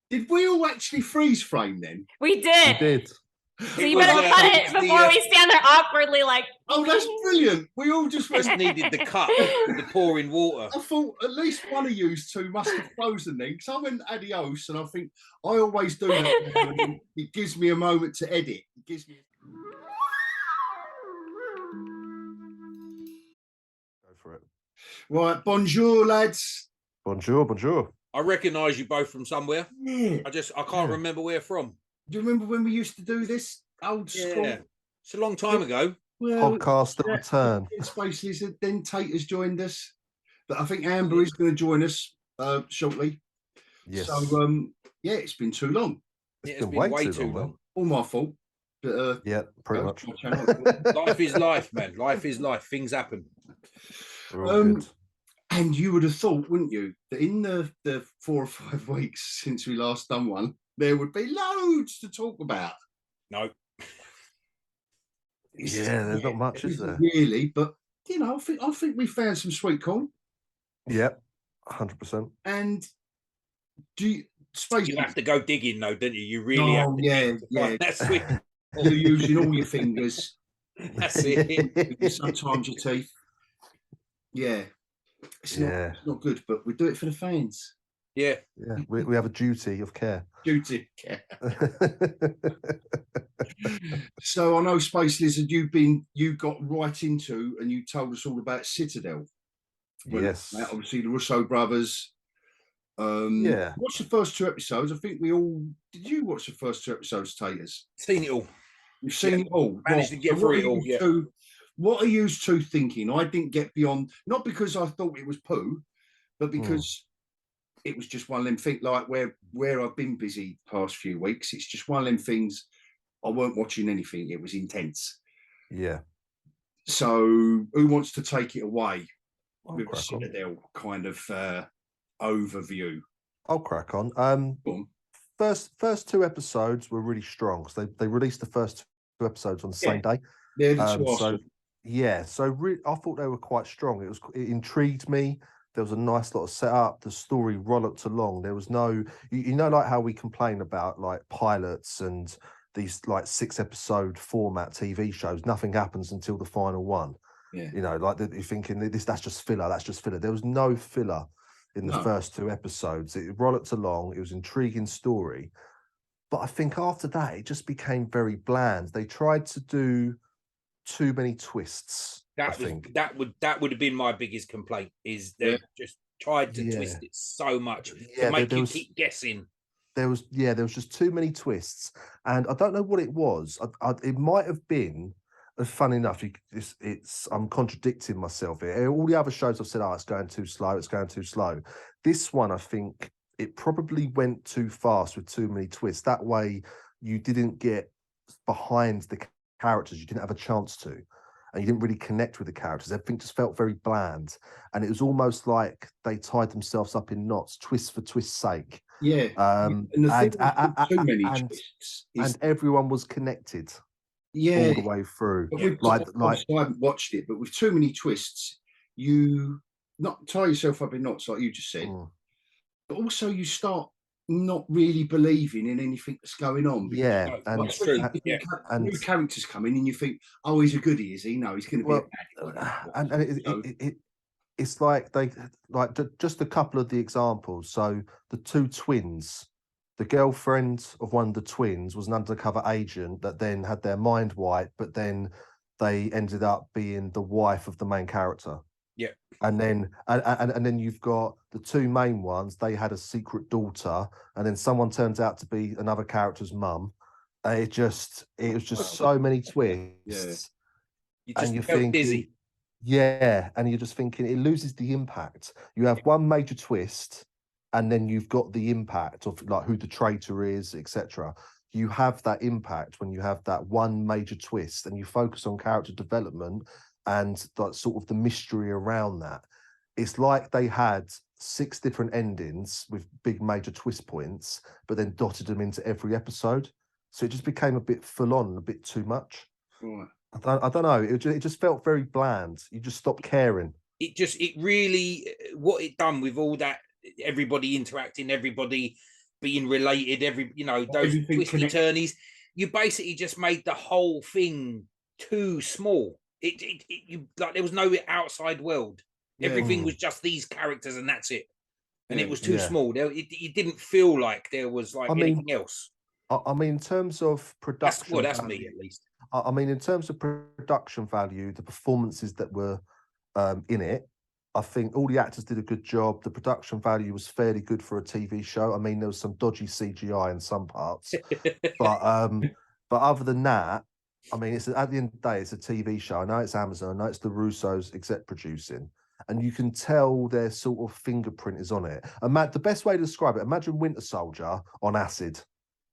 Did we all actually freeze frame then? We did. We did. So you better cut it before we stand there awkwardly like... Oh, that's brilliant. We all just needed the cup with the pouring water. I thought at least one of you two must have frozen then, because I went adios, and I think I always do that. It gives me a moment to edit. It gives me... Go for it. Right, bonjour, lads. Bonjour, bonjour. I recognise you both from somewhere. Yeah. I can't remember where from. Do you remember when we used to do this? Old school. Yeah. It's a long time ago. Well, hogCAST The Return. Basically, then Tayters joined us, but I think Amber is going to join us shortly. Yes. So yeah, it's been too long. It's been way too long. All my fault. But yeah, pretty much. Life is life, man. Life is life. Things happen. And you would have thought, wouldn't you, that in the 4 or 5 weeks since we last done one, there would be loads to talk about. No. Yeah, there's not much, is there? Really, but you know, I think we found some sweet corn. Yep, 100%. And you have to go digging, though, don't you? You really have to. Yeah. That's sweet. You're using all your fingers. That's it. Sometimes your teeth. Yeah. It's not good, but we do it for the fans. Yeah. Yeah. We have a duty of care. Duty of care. So I know, Space Lizard, you got right into, and you told us all about Citadel. Yes. Obviously the Russo brothers. Yeah. Watch the first 2 episodes. I think we all did. You watch the first 2 episodes, Tayters? Seen it all. You've seen it all. Managed to get through it all. Yeah. What are you two thinking? I didn't get beyond, not because I thought it was poo, but because it was just one of them things, like where I've been busy the past few weeks. It's just one of them things. I weren't watching anything. It was intense. Yeah. So who wants to take it away with the Citadel kind of overview? I'll crack on. First 2 episodes were really strong. So they released the first 2 episodes on the same day. Yeah, the I thought they were quite strong. It intrigued me. There was a nice lot of setup. The story rollocked along. There was no, you know, like how we complain about like pilots and these like 6-episode format TV shows. Nothing happens until the final one. Yeah. You know, like you're thinking that's just filler. That's just filler. There was no filler in the first 2 episodes. It rollocked along. It was an intriguing story. But I think after that, it just became very bland. They tried to do too many twists. That would have been my biggest complaint, is they just tried to twist it so much to make you keep guessing. There was just too many twists, and I don't know what it was. It might have been, fun enough, I'm contradicting myself here. All the other shows I've said, it's going too slow, it's going too slow. This one, I think it probably went too fast with too many twists. That way you didn't get behind the characters, you didn't have a chance to, and you didn't really connect with the characters. Everything just felt very bland, and it was almost like they tied themselves up in knots, twist for twist's sake. Yeah. And everyone was connected. Yeah, all the way through. I haven't watched it, but with too many twists, you not tie yourself up in knots, like you just said, but also you start not really believing in anything that's going on. Yeah, and it's true. And new characters come in, and you think, "Oh, he's a goodie, is he? No, he's going to be a bad guy." It's like just a couple of the examples. So the 2 twins, the girlfriend of one of the twins was an undercover agent that then had their mind wiped, but then they ended up being the wife of the main character. Yeah. And then you've got the 2 main ones. They had a secret daughter, and then someone turns out to be another character's mum. It was just so many twists. Yeah. You just felt dizzy. Yeah, and you're just thinking it loses the impact. You have one major twist, and then you've got the impact of like who the traitor is, etc. You have that impact when you have that one major twist, and you focus on character development and that sort of the mystery around that. It's like they had 6 different endings with big major twist points, but then dotted them into every episode. So it just became a bit full on, a bit too much. Right. I don't know. It just felt very bland. You just stopped caring. It really, what it done with all that, everybody interacting, everybody being related, those twisty turnies. You basically just made the whole thing too small. You like there was no outside world. Everything was just these characters and that's it. And it was too small. It didn't feel like there was like anything else. I mean, in terms of production, that's me at least. I mean, in terms of production value, the performances that were in it, I think all the actors did a good job. The production value was fairly good for a TV show. I mean, there was some dodgy CGI in some parts, but other than that, I mean, it's at the end of the day, it's a TV show. I know it's Amazon. I know it's the Russos exec producing, and you can tell their sort of fingerprint is on it. And Matt, the best way to describe it: imagine Winter Soldier on acid,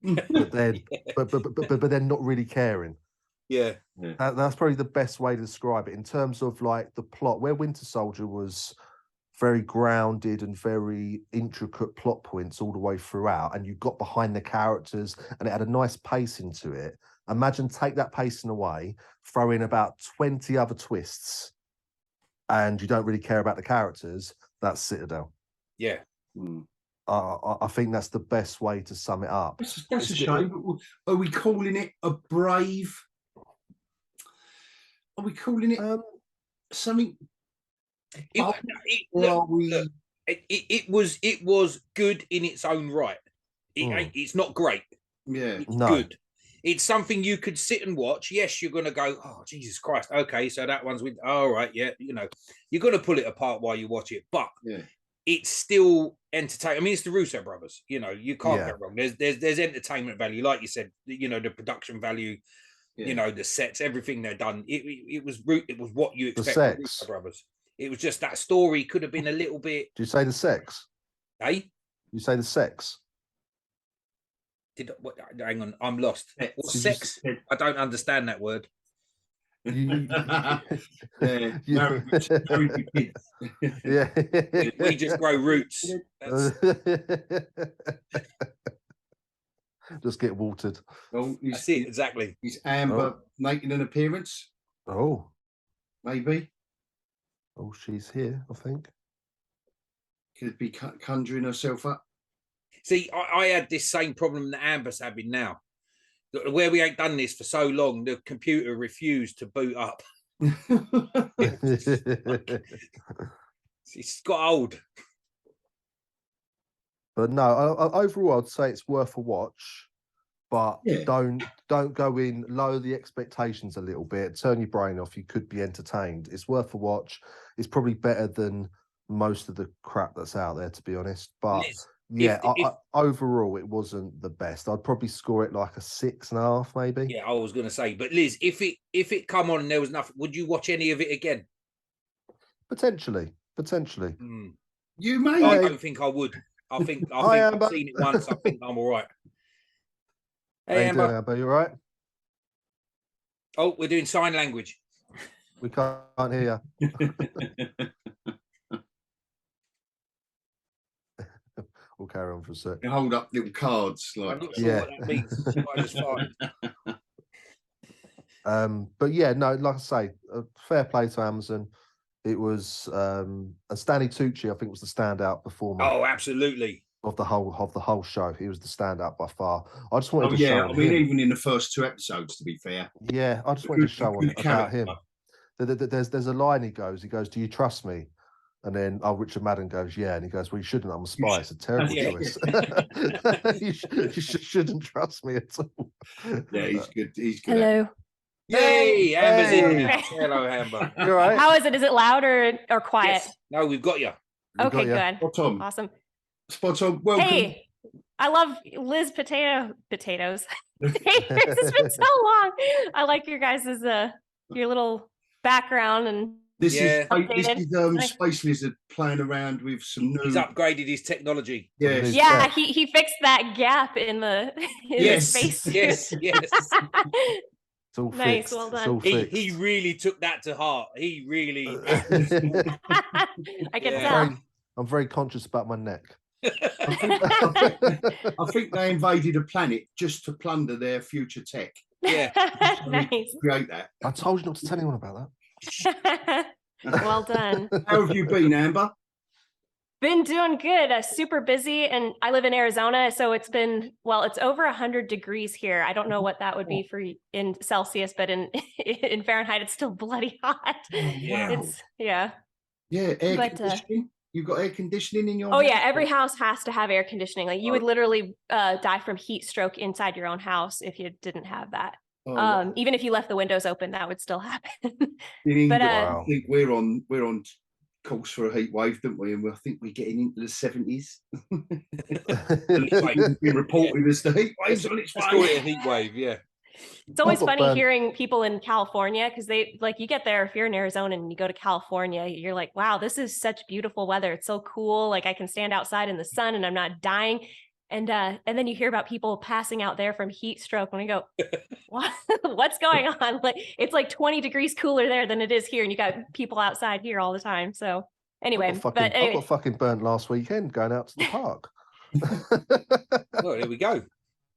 but they're not really caring. Yeah. That's probably the best way to describe it in terms of like the plot. Where Winter Soldier was very grounded and very intricate plot points all the way throughout, and you got behind the characters and it had a nice pacing to it. Imagine take that pacing away, throw in about 20 other twists, and you don't really care about the characters. That's Citadel. Yeah. I think that's the best way to sum it up. That's a shame. Are we calling it a brave? Are we calling it something? It was good in its own right. It's not great. Yeah, it's good. It's something you could sit and watch. Yes, you're going to go, oh, Jesus Christ. Okay, so that one's with, all right, yeah, you're going to pull it apart while you watch it, but it's still entertaining. I mean, it's the Russo brothers, you can't get wrong. There's entertainment value. Like you said, the production value, the sets, everything they've done. It was what you expect from Russo brothers. It was just that story could have been a little bit. Do you say the sex? Eh? You say the sex? Hang on, I'm lost. What's sex? I don't understand that word. Yeah. We just grow roots. Just get watered. Oh, that's it, exactly. Is Amber making an appearance? Oh, maybe. Oh, she's here, I think. Could be conjuring herself up. See, I had this same problem that Amber's having now. Where we ain't done this for so long, the computer refused to boot up. It's got old. But no, overall, I'd say it's worth a watch. But don't go in, lower the expectations a little bit, turn your brain off. You could be entertained. It's worth a watch. It's probably better than most of the crap that's out there, to be honest. But overall, it wasn't the best. I'd probably score it like a 6.5, maybe. Yeah, I was going to say. But Liz, if it come on and there was nothing, would you watch any of it again? Potentially. You may. I don't think I would. I think I've seen it once. I think I'm all right. Hey, Amber. Amber, you all right? Oh, we're doing sign language. We can't hear you. We'll carry on for a sec. You hold up little cards. Like, I'm not sure what that means. But yeah, no, like I say, fair play to Amazon. It was and Stanley Tucci, I think, was the standout performer. Oh, absolutely. Of the whole show, he was the standout by far. I just wanted to show. I mean, even in the first 2 episodes, to be fair. Yeah, I just wanted to show about him. There's a line he goes, "Do you trust me?" And then Richard Madden goes, "Yeah," and he goes, "Well, you shouldn't. I'm a spy. It's a terrible choice. You shouldn't trust me at all." Yeah, he's good. He's good. Hello. Yay, Amber's in here. Hello, Amber. You all right? How is it? Is it loud or quiet? Yes. No, we've got you. Okay, good. Spot on. Awesome. Spot on. Welcome. Hey, I love Liz potatoes. It's been so long. I like your guys' your little background and this is Space Lizard playing around with some new. He's upgraded his technology. Yes. Yeah, he fixed that gap in the space. Yes. It's all nice, fixed. well done. He really took that to heart. He really. I can tell. I'm very conscious about my neck. I think they invaded a planet just to plunder their future tech. Yeah. Nice. Create that. I told you not to tell anyone about that. Well done. How have you been, Amber? Been doing good. Super busy, and I live in Arizona, so it's been it's over 100 degrees here. I don't know what that would be for in Celsius, but in in Fahrenheit, it's still bloody hot. Yeah. It's yeah. Yeah, air conditioning. You've got air conditioning in your Oh house? yeah, every house has to have air conditioning. Like you would literally die from heat stroke inside your own house if you didn't have that. Even if you left the windows open, that would still happen. But I think we're on course for a heat wave, don't we? And I think we're getting into the 70s. It's been reported as the heat waves on its way. Let's call it a heat wave, yeah. It's always funny hearing people in California, because they like, you get there, if you're in Arizona and you go to California, you're like, wow, this is such beautiful weather. It's so cool. Like I can stand outside in the sun and I'm not dying. And then you hear about people passing out there from heat stroke, and you go, what's going on? Like it's like 20 degrees cooler there than it is here, and you got people outside here all the time. So anyway, I got fucking burnt last weekend going out to the park. Well, here we go.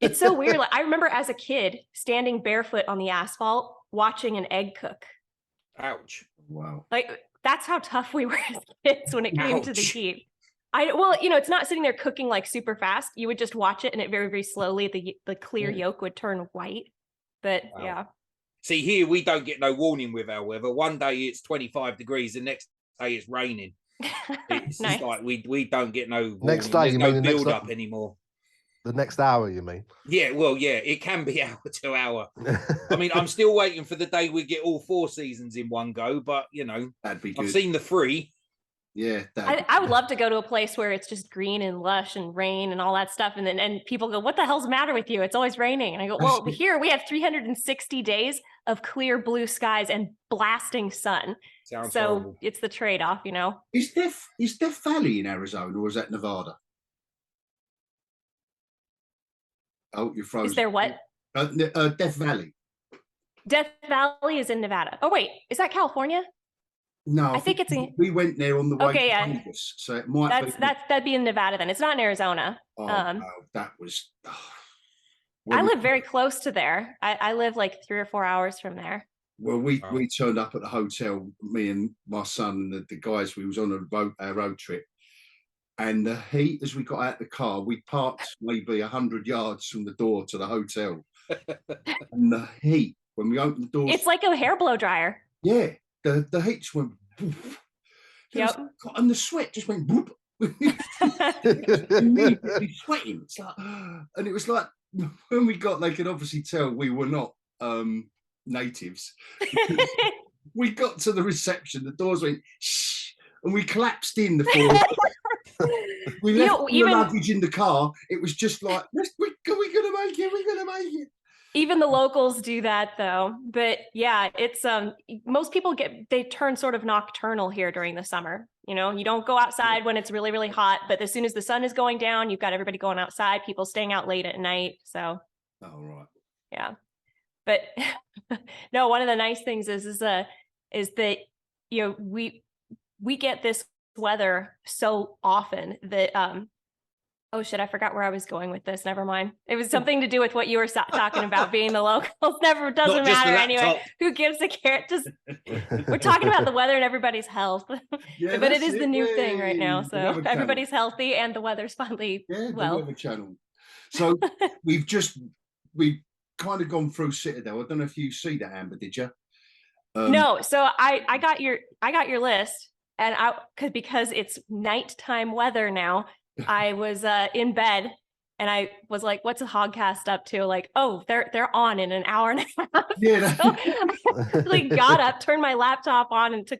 It's so weird. Like I remember as a kid standing barefoot on the asphalt watching an egg cook. Ouch. Wow. Like that's how tough we were as kids when it came to the heat. It's not sitting there cooking like super fast. You would just watch it, and it very, very slowly, the clear yolk would turn white. But yeah. See, here we don't get no warning with our weather. One day it's 25 degrees, the next day it's raining. It's nice. like we don't get no warning. Next day, you no mean build up anymore. The next hour, you mean? Yeah, well, yeah, it can be hour to hour. I mean, I'm still waiting for the day we get all 4 seasons in one go, but that'd be good. I've seen the 3. Yeah, I would love to go to a place where it's just green and lush and rain and all that stuff, and people go, "What the hell's the matter with you? It's always raining." And I go, "Well, here we have 360 days of clear blue skies and blasting sun." Sounds so horrible. It's the trade-off, Is Death Valley in Arizona, or is that Nevada? Oh, you're frozen. Is there what? Death Valley. Death Valley is in Nevada. Oh wait, is that California? No, I think it's in. We went there on the way Okay, to yeah. Vegas, so it might that'd be in Nevada then. It's not in Arizona. no, that was. I live very close to there. I live like 3 or 4 hours from there. Well, we turned up at the hotel, me and my son and the guys. We was on a road trip, and the heat as we got out the car, we parked maybe 100 yards from the door to the hotel, and the heat when we opened the door, it's like a hair blow dryer. Yeah, the heat just went. Yep. And the sweat just went. Immediately sweating. It's like, and it was like when we got, they could obviously tell we were not natives. We got to the reception, the doors went shh, and we collapsed in the floor. We left the luggage in the car. It was just like, are we gonna make it? We're gonna make it. Even the locals do that though. But yeah, it's most people they turn sort of nocturnal here during the summer. You don't go outside when it's really, really hot, but as soon as the sun is going down, you've got everybody going outside, people staying out late at night. So right. Yeah. But no, one of the nice things is that we get this weather so often that oh shit, I forgot where I was going with this. Never mind. It was something to do with what you were talking about being the locals. Doesn't matter anyway. Who gives a care? We're talking about the weather and everybo's health. Yeah, but it is the new thing right now. So everybody's healthy and the weather's finally the Weather Channel. So we've kind of gone through Citadel. I don't know if you see that, Amber, did you? No, so I got your list, and because it's nighttime weather now, I was in bed and I was like, what's a hogCAST up to? Like, oh, they're on in an hour and a half. Yeah. So I actually got up, turned my laptop on, and took,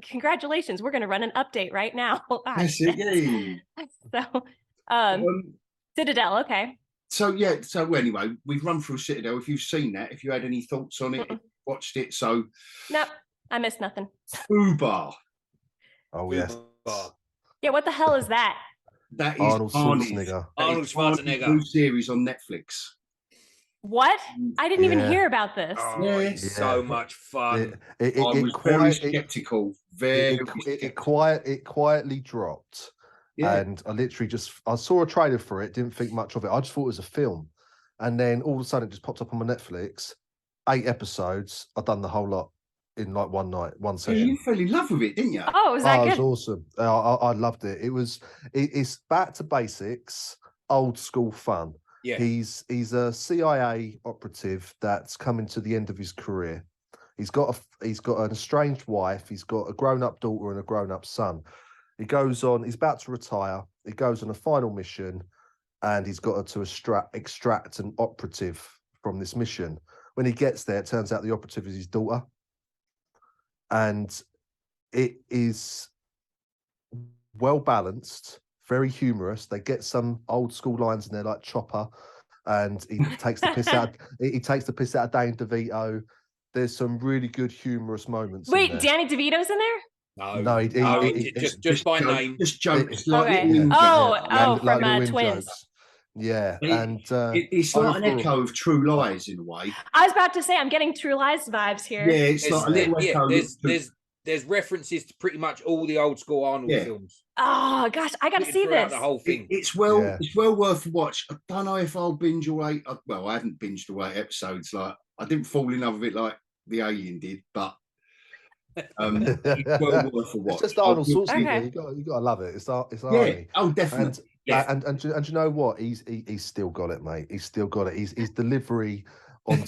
congratulations, we're gonna run an update right now. That's it, yay. So Citadel, okay. So anyway, we've run through Citadel. If you've seen that, if you had any thoughts on it, watched it. So nope, I missed nothing. Fubar. Oh yes. Yeah, what the hell is that? That is Arnold Schwarzenegger. Arnold Schwarzenegger. New series on Netflix. What? I didn't even hear about this. Oh, it's so much fun. I was very skeptical. It quietly dropped. Yeah. And I saw a trailer for it, didn't think much of it. I just thought it was a film. And then all of a sudden it just popped up on my Netflix. 8 episodes. I've done the whole lot. in like one night, one Yeah, session. you fell in love with it, didn't you? Oh, was that It good? was awesome. I loved it. It's back to basics, old school fun. Yeah. He's a CIA operative that's coming to the end of his career. He's got an estranged wife. He's got a grown-up daughter and a grown-up son. He's about to retire. He goes on a final mission, and he's got to extract an operative from this mission. When he gets there, it turns out the operative is his daughter. And it is well balanced, very humorous. They get some old school lines in there, like Chopper, and he takes the piss out. He takes the piss out of Danny DeVito. There's some really good humorous moments. Wait, in there. Danny DeVito's in there? No, just by name. Just jokes. Okay. Little From little Twins. jokes. Yeah, it's like an echo of True Lies in a way. I was about to say, I'm getting True Lies vibes here. Yeah, it's like a little echo. There's references to pretty much all the old school Arnold films. Oh gosh, I got to see this. The whole thing. It's well worth a watch. I don't know if I'll binge all 8. Well, I haven't binged all 8 episodes. Like I didn't fall in love with it like the Alien did, but it's well worth a watch. It's just Arnold Schwarzenegger. You got to love it. It's Arnie. Oh, definitely. And you know what? He's still got it, mate. He's still got it. His delivery in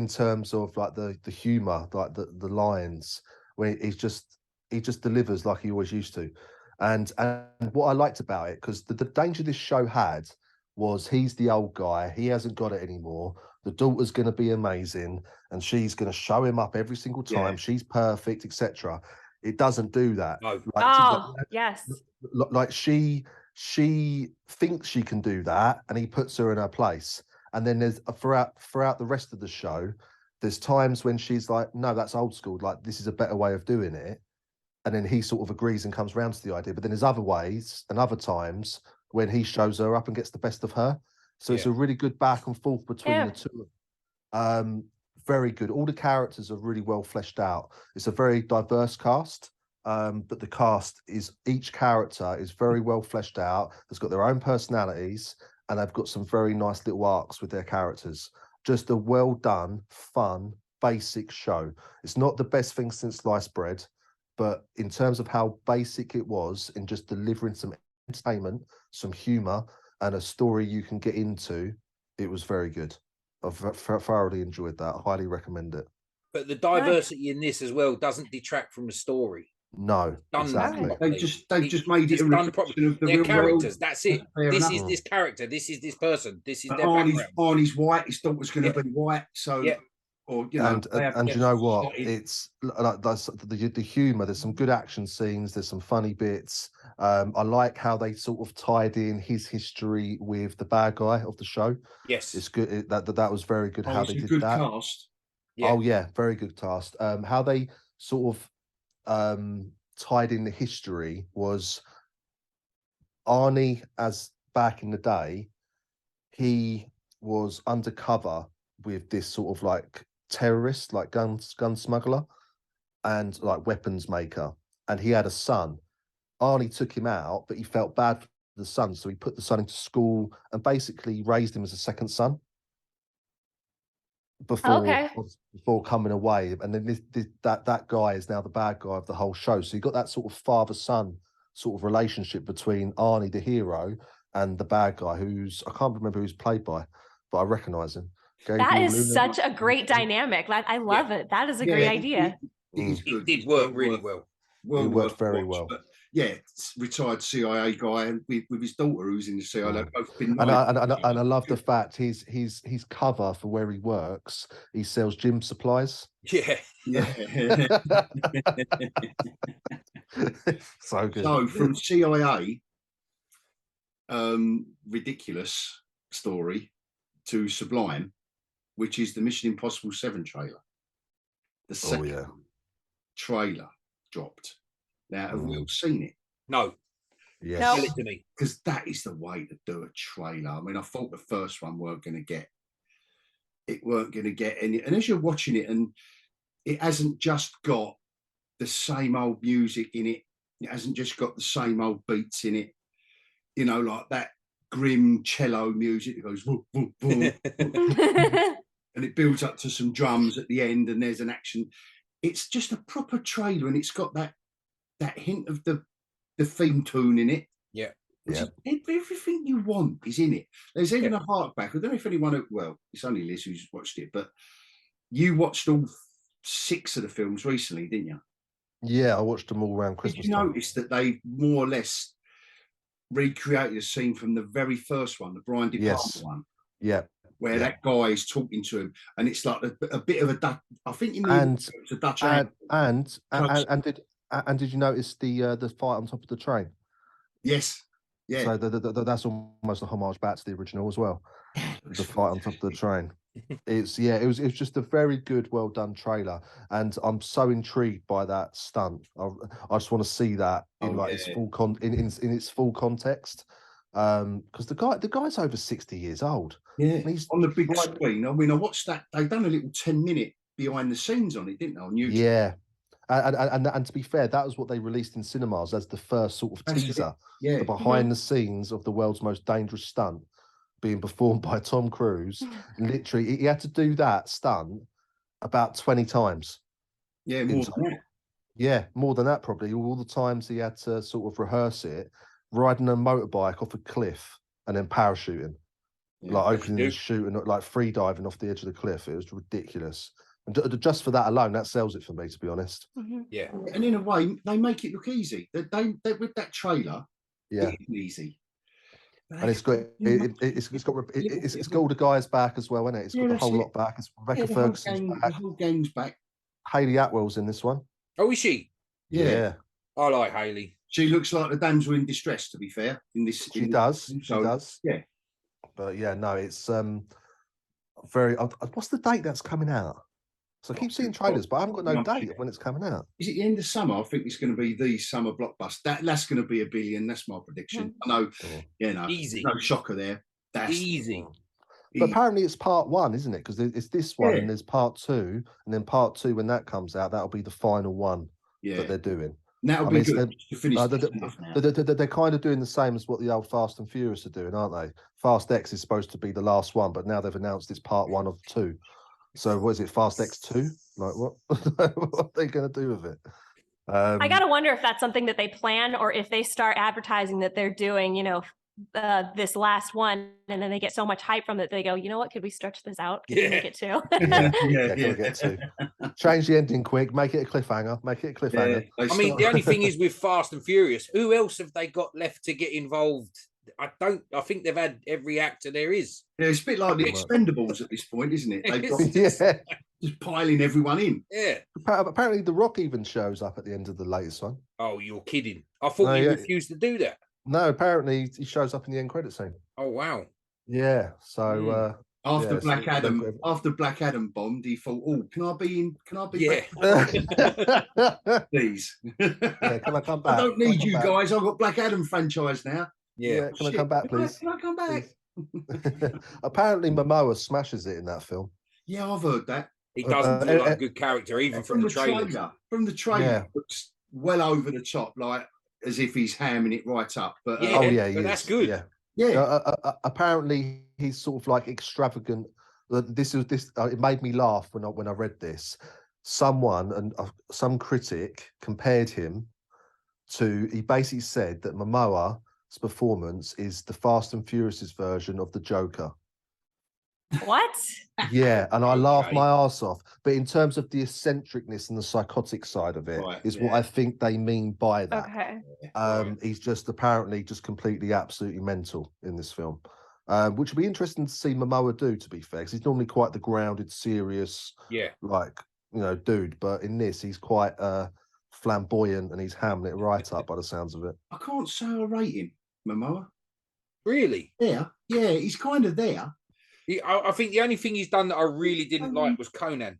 terms of like the humor, like the lines, where he just delivers like he always used to. And what I liked about it, because the danger this show had was he's the old guy. He hasn't got it anymore. The daughter's going to be amazing, and she's going to show him up every single time. Yeah. She's perfect, etc. It doesn't do that. No. Yes. Like she thinks she can do that, and he puts her in her place. And then there's throughout the rest of the show, there's times when she's like, no, that's old school. Like, this is a better way of doing it. And then he sort of agrees and comes around to the idea. But then there's other ways and other times when he shows her up and gets the best of her. So it's a really good back and forth between the two. Very good. All the characters are really well fleshed out. It's a very diverse cast. But the cast each character is very well fleshed out. It's got their own personalities, and they've got some very nice little arcs with their characters. Just a well done, fun, basic show. It's not the best thing since sliced bread, but in terms of how basic it was in just delivering some entertainment, some humor, and a story you can get into, it was very good. I've thoroughly enjoyed that. I highly recommend it. But the diversity in this as well doesn't detract from the story. No, exactly. They've just made it a reflection of the real characters. World. That's it. This is this character. This is this person. This is their background. Arnie's white. His daughter's going to be white. So, or you know, and you know what? It's like the humor. There's some good action scenes. There's some funny bits. I like how they sort of tied in his history with the bad guy of the show. Yes, it's good. That was very good. How they did good that. Cast. Yeah. Oh yeah, very good cast. How they sort of tied in the history was Arnie, as back in the day, he was undercover with this sort of like terrorist, like gun smuggler and like weapons maker, and he had a son. Arnie took him out, but he felt bad for the son, so he put the son into school and basically raised him as a second son before coming away. And then that guy is now the bad guy of the whole show. So you got that sort of father-son sort of relationship between Arnie, the hero, and the bad guy, who's, I can't remember who's played by, but I recognize him. That is such a great dynamic. I love it. That is a great idea. It did work really well. It worked very well. But yeah, retired CIA guy and with his daughter who's in the CIA. They've both been and I love the fact his cover for where he works. He sells gym supplies. Yeah. So good. So from CIA, ridiculous story to Sublime, which is the Mission Impossible 7 trailer. The second trailer dropped. Now, have we all seen it? No. Yes. No. Tell it to me. Because that is the way to do a trailer. I mean, I thought the first one weren't going to get any. And as you're watching it, and it hasn't just got the same old music in it. It hasn't just got the same old beats in it. You know, like that grim cello music that goes whoop, whoop, whoop, and it builds up to some drums at the end, and there's an action. it's just a proper trailer, and it's got that hint of the theme tune in it. Yeah. Everything you want is in it. There's even a hark back. I don't know if anyone, well, it's only Liz who's watched it, but you watched all 6 of the films recently, didn't you? Yeah, I watched them all around Christmas. Did you notice that they more or less recreated a scene from the very first one, the Brian De Palma one? Yeah. Where that guy is talking to him, and it's like a bit of a Dutch. I think in the it's a Dutch and did you notice the fight on top of the train? Yes. Yeah. So that's almost a homage back to the original as well. The fight on top of the train. It was just a very good, well done trailer, and I'm so intrigued by that stunt. I just want to see that in its full in its full context, because the guy's over 60 years old. Yeah, he's on the big screen. I mean, I watched that. They've done a little 10-minute behind the scenes on it, didn't they, on YouTube? Yeah. And to be fair, that was what they released in cinemas as the first sort of teaser, the behind the scenes of the world's most dangerous stunt being performed by Tom Cruise. Literally, he had to do that stunt about 20 times. Yeah, more than that. Yeah, more than that probably. All the times he had to sort of rehearse it, riding a motorbike off a cliff and then parachuting, like opening the chute and like free diving off the edge of the cliff. It was ridiculous. And just for that alone, that sells it for me, to be honest. Yeah, and in a way, they make it look easy. They with that trailer, it's easy. And it's got all the guys back as well, isn't it? It's got the whole lot back. It's Rebecca Ferguson's back. The whole game's back. Hayley Atwell's in this one. Oh, is she? Yeah. I like Hayley. She looks like the damsel in distress, to be fair. In this, she does. Yeah. But yeah, no, it's very. What's the date that's coming out? So I keep seeing trailers, but I haven't got no date of when it's coming out. Is it the end of summer? I think it's going to be the summer blockbuster. That's going to be $1 billion. That's my prediction. I know. Easy. No shocker there. That's easy. But apparently it's part 1, isn't it? Because it's this one and there's part 2, and then part 2 when that comes out, that'll be the final one that they're doing. That'll be good to finish. They're kind of doing the same as what the old Fast and Furious are doing, aren't they? Fast X is supposed to be the last one, but now they've announced it's part 1 of 2. So what is it, Fast X2? Like what? What are they going to do with it? I gotta wonder if that's something that they plan, or if they start advertising that they're doing, this last one, and then they get so much hype from it, they go, you know what? Could we stretch this out? Can we make it 2? Get 2. Change the ending quick. Make it a cliffhanger. I mean, the only thing is with Fast and Furious, who else have they got left to get involved? I think they've had every actor there is. Yeah, it's a bit like the Expendables at this point, isn't it? They've got just piling everyone in. Yeah. Apparently, The Rock even shows up at the end of the latest one. Oh, you're kidding! I thought you refused to do that. No, apparently he shows up in the end credit scene. Oh wow! Yeah. So after Black Adam bombed, he thought, "Oh, can I be in? Can I be? Please. Can I come back? I don't need you guys. I've got Black Adam franchise now. Yeah. Can I come back, please? Can I come back? Apparently, Momoa smashes it in that film. Yeah, I've heard that. He doesn't look like a good character, even from the trailer. From the trailer, looks well over the top, like as if he's hamming it right up. But but that's good. Yeah. Apparently, he's sort of like extravagant. It made me laugh when I read this. Some critic compared him to. He basically said that Momoa's performance is the Fast and Furious's version of the Joker. What? Yeah, and I laughed my arse off. But in terms of the eccentricness and the psychotic side of it, is what I think they mean by that. Okay. He's just apparently just completely, absolutely mental in this film, which would be interesting to see Momoa do. To be fair, because he's normally quite the grounded, serious, dude. But in this, he's quite flamboyant and he's hamming it right up by the sounds of it. I can't say I rate him, Momoa. Really? Yeah, he's kind of there. I think the only thing he's done that I really didn't like was Conan.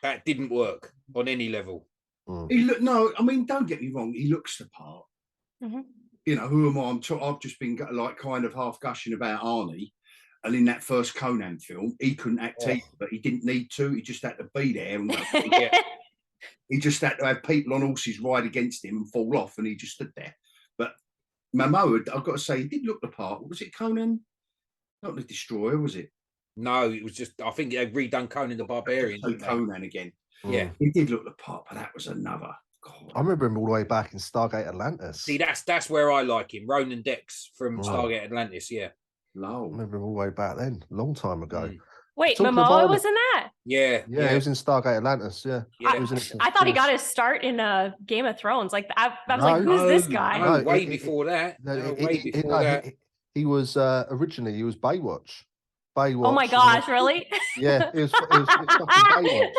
That didn't work on any level. No, I mean, don't get me wrong. He looks the part. Mm-hmm. Who am I? I've just been like kind of half gushing about Arnie, and in that first Conan film, he couldn't act either, but he didn't need to. He just had to be there, and he just had to have people on horses ride against him and fall off, and he just stood there. But Momoa, I've got to say, he did look the part. Was it Conan? Not the Destroyer, was it? No, it was just, I think they redone Conan the Barbarian. So Conan again. Yeah. He did look the part, but that was another. God. I remember him all the way back in Stargate Atlantis. See, that's where I like him. Ronan Dex from Stargate Atlantis, yeah. Low. I remember him all the way back then, a long time ago. Wait, Momoa was in that? Yeah. He was in Stargate Atlantis, yeah. Yeah. He was in I thought he got his start in Game of Thrones. Like I was like, who's this guy? No, way before that. He was originally he was Baywatch. Oh my gosh, really? Yeah, it was fucking Baywatch.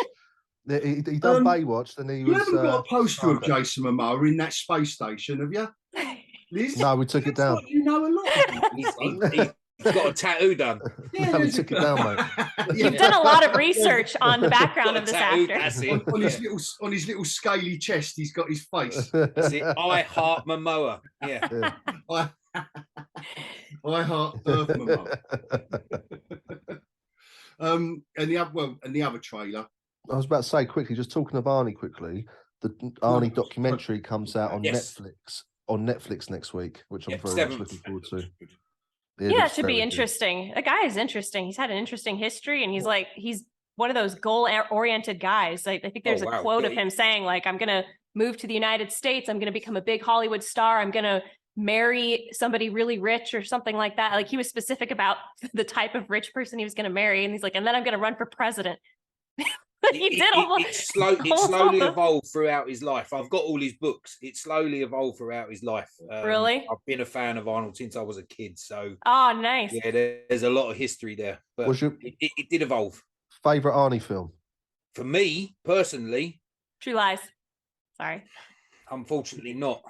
He done Baywatch, then he was. You haven't got a poster of Jason Momoa in that space station, have you? Liz? No, we took it down. You know a lot. He's got a tattoo done. No, we took it down, mate. You've done a lot of research on the background of this actor. On his little scaly chest, he's got his face. That's it. I heart Momoa. Yeah. I heart Earth Momoa. And the other trailer. I was about to say quickly, just talking of Arnie quickly, the Arnie documentary comes out on Netflix next week, which I'm very much looking forward to. Yeah, it should be interesting. The guy is interesting. He's had an interesting history, and he's one of those goal-oriented guys. I think there's a quote of him saying, like, I'm going to move to the United States. I'm going to become a big Hollywood star. I'm going to marry somebody really rich or something like that. Like, he was specific about the type of rich person he was going to marry. And he's like, and then I'm going to run for president. It slowly evolved throughout his life. I've got all his books. It slowly evolved throughout his life. Really? I've been a fan of Arnold since I was a kid. So, nice. Yeah, there's a lot of history there. But it did evolve. Favorite Arnie film? For me, personally, True Lies. Sorry. Unfortunately not.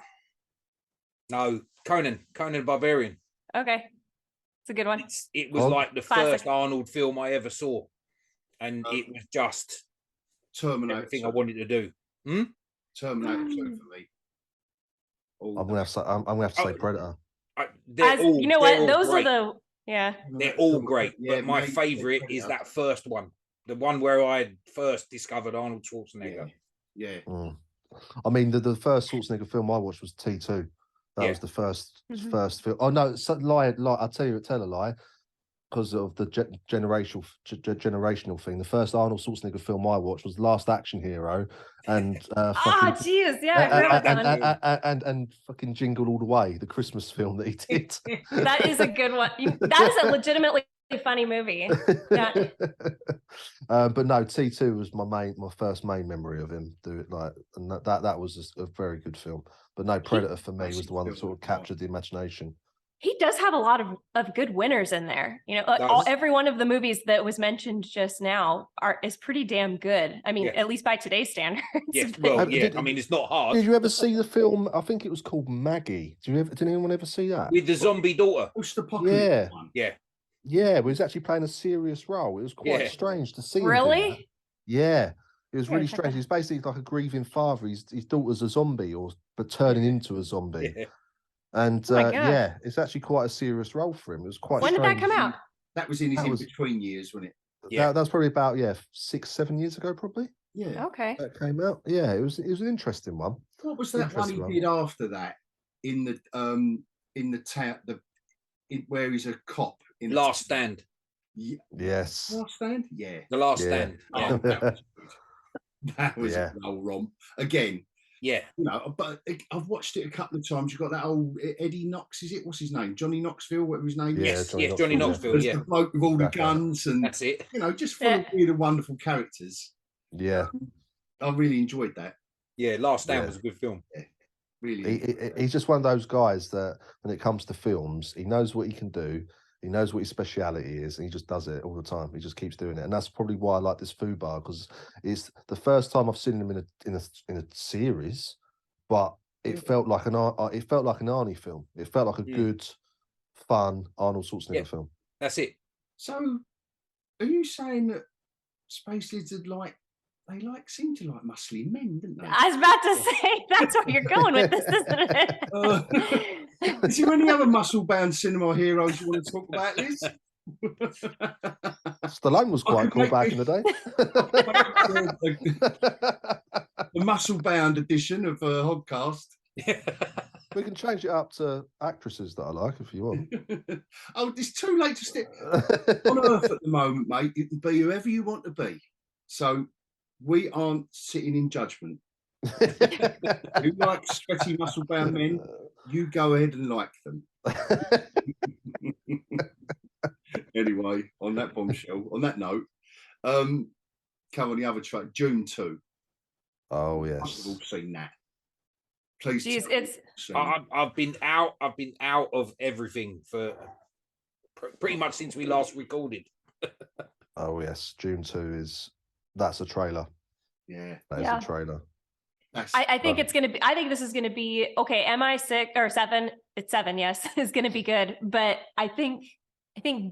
No, Conan the Barbarian. Okay. It's a good one. It was like the first Arnold film I ever saw. And it was just Terminator. Everything I wanted to do. Terminator 2 for me. I'm gonna have to say Predator. Those are they're all great. But my favorite is that first one, the one where I first discovered Arnold Schwarzenegger. Yeah. I mean, the first Schwarzenegger film I watched was T2. That was the first film. Oh no, I'll tell a lie. Because of the generational thing, the first Arnold Schwarzenegger film I watched was Last Action Hero, and and fucking Jingle All the Way, the Christmas film that he did. That is a good one. That is a legitimately funny movie. Yeah. But no, T2 was my first main memory of him. And that was a very good film. But no, Predator for me was the one that sort of captured the imagination. He does have a lot of good winners in there. You know, every one of the movies that was mentioned just now is pretty damn good. I mean, at least by today's standards. Yes, well, I mean, it's not hard. Did you ever see the film? I think it was called Maggie. Did anyone ever see that? With the zombie daughter. One. Yeah, he was actually playing a serious role. It was quite strange to see him. Really? Yeah. It was really strange. He's basically like a grieving father. His daughter's a zombie, but turning into a zombie. Yeah. And it's actually quite a serious role for him. It was quite. When did that come out? That was in his in-between years, wasn't it? Yeah, that was probably about 6-7 years ago, probably. Yeah. Okay. That came out. Yeah, it was an interesting one. What was that one he did after that? In the where he's a cop in Last Stand. Yes. Last Stand. Yeah. The Last Stand. Oh, that was a roll romp again. Yeah, but I've watched it a couple of times. You've got that old Eddie Knox, is it? What's his name? Johnny Knoxville, whatever his name is. Johnny Knoxville. The bloke with all the guns, and that's it. Just full of weird and wonderful characters. Yeah, I really enjoyed that. Yeah, Last Stand was a good film. Yeah, really. He's just one of those guys that, when it comes to films, he knows what he can do. He knows what his speciality is, and he just does it all the time. He just keeps doing it, and that's probably why I like this Fubar, because it's the first time I've seen him in a series, but it felt like an Arnie film. It felt like a good, fun Arnold Schwarzenegger film. That's it. So, are you saying that space lizards seem to like muscly men, didn't they? I was about to say that's where you're going with this, isn't it? Is there any other muscle-bound cinema heroes you want to talk about, Liz? Stallone was quite cool back in the day. The muscle-bound edition of hogCAST. We can change it up to actresses that I like if you want. Oh, it's too late to stick on Earth at the moment, mate. You can be whoever you want to be. So we aren't sitting in judgment. You like sweaty, muscle-bound men, you go ahead and like them. Anyway, on that bombshell, on that note, come on the other track, Dune 2. Oh We've yes. all seen that. Please. Jeez, it's. I've been out of everything for pretty much since we last recorded. Oh yes, Dune 2 that's a trailer. Yeah, that is a trailer. I think it's gonna be. I think this is gonna be okay. MI6 or 7? It's 7. Yes, is gonna be good. But I think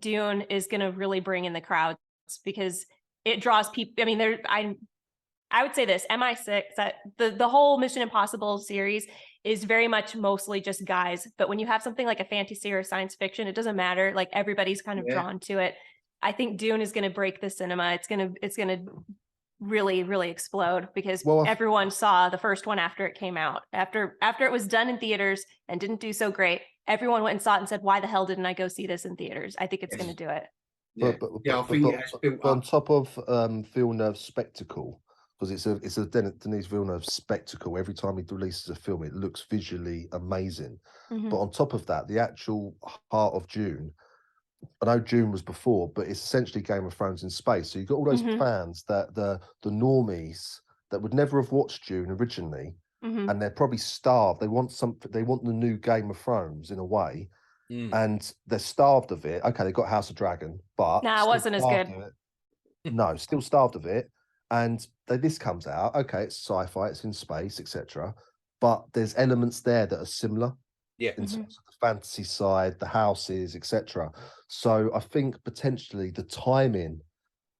Dune is gonna really bring in the crowds because it draws people. I mean, I would say this MI6 that the whole Mission Impossible series is very much mostly just guys. But when you have something like a fantasy or science fiction, it doesn't matter. Like everybody's kind of drawn to it. I think Dune is gonna break the cinema. It's gonna really, really explode because everyone saw the first one after it came out. After it was done in theaters and didn't do so great, everyone went and saw it and said, "Why the hell didn't I go see this in theaters?" I think it's going to do it. I think it has built up. On top of Villeneuve's spectacle, because it's a Denis Villeneuve spectacle. Every time he releases a film, it looks visually amazing. But on top of that, the actual heart of Dune. I know Dune was before, but it's essentially Game of Thrones in space. So you've got all those fans that the normies that would never have watched Dune originally, and they're probably starved. They want something. They want the new Game of Thrones in a way, and they're starved of it. Okay, they got House of Dragon, but it wasn't as good. No, still starved of it. And this comes out. Okay, it's sci-fi. It's in space, etc. But there's elements there that are similar. Yeah, in terms of the fantasy side, the houses, etc. So I think potentially the timing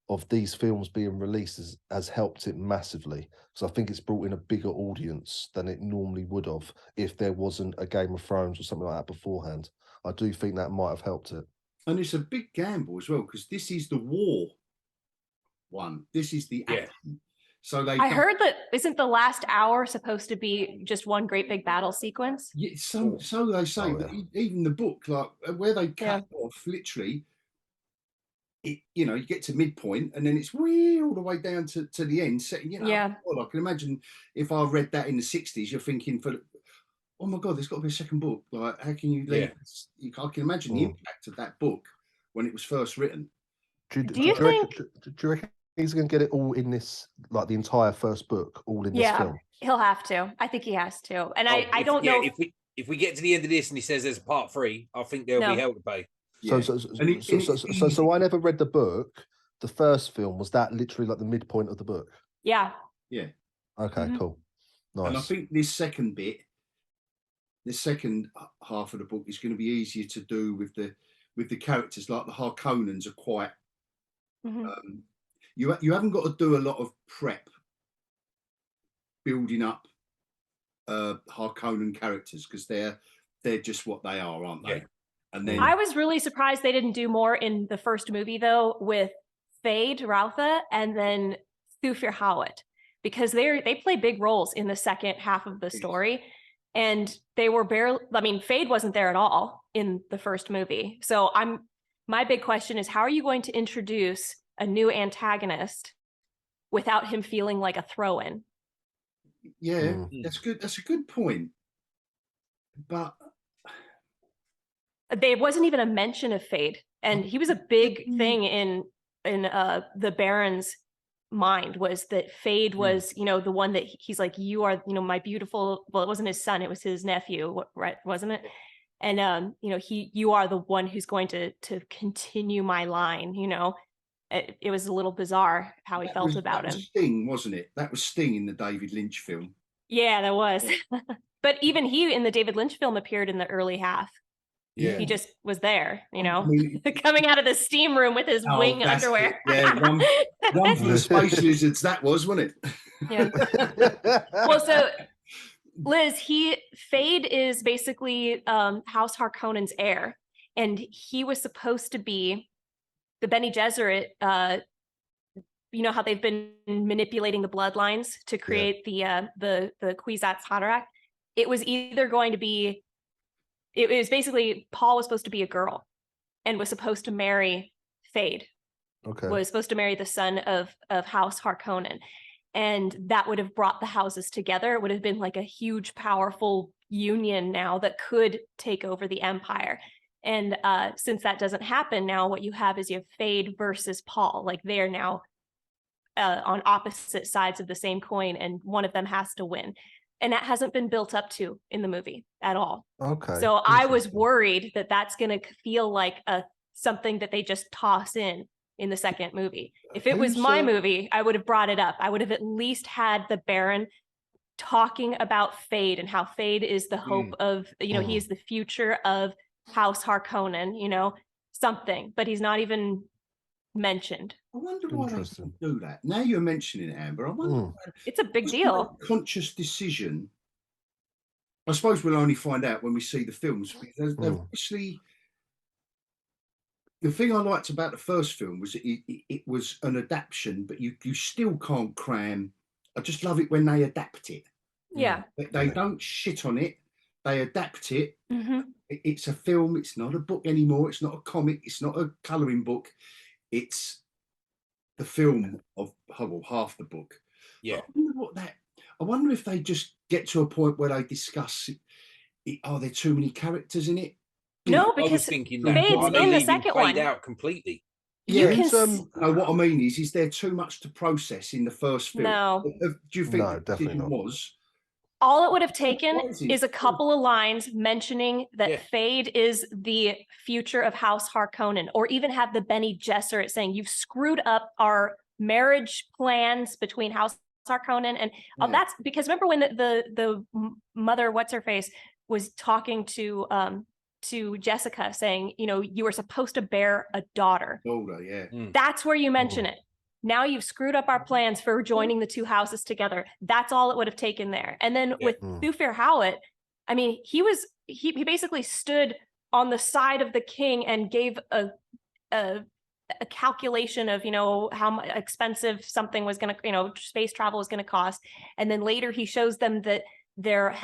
of these films being released has helped it massively. So I think it's brought in a bigger audience than it normally would have if there wasn't a Game of Thrones or something like that beforehand. I do think that might have helped it. And it's a big gamble as well because this is the war one. This is the action. So I heard that isn't the last hour supposed to be just one great big battle sequence? Yeah, so they say, but even the book, like where they cut off, literally, you get to midpoint and then it's way all the way down to the end. Setting, I can imagine if I read that in the 60s, you're thinking, oh my God, there's got to be a second book. Like, how can you leave? I can imagine the impact of that book when it was first written. Do you reckon he's going to get it all in this, like the entire first book, all in this film? He'll have to. I think he has to. And I don't know. If we get to the end of this and he says there's part 3, I think there'll be hell to pay. So I never read the book. The first film, was that literally like the midpoint of the book? Yeah. Yeah. Okay, cool. Nice. And I think this second bit, the second half of the book is going to be easier to do with the characters. Like the Harkonnens are quite. You haven't got to do a lot of prep building up Harkonnen characters because they're just what they are, aren't they? And then I was really surprised they didn't do more in the first movie though with Fade Rautha and then Thufir Hawat because they play big roles in the second half of the story. And they were barely, Fade wasn't there at all in the first movie. So my big question is, how are you going to introduce a new antagonist without him feeling like a throw-in? Yeah, that's good. That's a good point. But there wasn't even a mention of Fade, and he was a big thing in the Baron's mind, was that Fade was, the one that he's like, you are, my beautiful. Well, it wasn't his son; it was his nephew, right? Wasn't it? And you are the one who's going to continue my line. It was a little bizarre how he felt about him. Sting, wasn't it? That was Sting in the David Lynch film. Yeah, that was. But even he in the David Lynch film appeared in the early half. Yeah. He just was there, coming out of the steam room with his wing underwear. One for the space lizards, that was, wasn't it? Yeah. Well, so Liz, Fade is basically House Harkonnen's heir, and he was supposed to be the Bene Gesserit. How they've been manipulating the bloodlines to create the Kwisatz Haderach. it was either going to be, it was basically Paul was supposed to be a girl and was supposed to marry Fade. Okay. Was supposed to marry the son of House Harkonnen. And that would have brought the houses together. It would have been like a huge, powerful union now that could take over the Empire. And since that doesn't happen now, what you have is you have Fade versus Paul. Like they're now on opposite sides of the same coin, and one of them has to win. And that hasn't been built up to in the movie at all. Okay. So I was worried that that's going to feel like something that they just toss in the second movie. If it was my movie, I would have brought it up. I would have at least had the Baron talking about Fade and how Fade is the hope of, he is the future of House Harkonnen, something, but he's not even mentioned. I wonder why they do that. Now you're mentioning it, Amber. I wonder. It's a big deal. Conscious decision. I suppose we'll only find out when we see the films, because obviously the thing I liked about the first film was it was an adaptation, but you still can't cram. I just love it when they adapt it. Yeah. They don't shit on it. They adapt it. Mm-hmm. It's a film. It's not a book anymore. It's not a comic. It's not a colouring book. It's the film of half the book. Yeah. I wonder if they just get to a point where they discuss are there too many characters in it? No, because Fade's in the second one. Out completely. Yeah, no, what I mean is there too much to process in the first film? No. Do you think definitely not. Was? All it would have taken is a couple of lines mentioning that Fade is the future of House Harkonnen, or even have the Bene Gesserit saying, you've screwed up our marriage plans between House Harkonnen and that's because remember when the mother, what's her face, was talking to Jessica saying, you were supposed to bear a daughter. That's where you mention it. Now you've screwed up our plans for joining the two houses together. That's all it would have taken there. And then with Thufir Hawat, I mean, he basically stood on the side of the king and gave a calculation of, how expensive something was going to, space travel was going to cost. And then later he shows them that their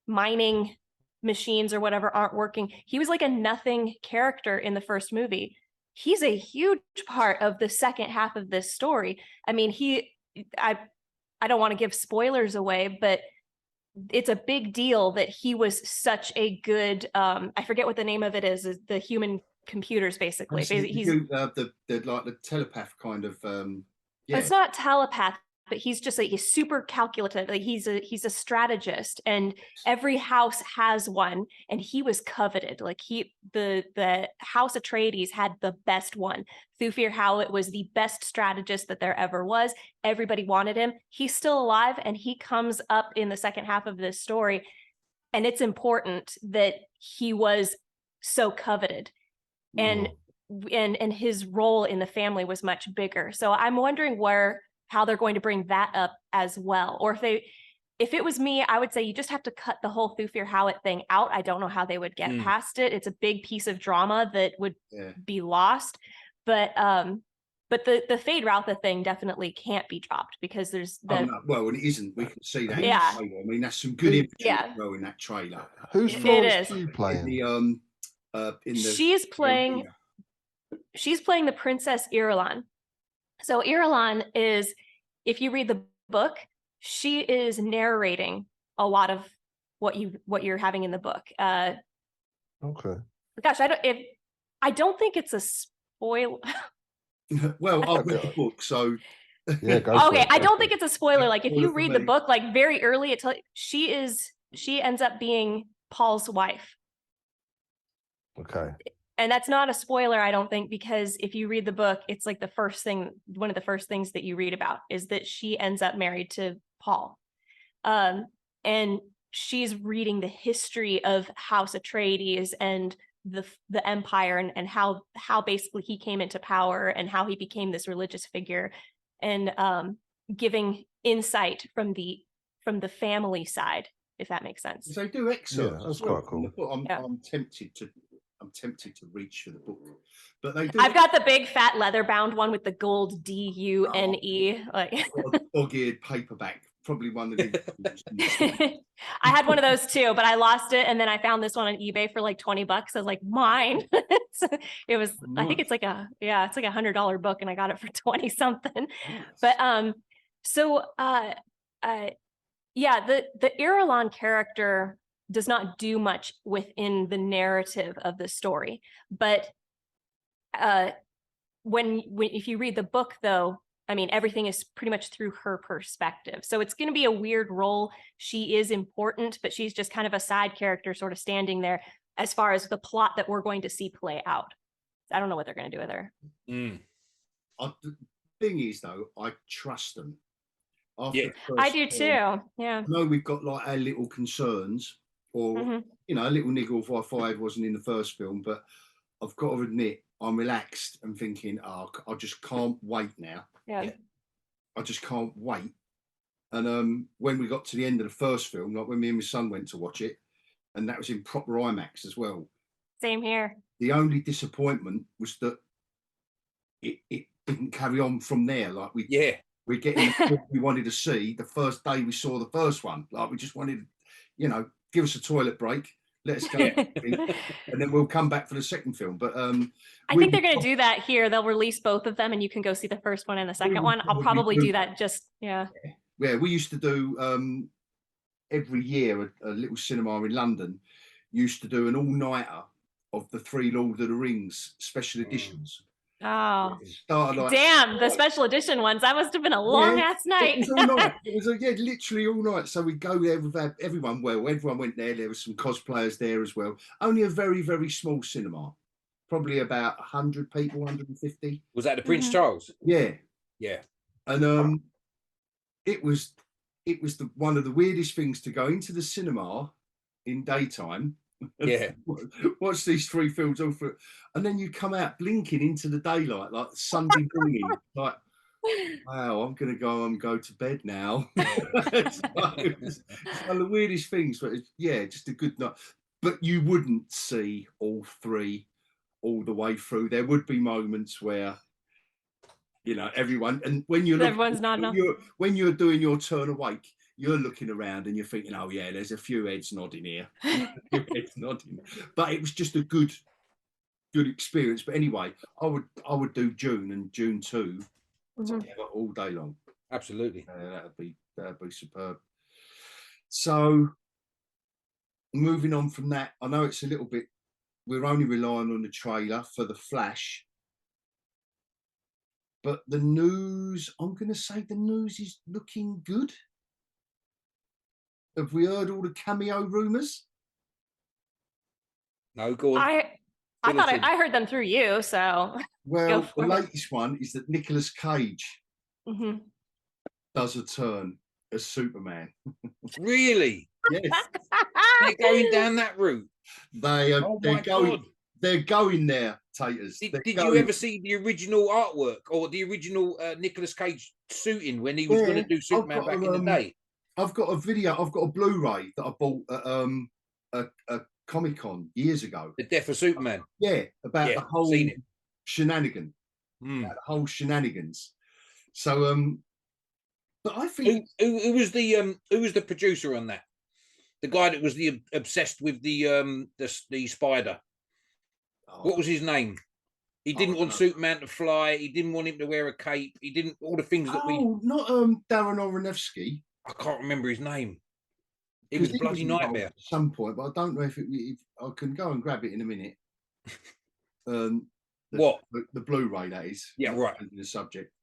mining machines or whatever aren't working. He was like a nothing character in the first movie. He's a huge part of the second half of this story. I mean, I don't want to give spoilers away, but it's a big deal that he was such a good, I forget what the name of it is the human computers, basically. He's the telepath kind of, It's not telepath, but he's just he's super calculative. Like he's a strategist, and every house has one, and he was coveted. Like the House Atreides had the best one. Thufir Hawat was the best strategist that there ever was. Everybody wanted him. He's still alive, and he comes up in the second half of this story. And it's important that he was so coveted, and his role in the family was much bigger. So I'm wondering how they're going to bring that up as well. Or if it was me, I would say you just have to cut the whole Thufir Hawat thing out. I don't know how they would get past it. It's a big piece of drama that would be lost. But the Fade Routha thing definitely can't be dropped, because there's and it isn't. We can see that. Yeah. I mean, that's some good imagery in that trailer. Who's Florence Pugh playing? She's playing the Princess Irulan. So Irulan is, if you read the book, she is narrating a lot of what you're having in the book. Okay. Gosh, I don't think it's a spoiler. Well, I've read the book, so yeah. I don't think it's a spoiler. Like if you read the book, like very early, she ends up being Paul's wife. Okay. And that's not a spoiler, I don't think, because if you read the book, it's like one of the first things that you read about is that she ends up married to Paul. And she's reading the history of House Atreides and the Empire and how basically he came into power and how he became this religious figure, and giving insight from the family side, if that makes sense. They do excerpts. Yeah, that's quite cool. I'm tempted to reach for the book, but they do. I've got the big fat leather bound one with the gold DUNE, like dog-eared paperback probably one of the. I had one of those too, but I lost it, and then I found this one on eBay for like $20. I was like, mine. It was. Nice. I think it's like it's like $100 book, and I got it for 20 something. Nice. But the Irulan character does not do much within the narrative of the story, but when if you read the book, though, I mean, everything is pretty much through her perspective. So it's going to be a weird role. She is important, but she's just kind of a side character, sort of standing there as far as the plot that we're going to see play out. I don't know what they're going to do with her. The thing is, though, I trust them. I do too. Yeah. I know we've got like our little concerns, or a little niggle of why 5 wasn't in the first film, but I've got to admit, I'm relaxed and thinking, I just can't wait now. Yeah. I just can't wait. And when we got to the end of the first film, like when me and my son went to watch it, and that was in proper IMAX as well. Same here. The only disappointment was that it didn't carry on from there. Like we're getting what we wanted to see the first day we saw the first one. Like we just wanted, give us a toilet break. Let us go, and then we'll come back for the second film. But I think they're going to do that here. They'll release both of them, and you can go see the first one and the second one. I'll probably do that. Yeah. We used to do every year a little cinema in London used to do an all-nighter of the 3 Lord of the Rings special editions. Oh, damn! The special edition ones. That must have been a long ass night. It was all night. It was literally all night. So we go there with everyone. Well, everyone went there. There were some cosplayers there as well. Only a very, very small cinema, probably about 100 people, 150. Was that the Prince Charles? Yeah. And it was one of the weirdest things to go into the cinema in daytime. Watch these 3 films all through, and then you come out blinking into the daylight like Sunday morning. Like, wow, I'm gonna go and go to bed now. It's one of the weirdest things, but just a good night. But you wouldn't see all 3 all the way through. There would be moments where everyone, and when everyone's nodding, when you're doing your turn awake, you're looking around and you're thinking, oh yeah, there's a few heads nodding here. But it was just a good experience. But anyway, I would do Dune and Dune 2 together all day long. Absolutely. That'd be superb. So moving on from that, I know it's a little bit, we're only relying on the trailer for The Flash. But the news, I'm going to say the news is looking good. Have we heard all the cameo rumours? No, go on. I thought I heard them through you, so. Well, the latest one is that Nicolas Cage does a turn as Superman. Really? Yes. They're going down that route. They're going there, Tayters. Did you ever see the original artwork or the original Nicolas Cage suiting when he was going to do Superman back in the day? I've got a video. I've got a Blu-ray that I bought at a Comic-Con years ago. The Death of Superman. Yeah, about the whole shenanigan. About the whole shenanigans. So, but I think who was the producer on that? The guy that was obsessed with the spider. What was his name? He didn't want Superman to fly. He didn't want him to wear a cape. He didn't all the things that not Darren Aronofsky. I can't remember his name. It was a bloody nightmare. At some point, but I don't know if I can go and grab it in a minute. What? The Blu-ray, that is. Yeah, right. The subject.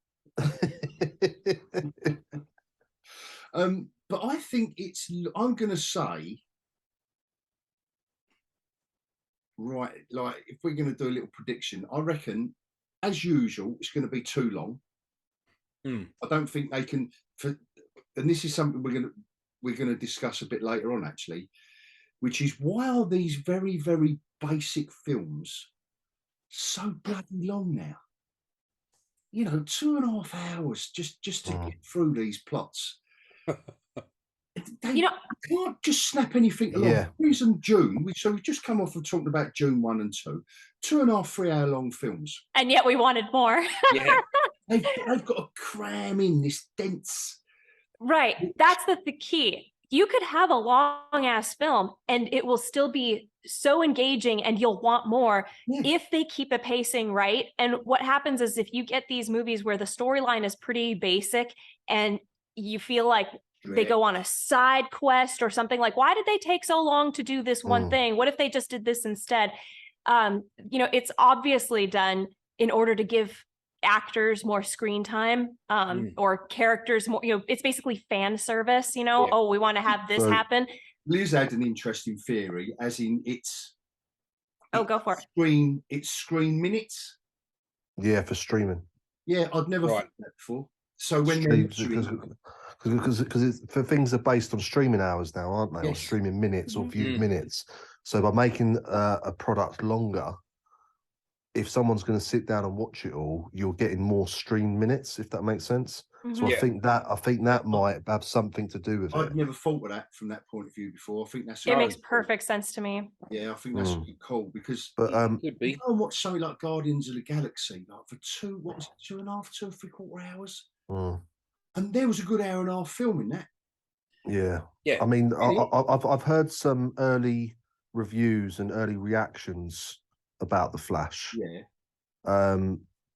But I think I'm going to say, right, like if we're going to do a little prediction, I reckon, as usual, it's going to be too long. I don't think they can. And this is something we're going to discuss a bit later on, actually, which is why are these very, very basic films so bloody long now? 2.5 hours just to get through these plots. You can't just snap anything along. Yeah. Reason Dune. We've just come off of talking about Dune 1 and 2, 2.5, 3 hour long films, and yet we wanted more. Yeah, they've got to cram in this dense Right. That's the key. You could have a long ass film and it will still be so engaging and you'll want more if they keep the pacing right. And what happens is if you get these movies where the storyline is pretty basic and you feel like they go on a side quest or something, like, why did they take so long to do this one thing? What if they just did this instead? It's obviously done in order to give actors more screen time, or characters more, it's basically fan service, oh, we want to have this happen. Liz had an interesting theory, as in go for it. It's screen minutes. Yeah, for streaming. Yeah, I'd never thought that before. So when because for things are based on streaming hours now, aren't they? Or streaming minutes or viewed minutes. So by making a product longer, if someone's going to sit down and watch it all, you're getting more stream minutes, if that makes sense. So I think that might have something to do with it. I've never thought of that from that point of view before. I think it makes perfect sense to me. Yeah, I think that's really cool because could be. You go and watch something like Guardians of the Galaxy, like for 2 and 3/4 hours, and there was a good hour and a half film in that. Yeah. I mean, I've heard some early reviews and early reactions about The Flash.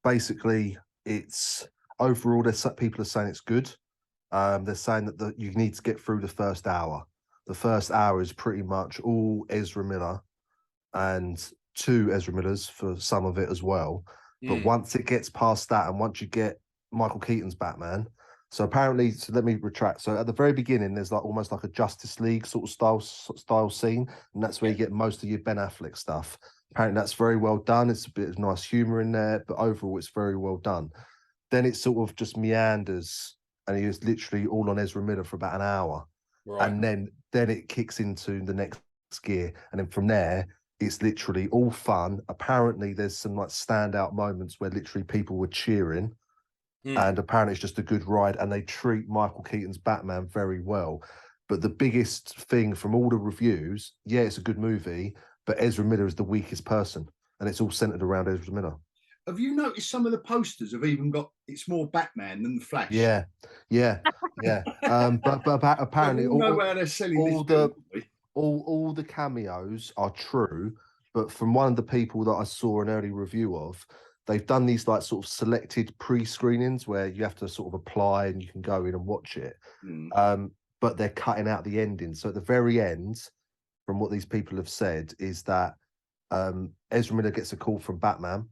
Basically, it's overall people are saying it's good. They're saying that you need to get through the first hour. The first hour is pretty much all Ezra Miller and 2 Ezra Millers for some of it as well. But once it gets past that, and once you get Michael Keaton's Batman, so apparently, so let me retract. So at the very beginning, there's like almost like a Justice League sort of style scene, and that's where you get most of your Ben Affleck stuff. Apparently, that's very well done. It's a bit of nice humor in there, but overall, it's very well done. Then it sort of just meanders, and he was literally all on Ezra Miller for about an hour, and then it kicks into the next gear, and then from there, it's literally all fun. Apparently, there's some like standout moments where literally people were cheering. And apparently it's just a good ride, and they treat Michael Keaton's Batman very well. But the biggest thing from all the reviews, it's a good movie, but Ezra Miller is the weakest person, and it's all centered around Ezra Miller. Have you noticed some of the posters have even got it's more Batman than the Flash? Yeah. But apparently all the cameos are true. But from one of the people that I saw an early review of, they've done these like sort of selected pre-screenings where you have to sort of apply and you can go in and watch it. But they're cutting out the ending. So at the very end, from what these people have said, is that Ezra Miller gets a call from Batman.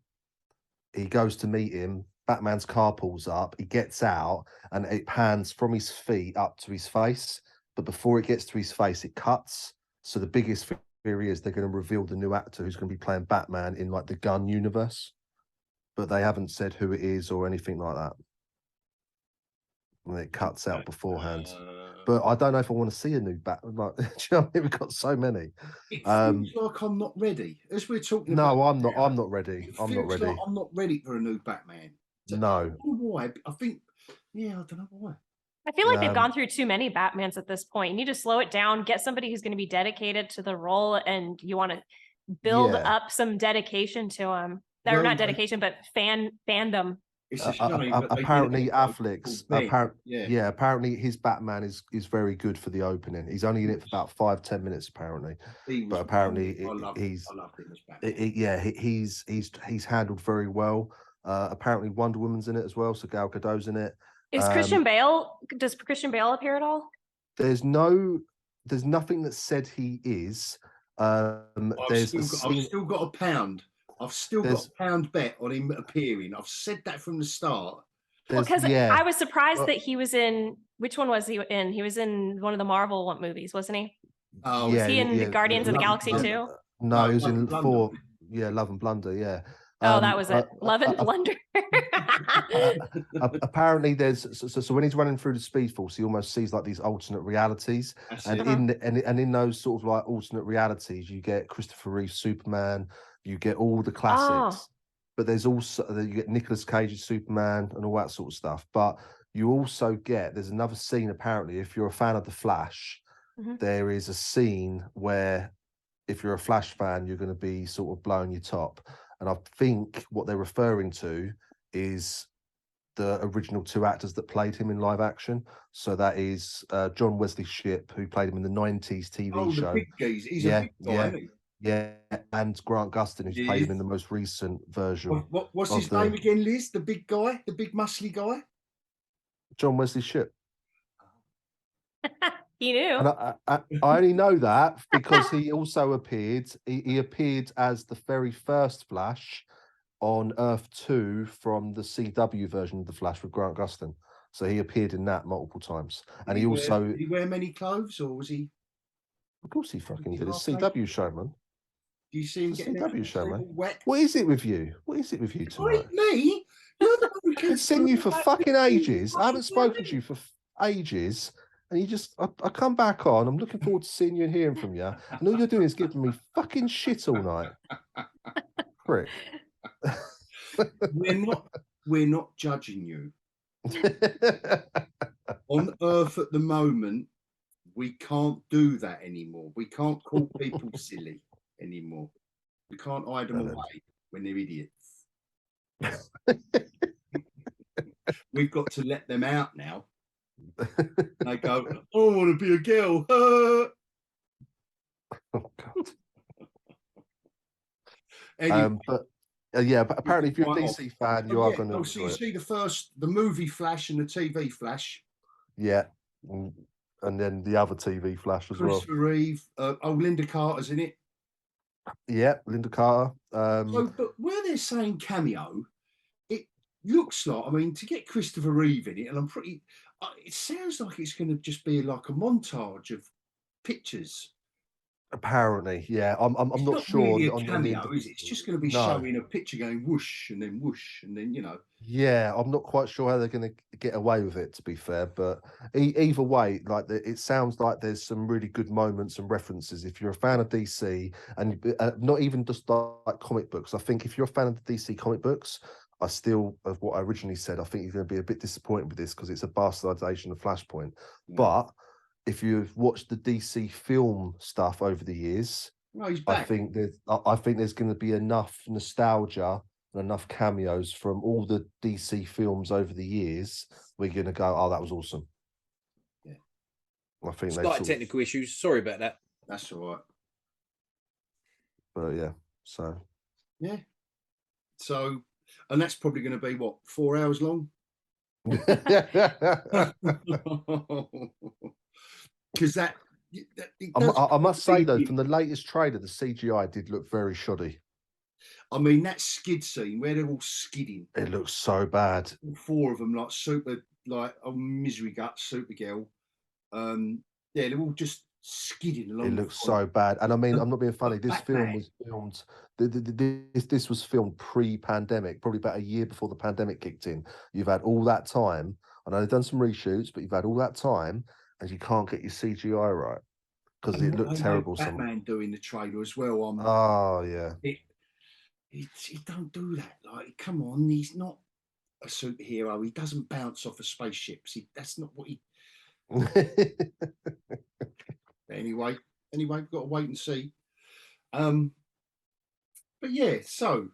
He goes to meet him. Batman's car pulls up. He gets out and it pans from his feet up to his face. But before it gets to his face, it cuts. So the biggest theory is they're going to reveal the new actor who's going to be playing Batman in like the Gunn universe. But they haven't said who it is or anything like that. And it cuts out beforehand. But I don't know if I want to see a new Batman. Like, do you know what I mean? We've got so many. It feels like I'm not ready. As we're talking about. No, I'm not. I'm not ready. I'm not ready. Like I'm not ready for a new Batman. No. I don't know why. I think. Yeah, I don't know why. I feel like they've gone through too many Batmans at this point. You need to slow it down. Get somebody who's going to be dedicated to the role, and you want to build up some dedication to him. Or not dedication, but fandom. Apparently Affleck's apparently his Batman is very good for the opening. He's only in it for about 5-10 minutes apparently, but apparently he's handled very well. Apparently Wonder Woman's in it as well, so Gal Gadot's in it. Is Christian Bale? Does Christian Bale appear at all? There's nothing that said he is. I've still got a pound. I've still got a pound bet on him appearing. I've said that from the start. Because I was surprised that he was in. Which one was he in? He was in one of the Marvel Movies, wasn't he? Oh, was he in Guardians of the Galaxy too? No, he was in 4. Yeah, Love and Blunder. Yeah. Oh, that was it. Love and Blunder. Apparently, there's so when he's running through the Speed Force, he almost sees like these alternate realities, and in those sort of like alternate realities, you get Christopher Reeve Superman, you get all the classics, but there's also you get Nicolas Cage's Superman and all that sort of stuff. But you also there's another scene apparently. If you're a fan of The Flash, there is a scene where if you're a Flash fan, you're going to be sort of blowing your top. And I think what they're referring to is the original 2 actors that played him in live action. So that is John Wesley Shipp, who played him in the 90s TV show. The big geese. He's a big guy, isn't he? Yeah, and Grant Gustin, who's played him in the most recent version. What's his name again, Liz? The big guy, the big muscly guy? John Wesley Shipp. He knew. And I only know that because he also appeared. He appeared as the very first Flash on Earth 2 from the CW version of The Flash with Grant Gustin. So he appeared in that multiple times. And he also... Did he wear many clothes, or was he... Of course he fucking did. It's CW show, man. Do you see him getting CW show, man? Wet? What is it with you? What is it with you tonight? Me? You're the one who I've seen you for fucking ages. I haven't spoken to you for ages. And you just, I come back on. I'm looking forward to seeing you and hearing from you. And all you're doing is giving me fucking shit all night. Prick. We're not judging you. On Earth at the moment, we can't do that anymore. We can't call people silly anymore. We can't hide them away when they're idiots. We've got to let them out now. They go, I want to be a girl. Oh God. Anyway, but apparently, if you're a DC fan, you are going to. So you see the movie Flash and the TV Flash. Yeah, and then the other TV Flash as well. Christopher Reeve. Linda Carter's in it. Yeah, Linda Carter. But where they're saying cameo, it looks like, I mean, to get Christopher Reeve in it, and it sounds like it's going to just be like a montage of pictures. Apparently, yeah. I'm not sure. Really a cameo, is it? It's just going to be showing a picture going whoosh, and then you know. Yeah, I'm not quite sure how they're going to get away with it, to be fair. But either way, like it sounds like there's some really good moments and references. If you're a fan of DC, and not even just like comic books, I think if you're a fan of the DC comic books, I still, of what I originally said, I think you're going to be a bit disappointed with this because it's a bastardization of Flashpoint. Yeah. But if you've watched the DC film stuff over the years, I think there's going to be enough nostalgia and enough cameos from all the DC films over the years. We're going to go, oh, that was awesome. Yeah, I think slight technical issues. Sorry about that. That's all right. But yeah, so yeah, so and that's probably going to be what, 4 hours long. Because I must say though, from the latest trailer, the CGI did look very shoddy. I mean, that skid scene where they're all skidding, it looks so bad. All 4 of them, like super, like Misery Guts, Supergirl. Yeah, they're all just skidding along. It looks so bad, and I mean, I'm not being funny. This film was filmed. This was filmed pre-pandemic, probably about a year before the pandemic kicked in. You've had all that time. I know they've done some reshoots, but you've had all that time, and you can't get your CGI right because it looked terrible. Batman doing the trailer as well. Oh yeah. He don't do that. Like, come on, he's not a superhero. He doesn't bounce off of spaceships. That's not what he. Anyway, we've got to wait and see. But yeah, so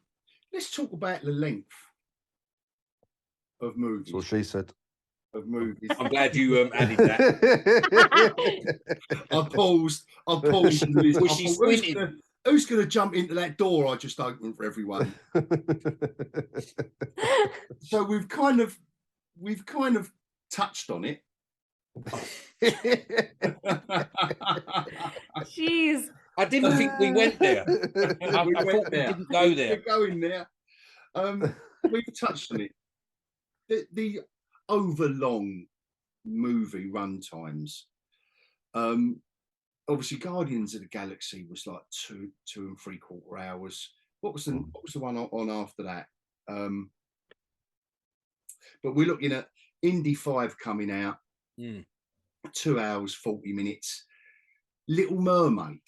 let's talk about the length of movies. That's what she said. Of movies. I'm glad you added that. I paused. Who's going to jump into that door I just opened for everyone? So we've kind of touched on it. Jeez. I didn't think we went there. I thought we didn't go there. We're going there. We've touched on it. The overlong movie run times. Obviously, Guardians of the Galaxy was like 2 and 3/4 hours. What was the one on after that? But we're looking at Indy 5 coming out. 2 hours 40 minutes. Little Mermaid,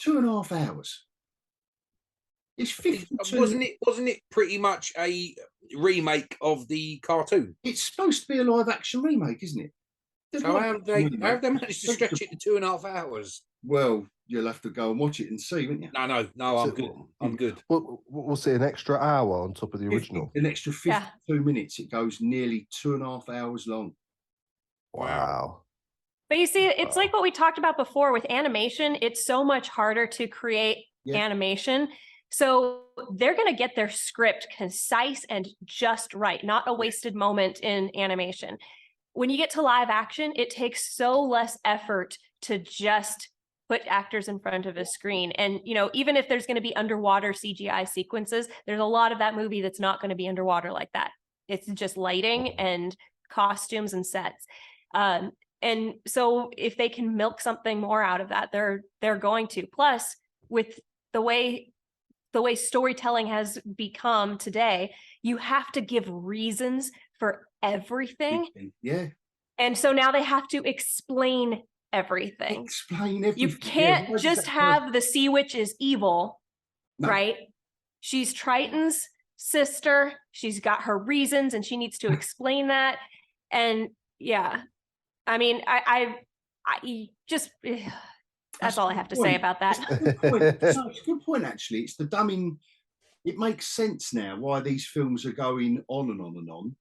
2.5 hours. It's 52. Wasn't it pretty much a remake of the cartoon? It's supposed to be a live action remake, isn't it? So how have they managed to stretch it to 2.5 hours? Well, you'll have to go and watch it and see, won't you? No, I'm good. I'm good. What's it, an extra hour on top of the original? An extra 52 minutes. It goes nearly 2.5 hours long. Wow. But you see, it's like what we talked about before with animation. It's so much harder to create animation. So they're going to get their script concise and just right, not a wasted moment in animation. When you get to live action, it takes so less effort to just put actors in front of a screen. And, you know, even if there's going to be underwater CGI sequences, there's a lot of that movie that's not going to be underwater like that. It's just lighting and costumes and sets. And so if they can milk something more out of that, they're going to. Plus, with the way storytelling has become today, you have to give reasons for everything. Yeah. And so now they have to explain everything. Explain everything. You can't just have the sea witch is evil, right? She's Triton's sister. She's got her reasons and she needs to explain that. And yeah, I mean, I just, that's all I have to say about that. It's a good point, actually. It's the dumbing. It makes sense now why these films are going on and on and on.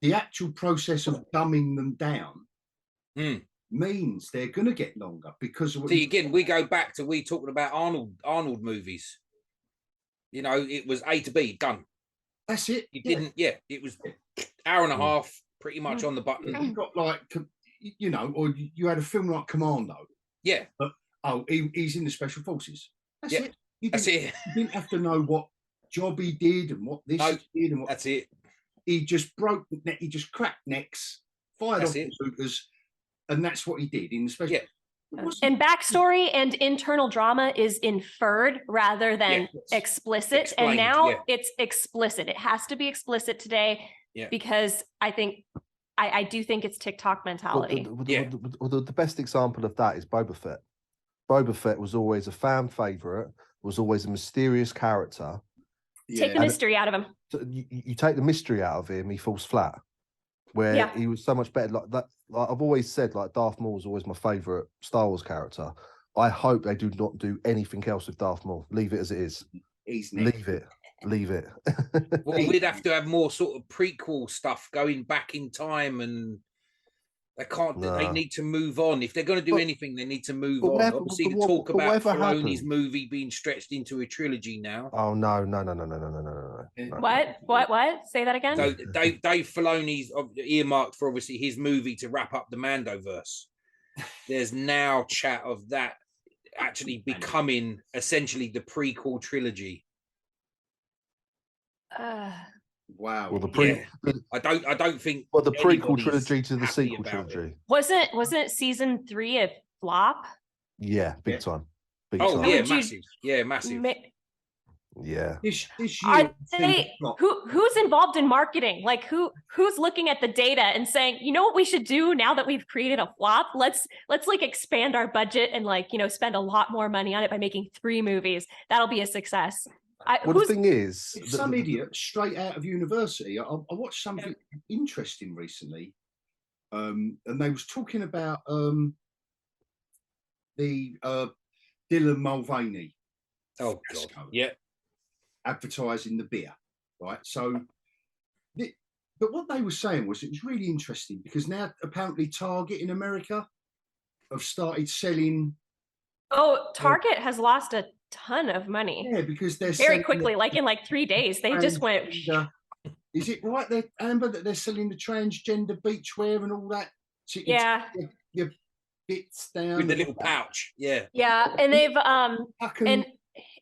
The actual process of dumbing them down means they're going to get longer because of what. See, again, we go back to talking about Arnold movies. You know, it was A to B, done. That's it. You didn't, it was hour and a half, pretty much on the button. You got like, you know, or you had a film like Commando. Yeah. But he's in the special forces. That's it. That's it. You didn't have to know what job he did and what this did and what. That's it. He just broke the neck. He just cracked necks, fired off the shooters, and that's what he did in the special. And backstory and internal drama is inferred rather than explicit. Explained, and now it's explicit. It has to be explicit today because I do think it's TikTok mentality. The best example of that is Boba Fett. Boba Fett was always a fan favorite, was always a mysterious character. Take the mystery out of him. So you take the mystery out of him, he falls flat. Where he was so much better. Like that, like I've always said, like Darth Maul was always my favorite Star Wars character. I hope they do not do anything else with Darth Maul. Leave it as it is. Leave it. Well, we'd have to have more sort of prequel stuff going back in time, and they can't. They need to move on. If they're going to do anything, they need to move on. Obviously, the talk about Filoni's movie being stretched into a trilogy now. Oh no! What? Say that again. So Dave Filoni's earmarked for obviously his movie to wrap up the Mandoverse. There's now chat of that actually becoming essentially the prequel trilogy. Wow. Well, I don't think. Well, the prequel trilogy to the sequel trilogy. Wasn't season 3 a flop? Yeah, big time. Massive. Yeah, massive. Yeah. This year, who's involved in marketing? Like who's looking at the data and saying, you know what we should do now that we've created a flop? Let's like expand our budget and like, you know, spend a lot more money on it by making 3 movies. That'll be a success. The thing is, some idiot straight out of university. I watched something interesting recently, and they was talking about the Dylan Mulvaney. Oh God! Yeah, advertising the beer, right? So, but what they were saying was it was really interesting because now apparently Target in America have started selling. Oh, Target has lost a ton of money. Yeah, because they're very quickly, like in like 3 days, they just went. Is it right there, Amber, that they're selling the transgender beachwear and all that? So your bits down with the little pouch. Yeah, and they've and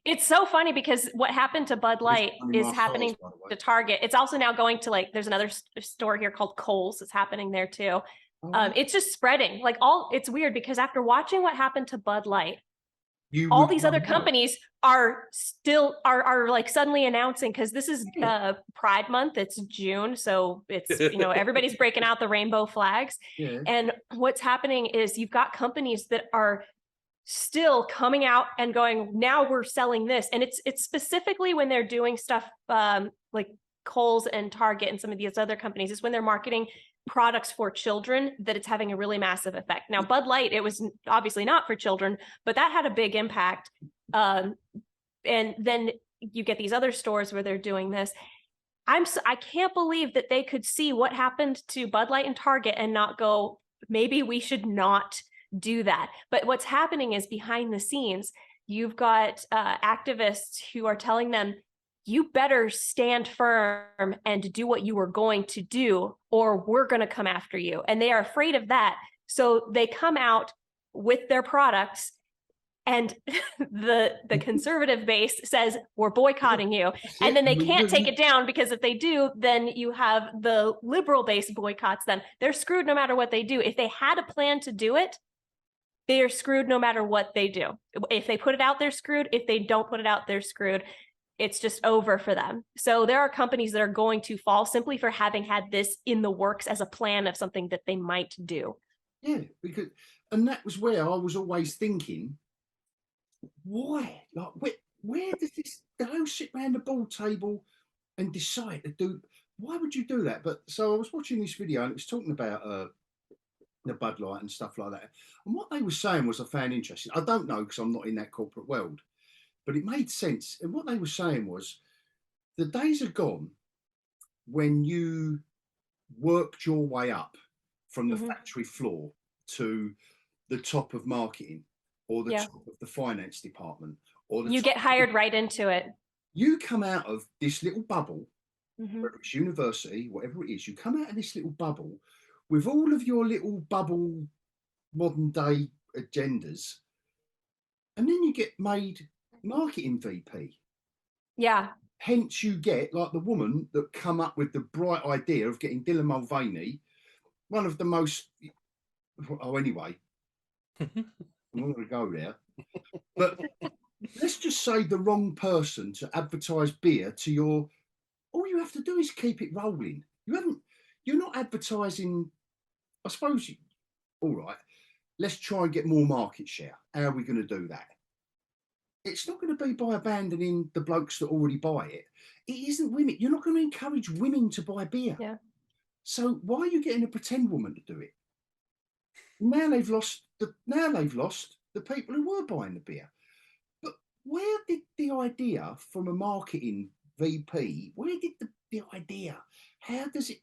it's so funny because what happened to Bud Light is happening to Target. It's also now going to like there's another store here called Kohl's. It's happening there too. It's just spreading. Like it's weird because after watching what happened to Bud Light. All these other companies are still like suddenly announcing because this is Pride Month. It's June, so it's everybody's breaking out the rainbow flags. Yeah. And what's happening is you've got companies that are still coming out and going, now we're selling this, and it's specifically when they're doing stuff like Kohl's and Target and some of these other companies. It's when they're marketing products for children that it's having a really massive effect. Now, Bud Light, it was obviously not for children, but that had a big impact. And then you get these other stores where they're doing this. I can't believe that they could see what happened to Bud Light and Target and not go, maybe we should not do that. But what's happening is behind the scenes, you've got activists who are telling them, you better stand firm and do what you were going to do, or we're going to come after you. And they are afraid of that. So they come out with their products, and the conservative base says, we're boycotting you. And then they can't take it down, because if they do, then you have the liberal base boycotts them. They're screwed no matter what they do. If they had a plan to do it, they are screwed no matter what they do. If they put it out, they're screwed. If they don't put it out, they're screwed. It's just over for them. So there are companies that are going to fall simply for having had this in the works as a plan of something that they might do. Yeah, and that was where I was always thinking, why? Like, where does this? They don't sit around the ball table and decide to do. Why would you do that? But so I was watching this video, and it was talking about the Bud Light and stuff like that. And what they were saying was, I found interesting. I don't know, because I'm not in that corporate world, but it made sense. And what they were saying was, the days are gone when you worked your way up from the factory floor to the top of marketing, or the top of the finance department, or you get hired right into it. You come out of this little bubble, whether it's university, whatever it is, you come out of this little bubble with all of your little bubble modern day agendas, and then you get made marketing VP. Yeah. Hence you get like the woman that come up with the bright idea of getting Dylan Mulvaney, one of the most, anyway, I'm not going to go there, but let's just say the wrong person to advertise beer to your, all you have to do is keep it rolling. You're not advertising, I suppose, all right, let's try and get more market share. How are we going to do that? It's not going to be by abandoning the blokes that already buy it. It isn't women. You're not going to encourage women to buy beer. Yeah. So why are you getting a pretend woman to do it? Now they've lost the people who were buying the beer. But where did the idea from a marketing VP? Where did the idea? How does it?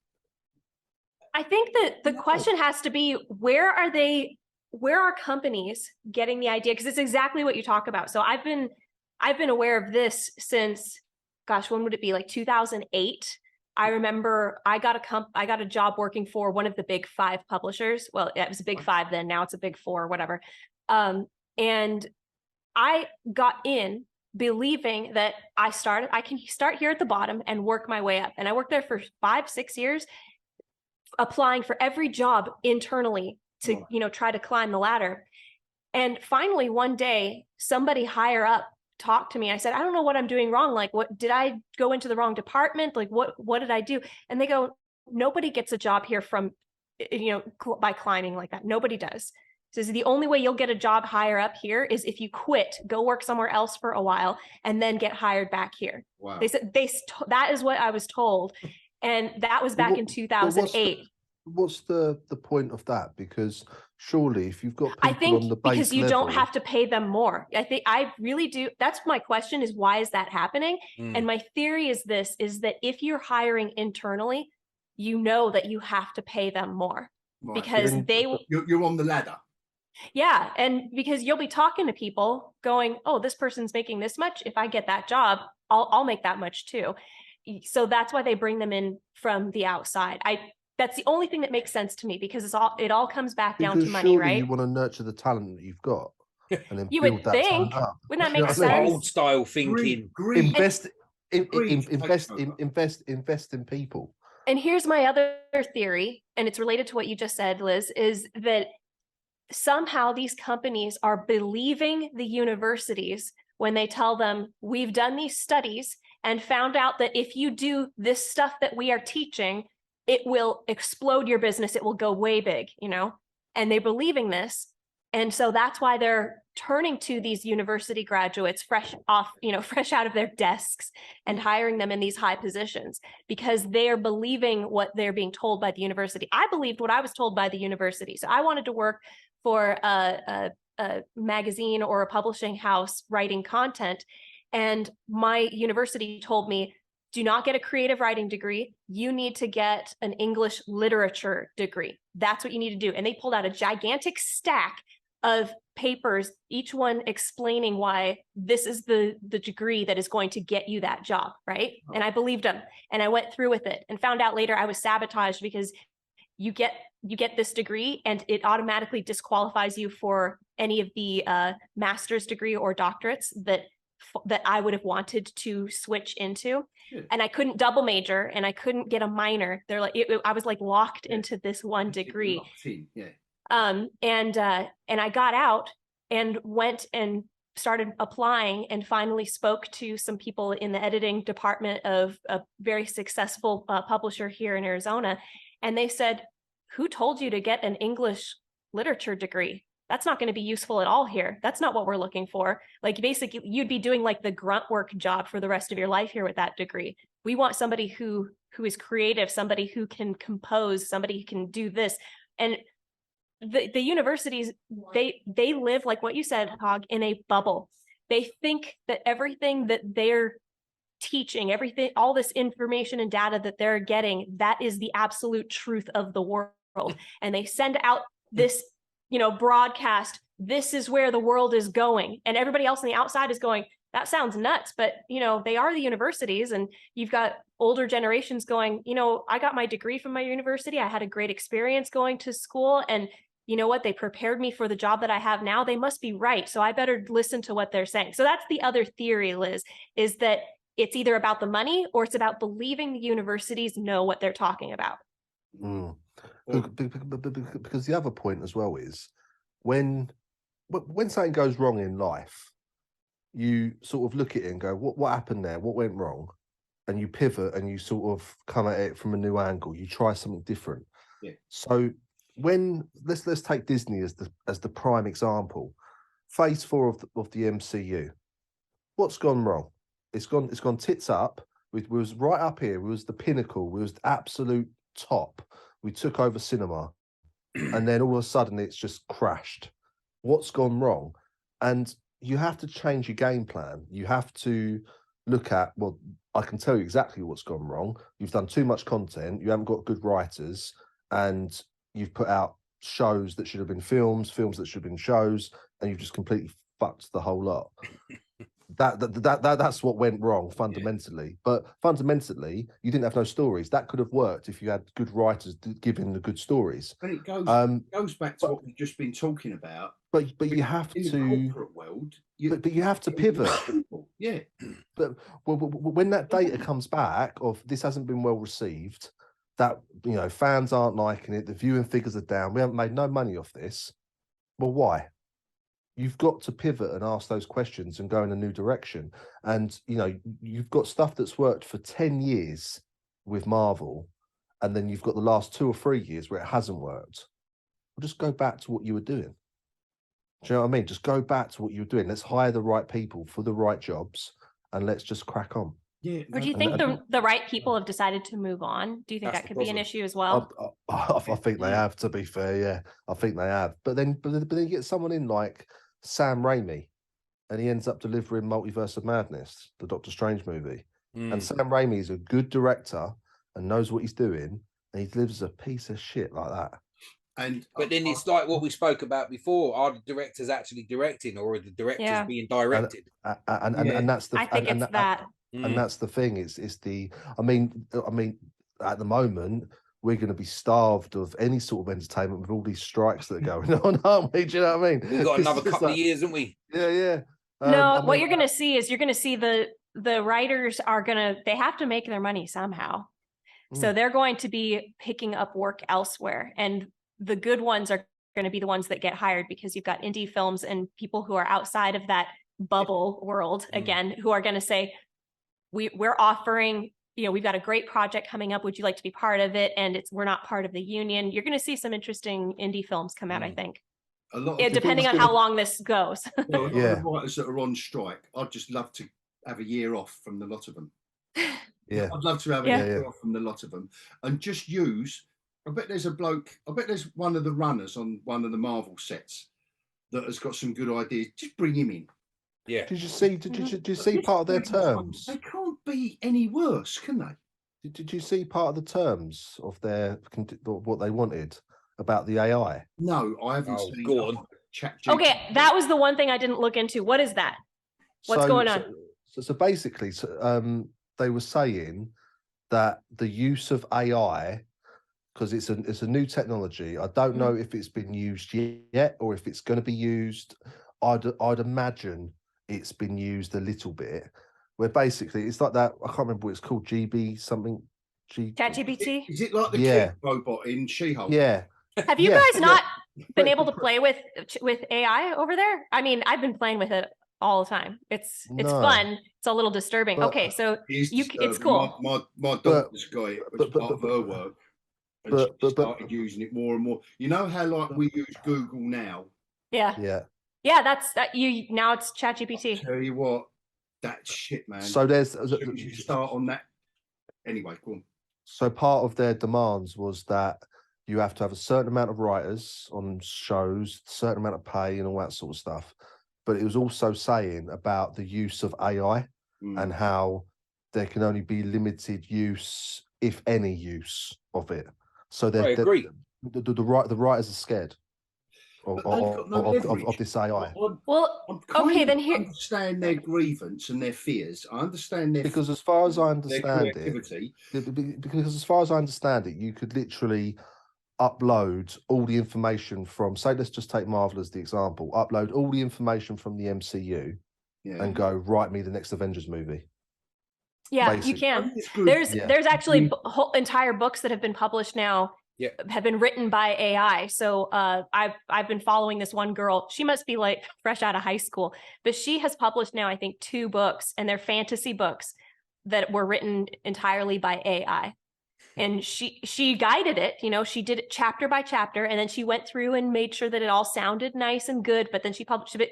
I think that the question has to be, where are companies getting the idea? Because it's exactly what you talk about. So I've been aware of this since, gosh, when would it be? Like 2008. I remember I got a job working for one of the big 5 publishers. Well, it was a big 5 then, now it's a big 4, whatever. And I got in believing that I can start here at the bottom and work my way up. And I worked there for 5-6 years, applying for every job internally to, try to climb the ladder. And finally, one day, somebody higher up talked to me. I said, I don't know what I'm doing wrong. Like, what did I go into the wrong department? Like, what did I do? And they go, nobody gets a job here from, by climbing like that. Nobody does. So the only way you'll get a job higher up here is if you quit, go work somewhere else for a while, and then get hired back here. Wow. They said that is what I was told. And that was back in 2008. What's the point of that? Because surely if you've got people on the base because you level, don't have to pay them more. I really do. That's my question, is why is that happening? And my theory is that if you're hiring internally, you know that you have to pay them more, because you're on the ladder. Yeah. And because you'll be talking to people going, oh, this person's making this much. If I get that job, I'll make that much too. So that's why they bring them in from the outside. That's the only thing that makes sense to me, because it all comes back down to money, right? You want to nurture the talent that you've got, and then you build would that think. up. Wouldn't that make sense? Old style thinking. Invest in people. And here's my other theory, and it's related to what you just said, Liz, is that somehow these companies are believing the universities when they tell them, we've done these studies and found out that if you do this stuff that we are teaching, it will explode your business. It will go way big, and they're believing this. And so that's why they're turning to these university graduates fresh out of their desks and hiring them in these high positions, because they are believing what they're being told by the university. I believed what I was told by the university. So I wanted to work for a magazine or a publishing house writing content. And my university told me, do not get a creative writing degree. You need to get an English literature degree. That's what you need to do. And they pulled out a gigantic stack of papers, each one explaining why this is the degree that is going to get you that job, right? And I believed them, and I went through with it, and found out later I was sabotaged, because you get this degree and it automatically disqualifies you for any of the master's degree or doctorates that I would have wanted to switch into. And I couldn't double major, and I couldn't get a minor. They're like, I was like locked into this one degree. And I got out and went and started applying, and finally spoke to some people in the editing department of a very successful publisher here in Arizona. And they said, who told you to get an English literature degree? That's not going to be useful at all here. That's not what we're looking for. Like, basically, you'd be doing like the grunt work job for the rest of your life here with that degree. We want somebody who is creative, somebody who can compose, somebody who can do this. And the universities, they live, like what you said, Hog, in a bubble. They think that everything that they're teaching, everything, all this information and data that they're getting, that is the absolute truth of the world. And they send out this, broadcast, this is where the world is going. And everybody else on the outside is going, that sounds nuts. But, they are the universities, and you've got older generations going, I got my degree from my university. I had a great experience going to school, and you know what? They prepared me for the job that I have now. They must be right. So I better listen to what they're saying. So that's the other theory, Liz, is that it's either about the money or it's about believing the universities know what they're talking about. Because the other point as well is when something goes wrong in life, you sort of look at it and go, what happened there? What went wrong? And you pivot and you sort of come at it from a new angle. You try something different. Yeah. So when let's take Disney as the prime example, phase 4 of the MCU, what's gone wrong? It's gone tits up. We was right up here. We was the pinnacle. We was the absolute top. We took over cinema, and then all of a sudden it's just crashed. What's gone wrong? And you have to change your game plan. You have to look at, well, I can tell you exactly what's gone wrong. You've done too much content. You haven't got good writers, and you've put out shows that should have been films that should have been shows, and you've just completely fucked the whole lot. That's what went wrong fundamentally. Yeah. But fundamentally, you didn't have no stories. That could have worked if you had good writers giving the good stories. And it goes back to what we've just been talking about. But you have in to the corporate world. But you have to pivot. Yeah. But when that data comes back of this hasn't been well received, that fans aren't liking it, the viewing figures are down, we haven't made no money off this. Well, why? You've got to pivot and ask those questions and go in a new direction. And, you've got stuff that's worked for 10 years with Marvel, and then you've got the last 2 or 3 years where it hasn't worked. Well, just go back to what you were doing. Do you know what I mean? Just go back to what you were doing. Let's hire the right people for the right jobs, and let's just crack on. Yeah. Or do you think the right people have decided to move on? Do you think that could be an issue as well? I think they have, to be fair. Yeah, I think they have. But then you get someone in like Sam Raimi, and he ends up delivering Multiverse of Madness, the Doctor Strange movie. And Sam Raimi is a good director and knows what he's doing, and he delivers a piece of shit like that. But then it's like what we spoke about before: are the directors actually directing, or are the directors being directed? And that's the. I think it's that. And that's the thing. It's the. I mean, at the moment, we're going to be starved of any sort of entertainment with all these strikes that are going on, aren't we? Do you know what I mean? We've got another couple of years, haven't we? Yeah. What you're going to see is the writers are they have to make their money somehow. So they're going to be picking up work elsewhere, and the good ones are going to be the ones that get hired, because you've got indie films and people who are outside of that bubble world again, who are going to say, we're offering, we've got a great project coming up. Would you like to be part of it? And we're not part of the union. You're going to see some interesting indie films come out, I think. A lot of Yeah, depending on how long this goes. Well, a lot of the writers that are on strike, I'd just love to have a year off from the lot of them. Yeah, I'd love to have a year off from the lot of them and just use. I bet there's a bloke. I bet there's one of the runners on one of the Marvel sets that has got some good ideas. Just bring him in. Yeah. Did you see part of their terms? They can't be any worse, can they? Did you see part of the terms of their what they wanted about the AI? No, I haven't seen. Go on. Okay, that was the one thing I didn't look into. What is that? What's going on? So basically, they were saying that the use of AI, because it's a new technology. I don't know if it's been used yet or if it's going to be used. I'd imagine it's been used a little bit. Where basically it's like that. I can't remember what it's called. GB something. ChatGPT. Is it like the kid robot in She-Hulk? Yeah. Have you guys not been able to play with AI over there? I mean, I've been playing with it all the time. It's fun. It's a little disturbing. Okay, so it's cool. My daughter's got it as part of her work, and she started using it more and more. You know how like we use Google now? Yeah. That's that. Now it's ChatGPT. Tell you what, that shit, man. So there's you start on that. Anyway, go on. So part of their demands was that you have to have a certain amount of writers on shows, a certain amount of pay and all that sort of stuff. But it was also saying about the use of AI and how there can only be limited use, if any use of it. So I agree. The writers are scared of this AI. Well, okay, then here. I understand their grievance and their fears. I understand their because as far as I understand it, you could literally upload all the information from, say, let's just take Marvel as the example. Upload all the information from the MCU and go write me the next Avengers movie. Yeah, basically. You can. There's actually whole entire books that have been published now. Yeah. Have been written by AI. So I've been following this one girl. She must be like fresh out of high school, but she has published now, I think, 2 books, and they're fantasy books that were written entirely by AI. And she guided it, she did it chapter by chapter, and then she went through and made sure that it all sounded nice and good. But then she published it.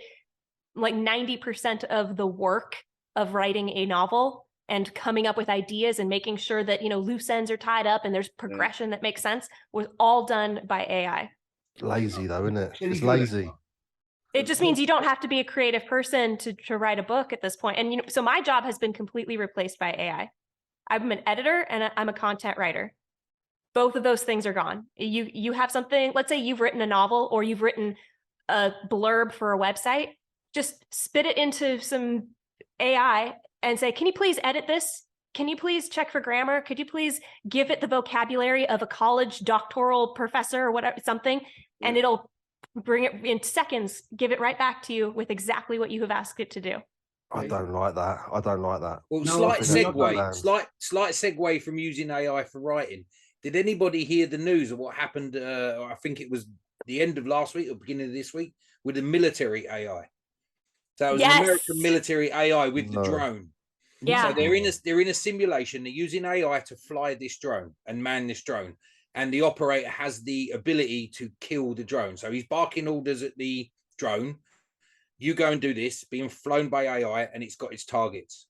Like 90% of the work of writing a novel and coming up with ideas and making sure that, loose ends are tied up and there's progression that makes sense was all done by AI. Lazy though, isn't it? It's lazy. It just means you don't have to be a creative person to write a book at this point. And, so my job has been completely replaced by AI. I'm an editor and I'm a content writer. Both of those things are gone. You have something, let's say you've written a novel or you've written a blurb for a website, just spit it into some AI and say, can you please edit this? Can you please check for grammar? Could you please give it the vocabulary of a college doctoral professor or whatever, something, and it'll bring it in seconds, give it right back to you with exactly what you have asked it to do. I don't like that. Well, slight segue from using AI for writing. Did anybody hear the news of what happened? I think it was the end of last week or beginning of this week with the military AI. So it was an American military AI with the drone. Yeah. So they're in a simulation. They're using AI to fly this drone and man this drone, and the operator has the ability to kill the drone. So he's barking orders at the drone. You go and do this, being flown by AI, and it's got its targets.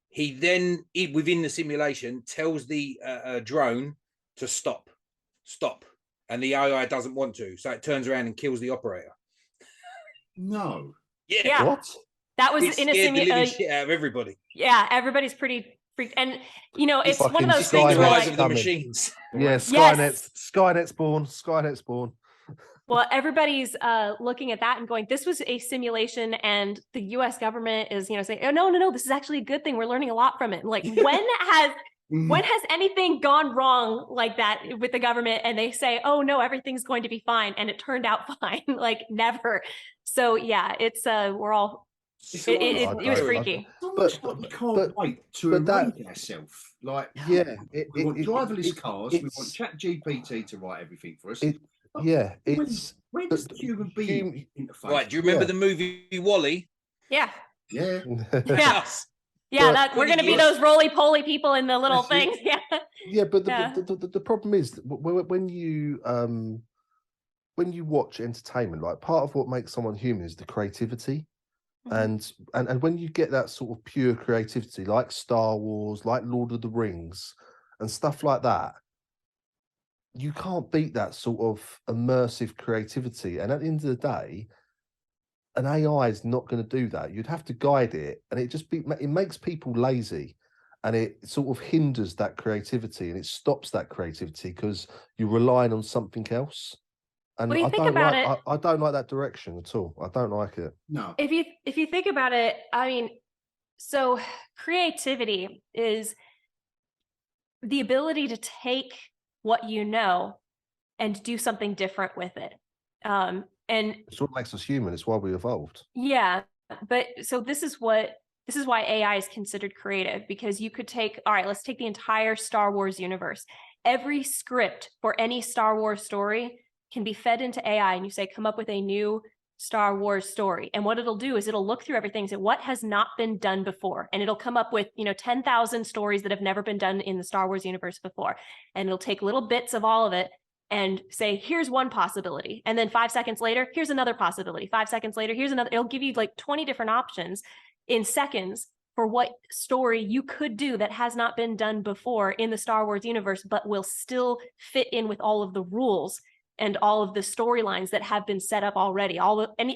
He then, within the simulation, tells the drone to stop, and the AI doesn't want to, so it turns around and kills the operator. No. Yeah. What? That was in a simulation. Shit out of everybody. Yeah, everybody's pretty freaked, and it's one of those things. The rise of the machines. Yeah, Skynet's born. Well, everybody's looking at that and going, this was a simulation, and the U.S. government is, saying, oh, no, this is actually a good thing. We're learning a lot from it. Like, when has anything gone wrong like that with the government? And they say, oh, no, everything's going to be fine. And it turned out fine. Like, never. So, yeah, it's, we're all, it was freaky. But we can't wait to erase ourselves. Like, we want driverless cars. We want ChatGPT to write everything for us. Where does the human being interface? Right, do you remember the movie WALL-E? Yeah. Yeah. Yeah, we're going to be those roly-poly people in the little things. Yeah. Yeah, but the problem is when you when you watch entertainment, like part of what makes someone human is the creativity. And when you get that sort of pure creativity, like Star Wars, like Lord of the Rings, and stuff like that, you can't beat that sort of immersive creativity. And at the end of the day, an AI is not going to do that. You'd have to guide it, and it makes people lazy, and it sort of hinders that creativity, and it stops that creativity because you're relying on something else. And well, you think about it, I don't like that direction at all. I don't like it. No. If you think about it, I mean, so creativity is the ability to take what you know and do something different with it. And it's what makes us human. It's why we evolved. Yeah, but so this is why AI is considered creative, because you could take, all right, let's take the entire Star Wars universe. Every script for any Star Wars story can be fed into AI, and you say, come up with a new Star Wars story. And what it'll do is it'll look through everything and say, what has not been done before? And it'll come up with, 10,000 stories that have never been done in the Star Wars universe before. And it'll take little bits of all of it and say, here's one possibility. And then 5 seconds later, here's another possibility. 5 seconds later, here's another. It'll give you like 20 different options in seconds for what story you could do that has not been done before in the Star Wars universe, but will still fit in with all of the rules and all of the storylines that have been set up already.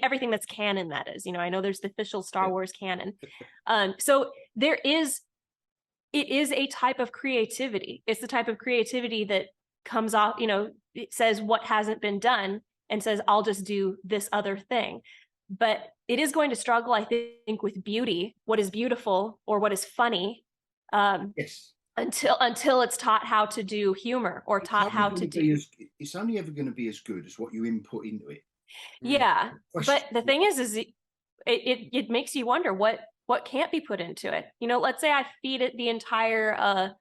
Everything that's canon, that is. I know there's the official Star Wars canon. So it is a type of creativity. It's the type of creativity that comes off, it says what hasn't been done and says, I'll just do this other thing. But it is going to struggle, I think, with beauty, what is beautiful or what is funny, yes, until it's taught how to do humor or taught how to do. It's only ever going to be as good as what you input into it. Yeah, but the thing is it makes you wonder what can't be put into it. Let's say I feed it the entire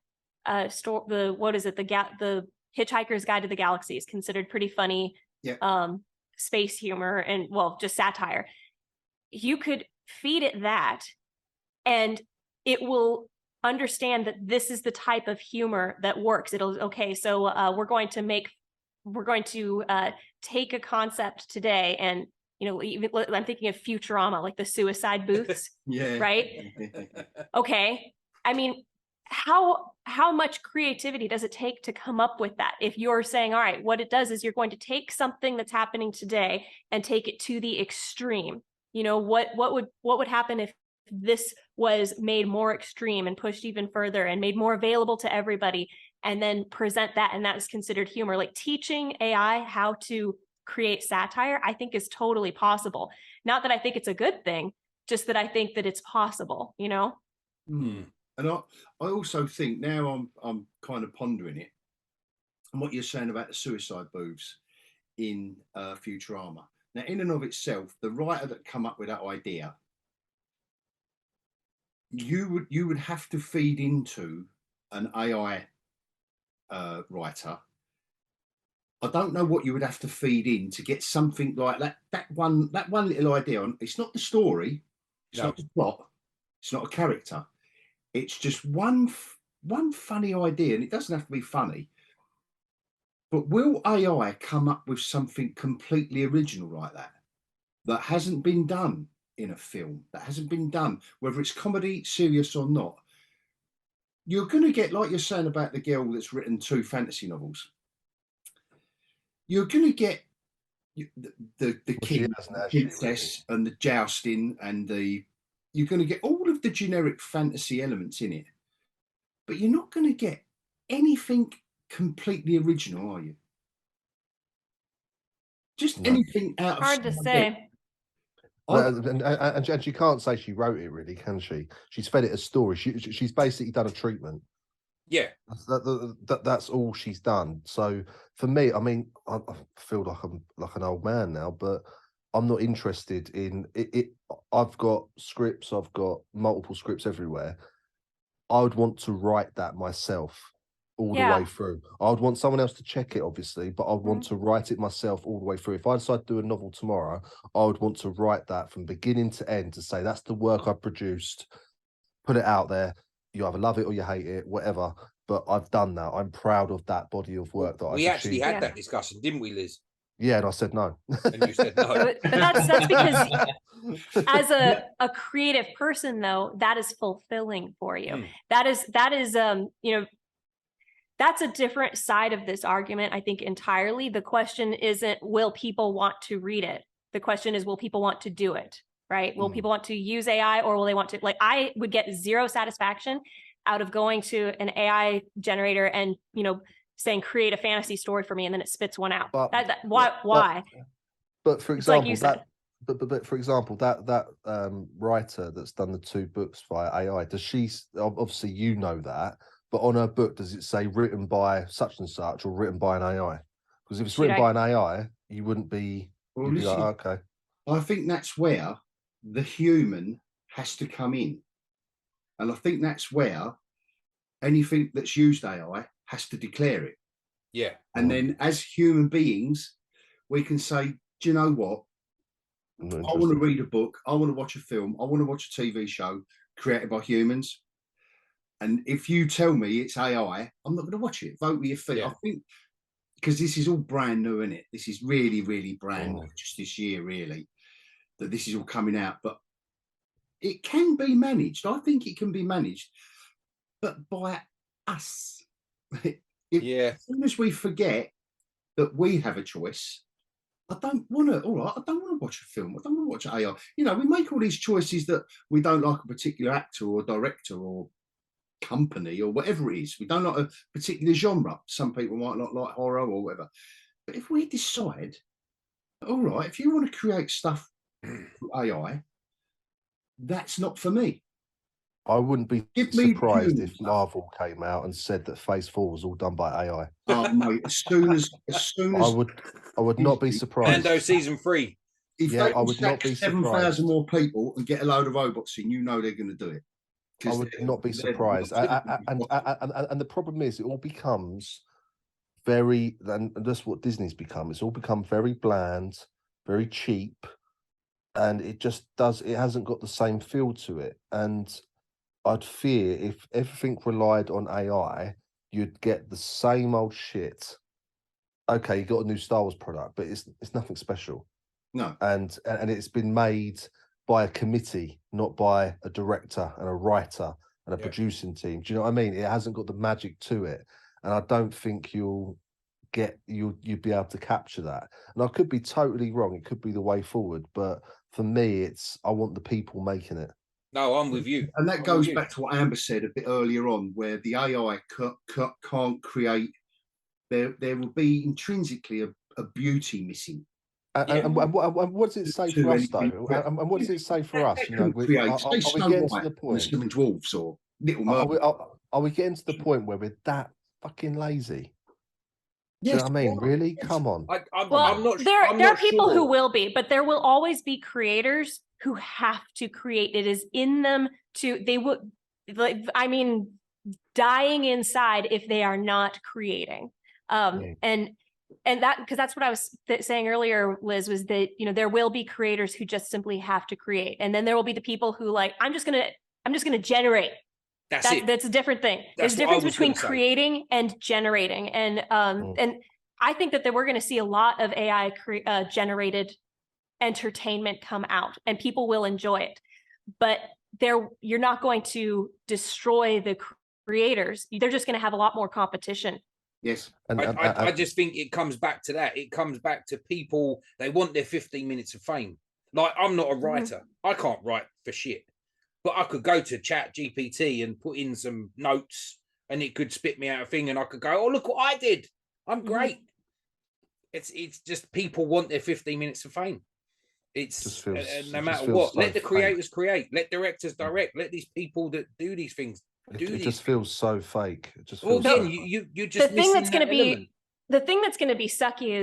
the Hitchhiker's Guide to the Galaxy is considered pretty funny. Yeah. Space humor and, well, just satire. You could feed it that and it will understand that this is the type of humor that works. So we're going to take a concept today and, even I'm thinking of Futurama, like the suicide booths. Yeah. Right. Okay. I mean, how much creativity does it take to come up with that? If you're saying, all right, what it does is you're going to take something that's happening today and take it to the extreme. What would happen if this was made more extreme and pushed even further and made more available to everybody, and then present that, and that is considered humor. Like teaching AI how to create satire, I think is totally possible. Not that I think it's a good thing, just that I think that it's possible, And I also think, now I'm kind of pondering it, and what you're saying about the suicide booths in Futurama. Now, in and of itself, the writer that come up with that idea, you would have to feed into an AI writer. I don't know what you would have to feed in to get something like that. That one little idea. It's not the story. It's not the plot. It's not a character. It's just one funny idea, and it doesn't have to be funny. But will AI come up with something completely original like that hasn't been done in a film, that hasn't been done, whether it's comedy, serious or not? You're going to get, like you're saying about the girl that's written 2 fantasy novels. You're going to get the king, princess, and the jousting, and you're going to get all of the generic fantasy elements in it, but you're not going to get anything completely original, are you? Just anything out of hard to say. And she can't say she wrote it, really, can she? She's fed it a story. She's basically done a treatment. Yeah, that's all she's done. So for me, I mean, I feel like I'm like an old man now, but I'm not interested in it. I've got scripts. I've got multiple scripts everywhere. I would want to write that myself all the way through. I would want someone else to check it, obviously, but I'd want to write it myself all the way through. If I decide to do a novel tomorrow, I would want to write that from beginning to end, to say that's the work I've produced, put it out there. You either love it or you hate it, whatever. But I've done that. I'm proud of that body of work that I've achieved. We actually had that discussion, didn't we, Liz? Yeah, and I said no. And you said no. But that's because as a creative person, though, that is fulfilling for you. That is that's a different side of this argument, I think, entirely. The question isn't, will people want to read it? The question is, will people want to do it, right? Will people want to use AI, or will they want to, like, I would get zero satisfaction out of going to an AI generator and, saying, create a fantasy story for me, and then it spits one out. Why? But for example, like but for example, that writer that's done the 2 books via AI, does she, obviously you know that, but on her book, does it say written by such and such or written by an AI? Because if it's written by an AI, you wouldn't be, you'd be like, okay. I think that's where the human has to come in. And I think that's where anything that's used AI has to declare it. Yeah. And then as human beings, we can say, do you know what? I want to read a book. I want to watch a film. I want to watch a TV show created by humans. And if you tell me it's AI, I'm not going to watch it. Vote with your feet. Yeah. I think because this is all brand new, isn't it? This is really, really brand new, just this year, really, that this is all coming out. But it can be managed. I think it can be managed, but by us. As soon as we forget that we have a choice, I don't want to. All right, I don't want to watch a film. I don't want to watch AI. We make all these choices that we don't like a particular actor or director or company or whatever it is. We don't like a particular genre. Some people might not like horror or whatever. But if we decide, all right, if you want to create stuff for AI, that's not for me. I wouldn't be surprised if Marvel came out and said that Phase 4 was all done by AI. Oh mate, as soon as I would not be surprised. Mando season 3. If they I would not be 7,000 more people and get a load of robots in, they're going to do it. I would not be surprised. And the problem is, it all becomes very, and that's what Disney's become. It's all become very bland, very cheap, and it hasn't got the same feel to it. And I'd fear if everything relied on AI, you'd get the same old shit. Okay, you got a new Star Wars product, but it's nothing special. No. And it's been made by a committee, not by a director and a writer and a producing team. Do you know what I mean? It hasn't got the magic to it. And I don't think you'd be able to capture that. And I could be totally wrong. It could be the way forward. But for me, I want the people making it. No, I'm with you. And that goes back to what Amber said a bit earlier on, where the AI can't create. There will be intrinsically a beauty missing. And what does it say for us, though? And what does it say for us? Are we getting to the point? Swimming dwarfs or Little Mermaid. Are we getting to the point where we're that fucking lazy? Yes, do you know what I mean? Really? Come on. I'm not, there are people who will be, but there will always be creators who have to create. It is in them to, they would, dying inside if they are not creating. And that, because that's what I was saying earlier, Liz, was that, there will be creators who just simply have to create. And then there will be the people who I'm just going to generate. That's a different thing. There's a difference between creating and generating. And I think that we're going to see a lot of AI generated entertainment come out, and people will enjoy it. But you're not going to destroy the creators. They're just going to have a lot more competition. Yes. I just think it comes back to that. It comes back to people, they want their 15 minutes of fame. Like, I'm not a writer. I can't write for shit. But I could go to Chat GPT and put in some notes and it could spit me out a thing and I could go, oh, look what I did. I'm great. It's just people want their 15 minutes of fame. It's no matter what. Let the creators create. Let directors direct. Let these people that do these things It just feels so fake. It just feels you just the thing that's going to be the thing that's going to be sucky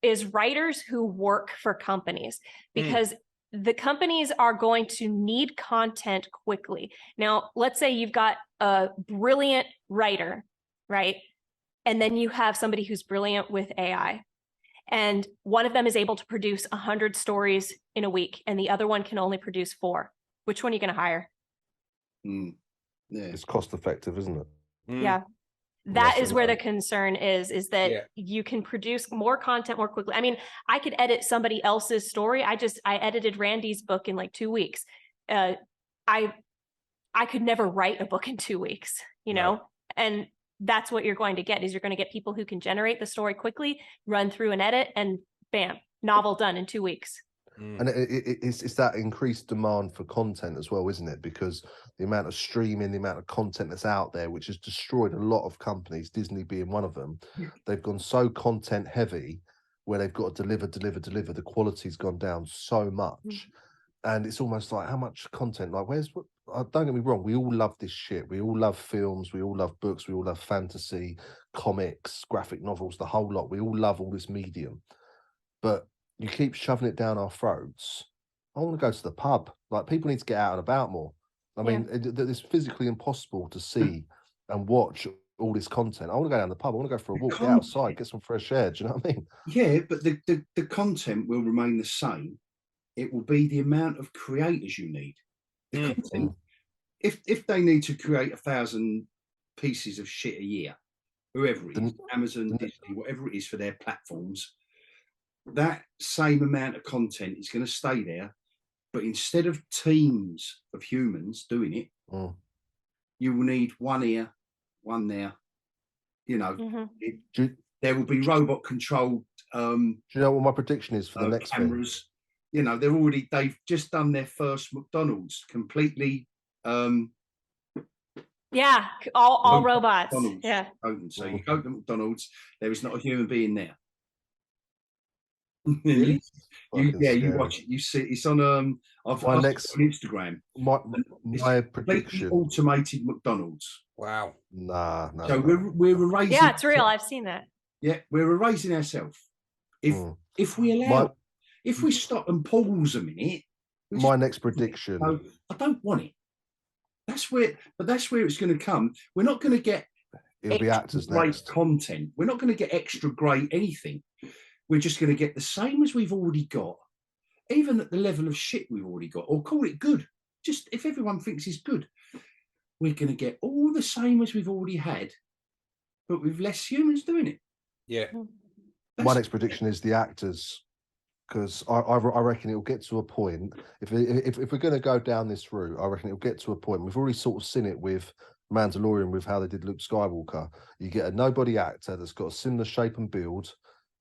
is writers who work for companies, because the companies are going to need content quickly. Now, let's say you've got a brilliant writer, right? And then you have somebody who's brilliant with AI. And one of them is able to produce 100 stories in a week, and the other one can only produce 4. Which one are you going to hire? Yeah. It's cost effective, isn't it? Yeah. That is where the concern is that you can produce more content more quickly. I mean, I could edit somebody else's story. I edited Randy's book in like 2 weeks. I could never write a book in 2 weeks, you know, and that's what you're going to get is you're going to get people who can generate the story quickly, run through an edit, and bam, novel done in 2 weeks. And it's that increased demand for content as well, isn't it? Because the amount of streaming, the amount of content that's out there, which has destroyed a lot of companies, Disney being one of them, they've gone so content heavy where they've got to deliver. The quality's gone down so much. And it's almost like, how much content? Like, don't get me wrong, we all love this shit. We all love films, we all love books, we all love fantasy, comics, graphic novels, the whole lot. We all love all this medium. But you keep shoving it down our throats. I want to go to the pub. Like, people need to get out and about more. I mean, it's physically impossible to see and watch all this content. I want to go down the pub. I want to go for a walk, get outside, get some fresh air. Do you know what I mean? Yeah, but the content will remain the same. It will be the amount of creators you need. The content, if they need to create 1,000 pieces of shit a year, whoever it is, Amazon, Disney, whatever it is for their platforms, that same amount of content is going to stay there. But instead of teams of humans doing it, you will need one here, one there. You know, there will be robot controlled. Do you know what my prediction is for the next cameras? Thing? You know, they've just done their first McDonald's completely. All robots. McDonald's. Yeah. So you go to McDonald's, there is not a human being there. Really? You watch it. You see, it's on on Instagram. My prediction: automated McDonald's. Wow. No. So we're erasing. Yeah, it's real. I've seen that. Yeah, we're erasing ourselves. If we allow, if we stop and pause a minute. My next prediction. I don't want it. That's where it's going to come. We're not going to get. It'll be actors great content. We're not going to get extra great anything. We're just going to get the same as we've already got, even at the level of shit we've already got, or call it good. Just if everyone thinks it's good, we're going to get all the same as we've already had, but with less humans doing it. Yeah. My next prediction is the actors, because I reckon it'll get to a point, if we're going to go down this route, I reckon it'll get to a point. We've already sort of seen it with Mandalorian, with how they did Luke Skywalker. You get a nobody actor that's got a similar shape and build,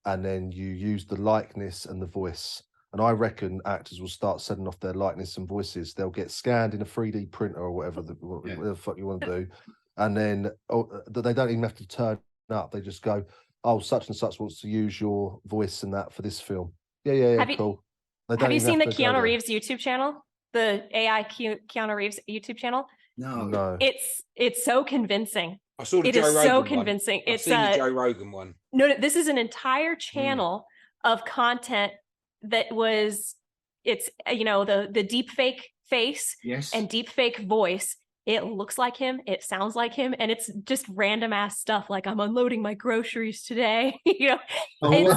and then you use the likeness and the voice. And I reckon actors will start sending off their likeness and voices. They'll get scanned in a 3D printer or whatever the fuck you want to do. And then they don't even have to turn up. They just go, oh, such and such wants to use your voice and that for this film. Yeah, cool. Have you seen the Keanu Reeves YouTube channel? The AI Keanu Reeves YouTube channel? No. It's so convincing. I saw the Joe Rogan so one. convincing. I've seen the Joe Rogan one. No, this is an entire channel of content that was, it's, the deep fake face and deep fake voice. It looks like him, it sounds like him, and it's just random ass stuff like, I'm unloading my groceries today. I mean,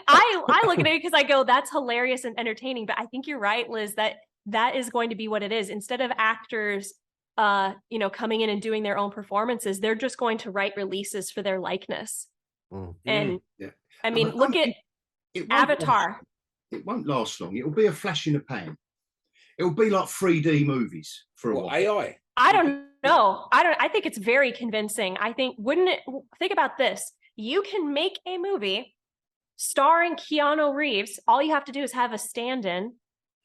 I look at it because I go, that's hilarious and entertaining, but I think you're right, Liz, that is going to be what it is. Instead of actors coming in and doing their own performances, they're just going to write releases for their likeness. I mean, look at Avatar. It won't last long. It'll be a flash in the pan. It'll be like 3D movies for a while. AI? I don't know. I think it's very convincing. I think, think about this. You can make a movie starring Keanu Reeves. All you have to do is have a stand-in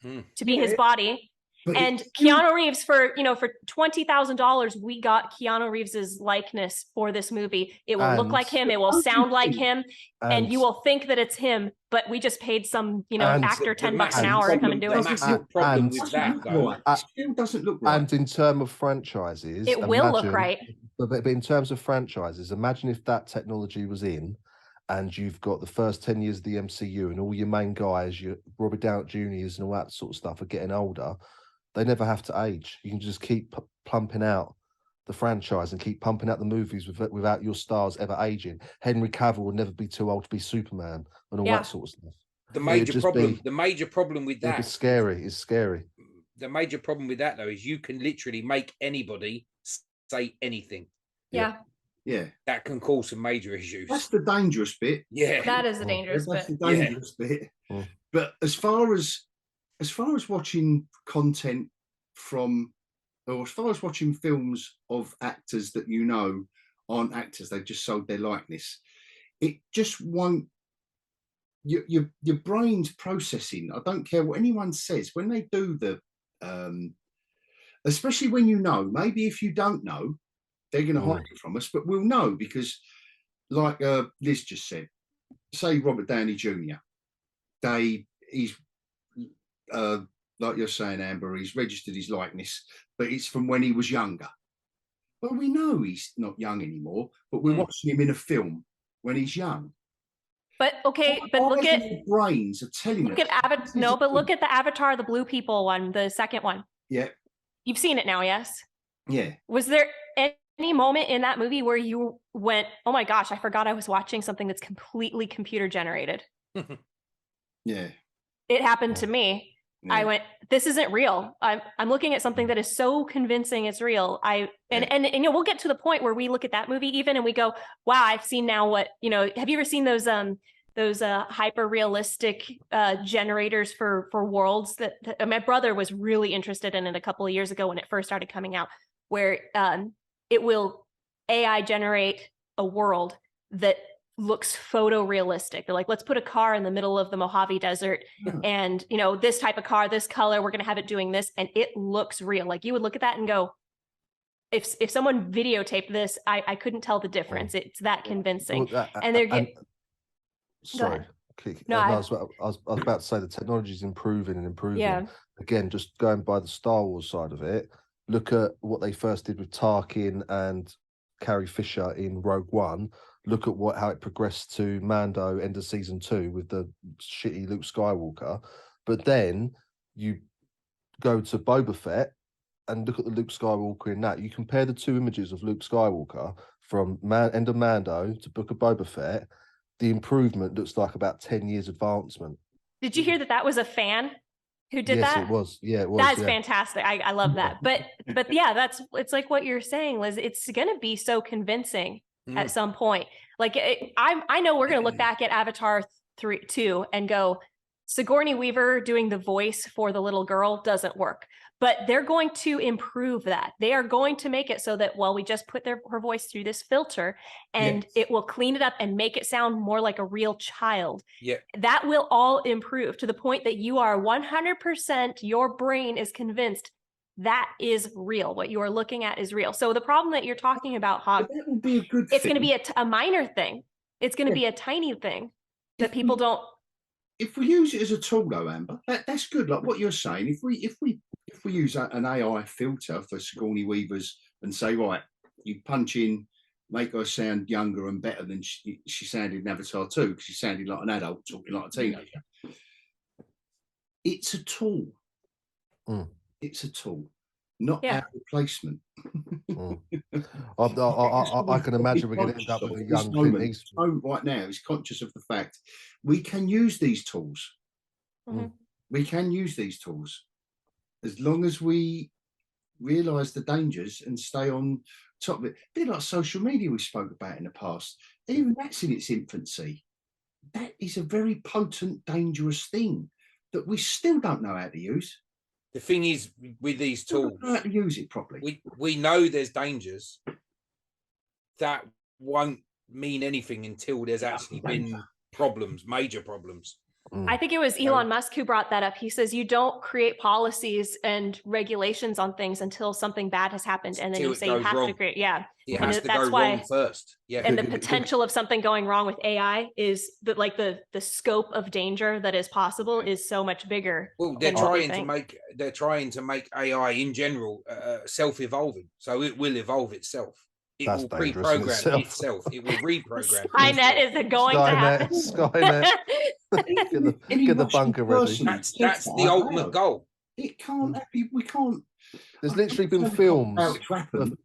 to be his body. And Keanu Reeves, for $20,000, we got Keanu Reeves's likeness for this movie. It will look like him. It will sound like him, and you will think that it's him. But we just paid some, actor $10 an hour to come and do it. Problem with that, though. It still doesn't look right. And in terms of franchises, it will look right. But in terms of franchises, imagine if that technology was in. And you've got the first 10 years of the MCU, and all your main guys, your Robert Downey Jr.'s and all that sort of stuff, are getting older. They never have to age. You can just keep plumping out the franchise and keep pumping out the movies without your stars ever aging. Henry Cavill will never be too old to be Superman and all that sort of stuff. The major problem with that, it's scary. the major problem with that though is you can literally make anybody say anything. Yeah. That can cause some major issues. That's the dangerous bit. Yeah, that is the dangerous bit. That's the dangerous bit. But as far as watching content from, or as far as watching films of actors that you know aren't actors, they've just sold their likeness, it just won't. Your brain's processing. I don't care what anyone says when they do the, especially when you know. Maybe if you don't know, they're going to hide it from us, but we'll know because, like Liz just said, say Robert Downey Jr. He's like you're saying, Amber, he's registered his likeness, but it's from when he was younger. Well, we know he's not young anymore, but we're watching him in a film when he's young. But okay, but look at brains are telling us. Look at Avatar. No, but look at the Avatar, the blue people one, the second one. Yeah. You've seen it now, yes? Yeah. Was there any moment in that movie where you went, oh my gosh, I forgot I was watching something that's completely computer generated? Yeah. It happened to me. Yeah. I went, this isn't real. I'm looking at something that is so convincing it's real. And you know, we'll get to the point where we look at that movie even and we go, wow, I've seen now what, you know, have you ever seen those hyper realistic generators for worlds that my brother was really interested in it a couple of years ago when it first started coming out, where it will AI generate a world that looks photorealistic. They're like, let's put a car in the middle of the Mojave Desert and, you know, this type of car, this color, we're going to have it doing this. And it looks real. Like you would look at that and go, if someone videotaped this, I couldn't tell the difference. It's that convincing. And they're getting... Sorry. I was about to say the technology is improving and improving. Yeah. Again, just going by the Star Wars side of it, look at what they first did with Tarkin and Carrie Fisher in Rogue One. Look at how it progressed to Mando end of season 2 with the shitty Luke Skywalker. But then you go to Boba Fett and look at the Luke Skywalker in that. You compare the two images of Luke Skywalker from end of Mando to Book of Boba Fett, the improvement looks like about 10 years advancement. Did you hear that was a fan who did that? Yes, it was. Yeah, it was. That's fantastic. I love that. But yeah, it's like what you're saying, Liz. It's going to be so convincing at some point. Like I know we're going to look back at Avatar 2 and go, Sigourney Weaver doing the voice for the little girl doesn't work. But they're going to improve that. They are going to make it so that, well, we just put her voice through this filter and it will clean it up and make it sound more like a real child. Yeah. That will all improve to the point that you are 100%, your brain is convinced that is real. What you are looking at is real. So the problem that you're talking about, Hog, that will be a good it's going to be a minor thing. It's going to be a tiny thing that people don't. If we use it as a tool, though, Amber, that's good. Like what you're saying, if we use an AI filter for Sigourney Weaver's and say, right, you punch in, make her sound younger and better than she sounded in Avatar 2 because she sounded like an adult talking like a teenager. It's a tool. It's a tool, not our replacement. I can imagine we're going to end up with a young Clint Eastwood. Right now, is conscious of the fact we can use these tools. We can use these tools as long as we realise the dangers and stay on top of it. A bit like social media we spoke about in the past. Even that's in its infancy. That is a very potent, dangerous thing that we still don't know how to use. The thing is, with these tools, we don't know how to use it properly. We know there's dangers. That won't mean anything until there's actually been problems, major problems. I think it was Elon Musk who brought that up. He says you don't create policies and regulations on things until something bad has happened, and then you say you have to create. Yeah, it has to go wrong first. Yeah, and the potential of something going wrong with AI is that, like the scope of danger that is possible is so much bigger. Well, they're trying to make AI in general self-evolving, so it will evolve itself. It will pre-program itself. It will reprogram. Skynet isn't going to happen. Skynet. Get the bunker ready. That's the ultimate goal. It can't be. We can't. There's literally been films.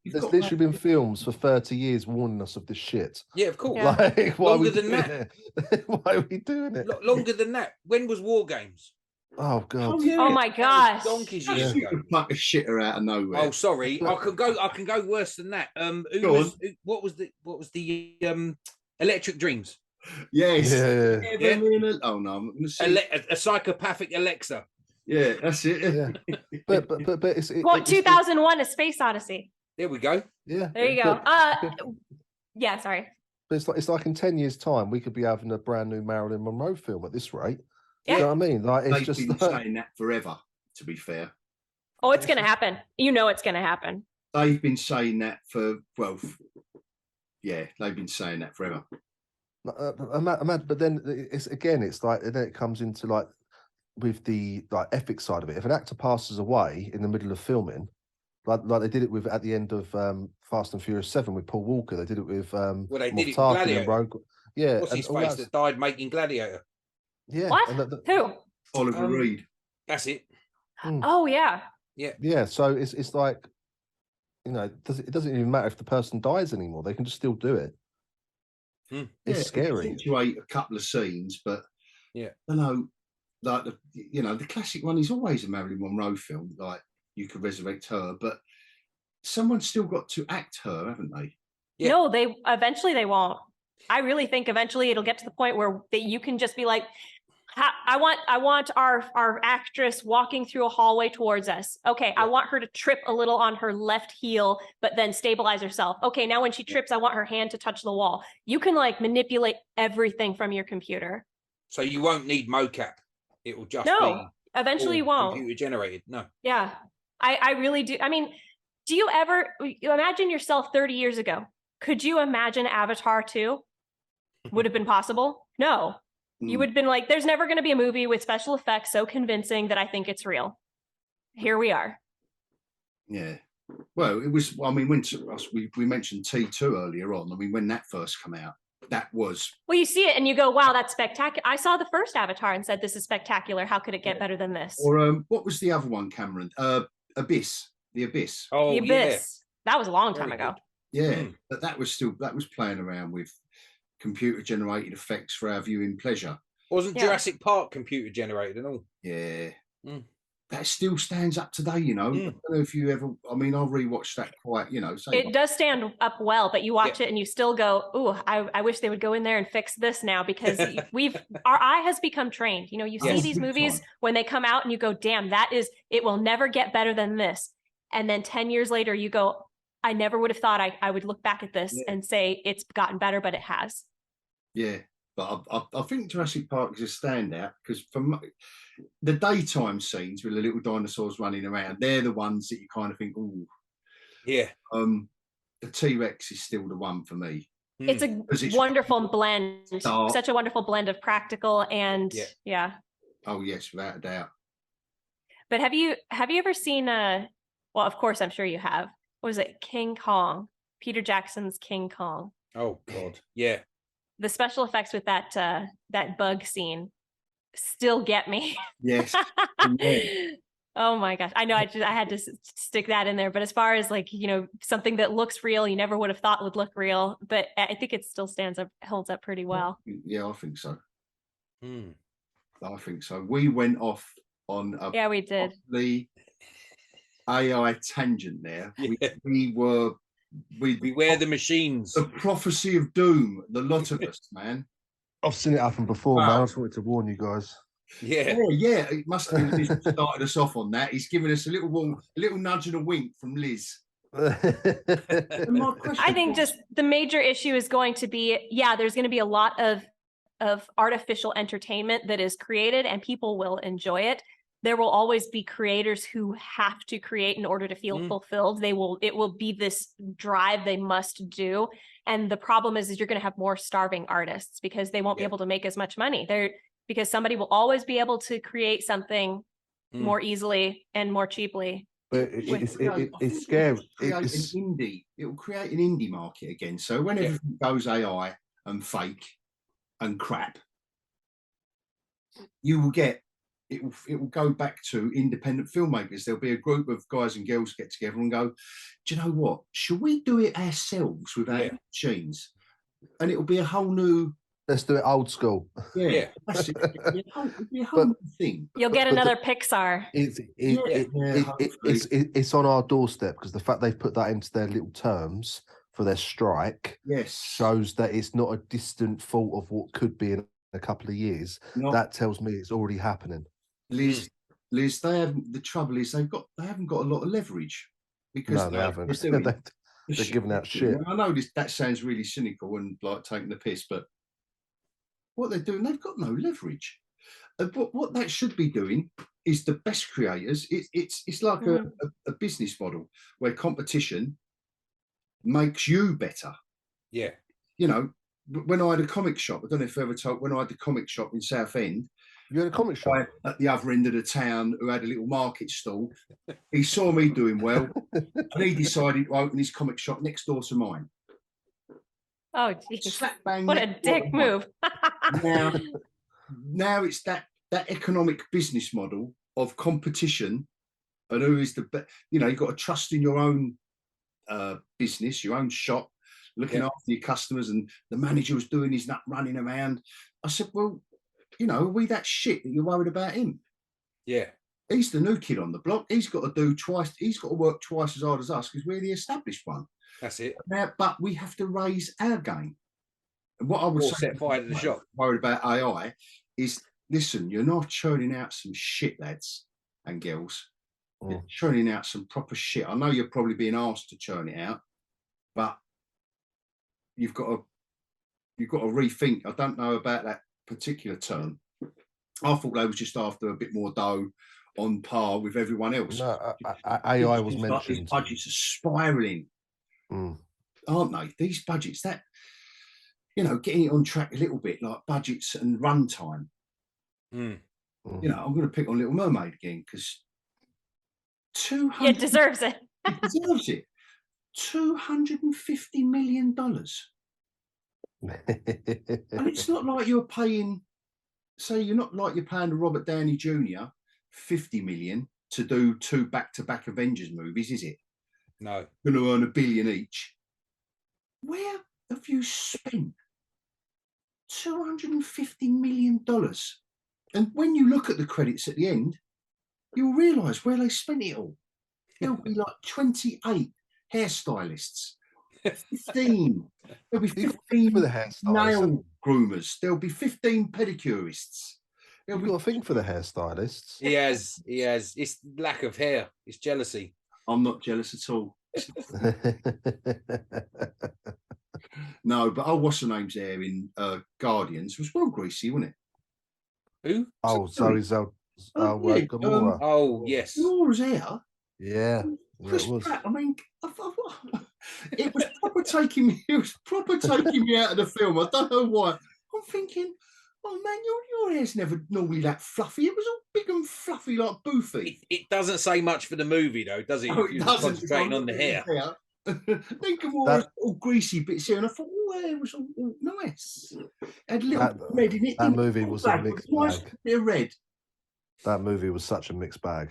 There's literally been films for 30 years warning us of this shit. Yeah, of course. Like, longer than that. Why are we doing it? Longer than that. When was War Games? Oh god. Oh my gosh. Donkeys You years ago. could pluck a shitter out of nowhere. Oh, sorry. I can go worse than that. What was the Electric Dreams? Yes. Yeah. Oh no, I'm gonna see. A psychopathic Alexa. Yeah, that's it. Yeah. But it's What 2001: A Space Odyssey. There we go. Yeah. There you go. Yeah, sorry. But it's like in 10 years' time, we could be having a brand new Marilyn Monroe film at this rate. Yeah. You know what I mean? Like it's They've just been saying that forever, to be fair. Oh, it's gonna happen. You know it's gonna happen. They've been saying that they've been saying that forever. But then it's like then it comes into like with the like ethics side of it. If an actor passes away in the middle of filming, like they did it with at the end of Fast and Furious 7 with Paul Walker, they did it with they did it Tarkin Gladiator. and Rogue. Yeah, what's his face that died making Gladiator? Yeah. What? Who? Oliver Reed. That's it. Oh yeah. Yeah. So it's like, you know, it doesn't even matter if the person dies anymore. They can just still do it. It's scary. Accentuate a couple of scenes, but yeah, you know, like the classic one is always a Marilyn Monroe film. Like you could resurrect her, but someone's still got to act her, haven't they? Yeah. No, they won't. I really think eventually it'll get to the point where you can just be like, I want our actress walking through a hallway towards us. Okay, I want her to trip a little on her left heel, but then stabilize herself. Okay, now when she trips, I want her hand to touch the wall. You can like manipulate everything from your computer. So you won't need mocap. It will just be eventually you won't. Computer generated. No. Yeah, I really do. I mean, do you ever imagine yourself 30 years ago? Could you imagine Avatar 2 would have been possible? No. You would have been like, there's never going to be a movie with special effects so convincing that I think it's real. Here we are. Yeah. Well, it was, I mean, we mentioned T2 earlier on. I mean, when that first came out, that was... Well, you see it and you go, wow, that's spectacular. I saw the first Avatar and said, this is spectacular. How could it get better than this? Or what was the other one, Cameron? Abyss. The Abyss. Oh, The Abyss. Yeah. That was a long time ago. Yeah, but that was playing around with computer-generated effects for our viewing pleasure. Wasn't Jurassic Park computer generated and all? Yeah. That still stands up today, you know. I don't know if you ever, I mean, I'll rewatch that quite, you know. It does stand up well, but you watch it and you still go, ooh, I wish they would go in there and fix this now, because our eye has become trained. You know, you see these movies when they come out and you go, damn, it will never get better than this. And then 10 years later, you go, I never would have thought I would look back at this and say it's gotten better, but it has. Yeah, but I think Jurassic Park is a standout because from the daytime scenes with the little dinosaurs running around, they're the ones that you kind of think, oh, yeah. The T-Rex is still the one for me. It's a wonderful blend, such a wonderful blend of practical and Oh yes, without a doubt. But have you ever seen well, of course, I'm sure you have. What was it? King Kong, Peter Jackson's King Kong. Oh God, yeah. The special effects with that bug scene still get me. Yes. Oh my gosh. I know I had to stick that in there, but as far as like, you know, something that looks real, you never would have thought would look real, but I think it still holds up pretty well. Yeah, I think so. I think so. We went off on we did. The AI tangent there. Yeah. We Beware the machines. The prophecy of doom, the lot of us, man. I've seen it happen before, man. I just wanted to warn you guys. Yeah. Yeah. It must have been Liz who started us off on that. He's given us a little nudge and a wink from Liz. I think just the major issue is going to be, there's going to be a lot of artificial entertainment that is created and people will enjoy it. There will always be creators who have to create in order to feel fulfilled. It will be this drive they must do. And the problem is you're going to have more starving artists because they won't be able to make as much money. Because somebody will always be able to create something more easily and more cheaply. But it's scary. It will create an indie market again. So when everything goes AI and fake and crap, you will get it will go back to independent filmmakers. There'll be a group of guys and girls get together and go, do you know what? Should we do it ourselves without machines? And it will be a whole new Let's do it old school. Yeah. That's it. Your whole thing. You'll get another Pixar. It's on our doorstep because the fact they've put that into their little terms for their strike shows that it's not a distant thought of what could be in a couple of years. That tells me it's already happening. Liz, the trouble is they haven't got a lot of leverage because they haven't. They're giving out shit. I know that sounds really cynical and like taking the piss, but what they're doing, they've got no leverage. What that should be doing is the best creators. It's like a business model where competition makes you better. Yeah. You know, when I had a comic shop, I don't know if you ever told, when I had the comic shop in Southend. You had a comic shop? At the other end of the town who had a little market stall. He saw me doing well and he decided to open his comic shop next door to mine. Oh, geez. What a dick move. now it's that economic business model of competition and who is the best. You know, you've got to trust in your own business, your own shop, looking after your customers, and the manager was doing his nut running around. I said, well, you know, are we that shit that you're worried about him? Yeah. He's the new kid on the block. He's got to work twice as hard as us because we're the established one. That's it. Now, but we have to raise our game. And what I would say, set fire to the shop. Worried about AI is, listen, you're not churning out some shit, lads and girls. You're churning out some proper shit. I know you're probably being asked to churn it out, but you've got to rethink. I don't know about that particular term. I thought they was just after a bit more dough on par with everyone else. No, AI was mentioned. Like these budgets are spiraling, aren't they? These budgets, that, you know, getting it on track a little bit, like budgets and runtime. You know, I'm going to pick on Little Mermaid again because it deserves it. It deserves it. $250 million. And it's not like you're paying, say, you're not like you're paying Robert Downey Jr. $50 million to do 2 back-to-back Avengers movies, is it? No. Going to earn $1 billion each. Where have you spent $250 million? And when you look at the credits at the end, you'll realise where they spent it all. There'll be like 28 hairstylists. 15. There'll be 15 for the nail groomers. There'll be 15 pedicurists. You've got a thing for the hairstylists. He has. It's lack of hair. It's jealousy. I'm not jealous at all. No, but what's her name's hair in Guardians was well greasy, wasn't it? Who? Oh, Zoe's Gamora. Oh, yes. Gamora's hair. Yeah. Chris Pratt, I mean, it was proper taking me. It was proper taking me out of the film. I don't know why. I'm thinking, oh man, your hair's never normally that fluffy. It was all big and fluffy like Boofy. It doesn't say much for the movie, though, does it? No, if you're concentrating on the hair. Then Gamora's all greasy bits here, and I thought, oh, hair was all nice. Had a little red in it. That movie was a mixed bag. Nice bit of red. That movie was such a mixed bag.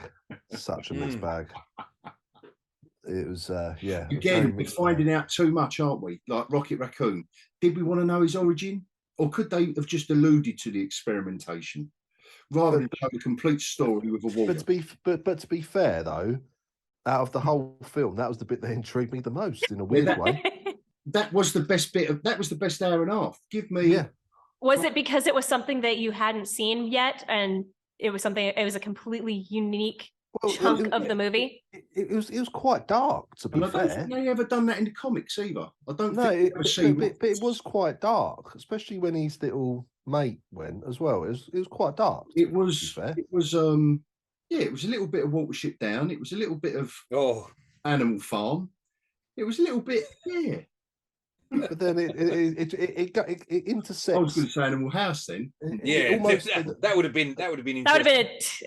Such a mixed bag. It was, yeah. Again, we're finding out too much, aren't we? Like Rocket Raccoon. Did we want to know his origin? Or could they have just alluded to the experimentation rather than show the complete story with a warrior? But to be fair, though, out of the whole film, that was the bit that intrigued me the most in a weird way. That was the best bit that was the best hour and a half. Give me. Yeah. Was it because it was something that you hadn't seen yet, and it was a completely unique chunk of the movie? It was quite dark, to be fair. I don't think they ever done that in the comics either. I don't know. think But it was quite dark, especially when his little mate went as well. It was quite dark. It was it was a little bit of Watership Down. It was a little bit of Animal Farm. It was a little bit, yeah. But then it intersects. I was going to say Animal House then. Yeah, that would have been interesting. That would have been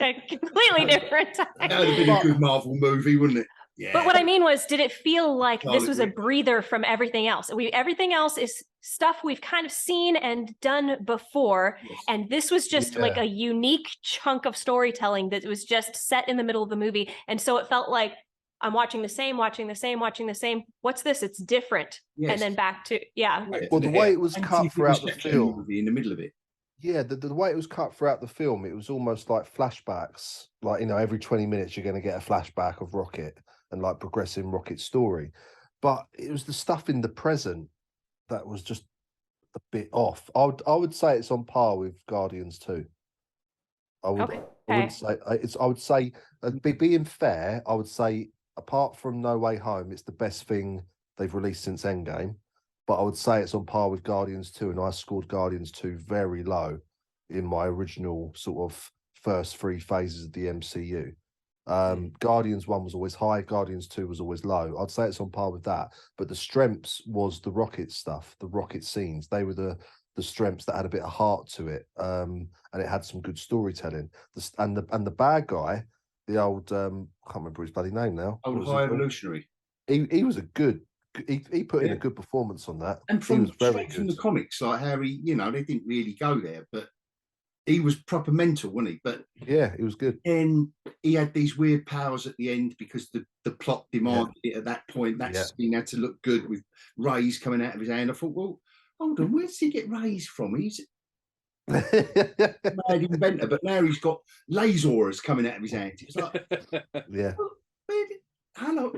a completely different time. That would have been a good Marvel movie, wouldn't it? Yeah. But what I mean was, did it feel like this was a breather from everything else? Everything else is stuff we've kind of seen and done before, and this was just like a unique chunk of storytelling that was just set in the middle of the movie, and so it felt like I'm watching the same. What's this? It's different. Yes. And then back to, Well, the way it was cut throughout the film, movie in the middle of it. Yeah, the way it was cut throughout the film, it was almost like flashbacks. Like, you know, every 20 minutes you're going to get a flashback of Rocket and like progressing Rocket's story. But it was the stuff in the present that was just a bit off. I would say it's on par with Guardians 2. I wouldn't say it's. I would say, being fair, I would say apart from No Way Home, it's the best thing they've released since Endgame. But I would say it's on par with Guardians 2, and I scored Guardians 2 very low in my original sort of first 3 phases of the MCU. Guardians 1 was always high, Guardians 2 was always low. I'd say it's on par with that. But the strengths was the Rocket stuff, the Rocket scenes. They were the strengths that had a bit of heart to it, and it had some good storytelling. And the bad guy, the old I can't remember his bloody name now. Old High Evolutionary. He was a good. He put in a good performance on that. And he was very from the comics, like Harry, you know, they didn't really go there, but he was proper mental, wasn't he? But yeah, he was good. And he had these weird powers at the end because the plot demanded it at that point. That scene had to look good with rays coming out of his hand. I thought, well, hold on, where does he get rays from? He's a mad inventor, but now he's got lasers coming out of his hand. It's like, hello.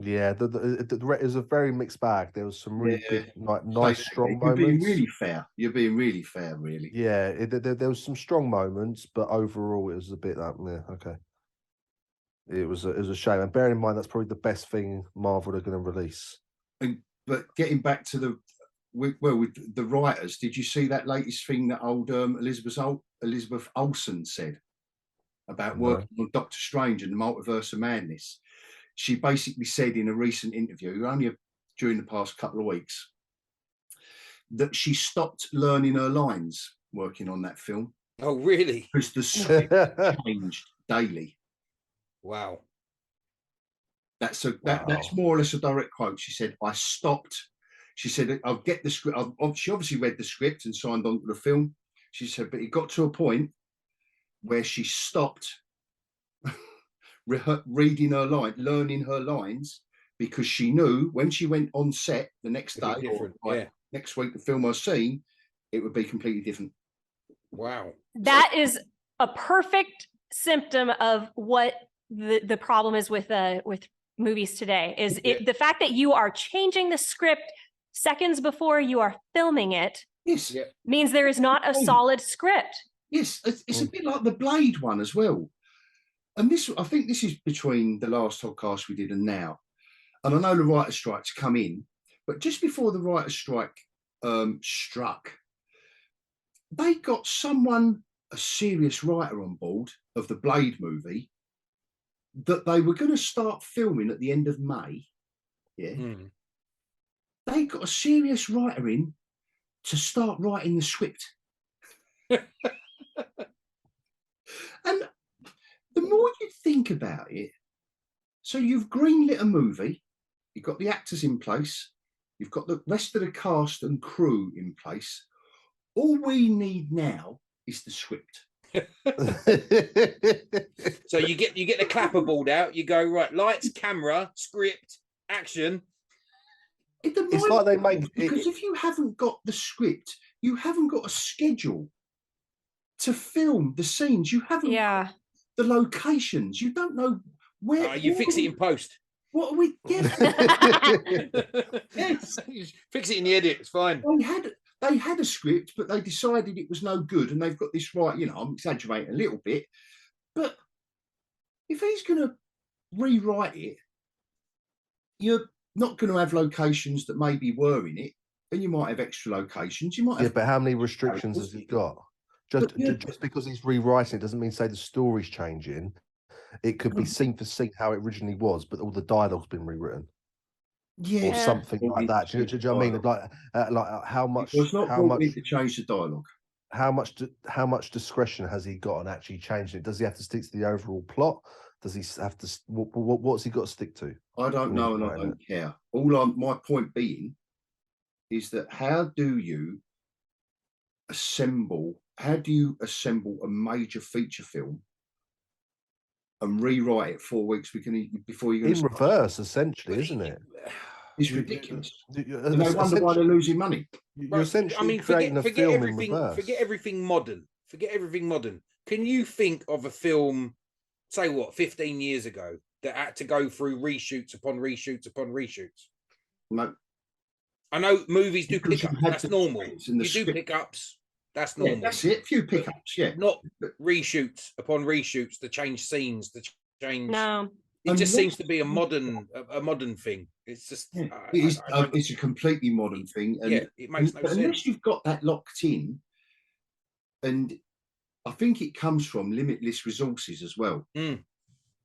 Yeah, it was a very mixed bag. There was some really good, nice, strong moments. You're being really fair. You're being really fair, really. Yeah, there was some strong moments, but overall, it was a bit like, okay. It was a shame, and bear in mind that's probably the best thing Marvel are going to release. But getting back to with the writers, did you see that latest thing that old Elizabeth Olsen said about working on Doctor Strange and the Multiverse of Madness? She basically said in a recent interview, only during the past couple of weeks, that she stopped learning her lines working on that film. Oh, really? Because the script changed daily. Wow. That's more or less a direct quote. She said, I stopped. She said, I'll get the script. She obviously read the script and signed on to the film. She said, but it got to a point where she stopped reading her line, learning her lines, because she knew when she went on set the next day or next week to film her scene, it would be completely different. Wow. That is a perfect symptom of what the problem is with movies today, is the fact that you are changing the script seconds before you are filming it. Yes. Means there is not a solid script. Yes, it's a bit like the Blade one as well. And I think this is between the last hogCAST we did and now. And I know the writer's strike's come in, but just before the writer's strike struck, they got a serious writer on board of the Blade movie that they were going to start filming at the end of May. Yeah. They got a serious writer in to start writing the script. And the more you think about it, so you've greenlit a movie, you've got the actors in place, you've got the rest of the cast and crew in place. All we need now is the script. So you get the clapperboard out, you go, right, lights, camera, script, action. It's like they make because if you haven't got the script, you haven't got a schedule to film the scenes. You haven't got the locations. You don't know where. You fix it in post. What are we getting? Yes, fix it in the edit. It's fine. They had a script, but they decided it was no good, and they've got this right. You know, I'm exaggerating a little bit, but if he's going to rewrite it, you're not going to have locations that maybe were in it, and you might have extra locations. You might have. But how many restrictions has he got? Just because he's rewriting it doesn't mean say the story's changing. It could be scene for scene how it originally was, but all the dialogue's been rewritten. Or something like that. Do you know what I mean? Like how much? It's not how much to change the dialogue. How much discretion has he got on actually changing it? Does he have to stick to the overall plot? Does he have to? What's he got to stick to? I don't know, and I don't care. My point being is that how do you assemble a major feature film and rewrite it 4 weeks before you're going in reverse, essentially, isn't it? It's ridiculous. And no wonder why they're losing money. You're essentially forget everything. Forget everything modern. Forget everything modern. Can you think of a film, say 15 years ago, that had to go through reshoots upon reshoots upon reshoots? No. I know movies do pickups. That's normal. You do script. pickups. That's normal. Yeah, that's it. Few pickups. Yeah. Not reshoots upon reshoots to change scenes, to change. No. It just seems to be a modern thing. It's just it's a completely modern thing. And, it makes no sense. Unless you've got that locked in, and I think it comes from limitless resources as well.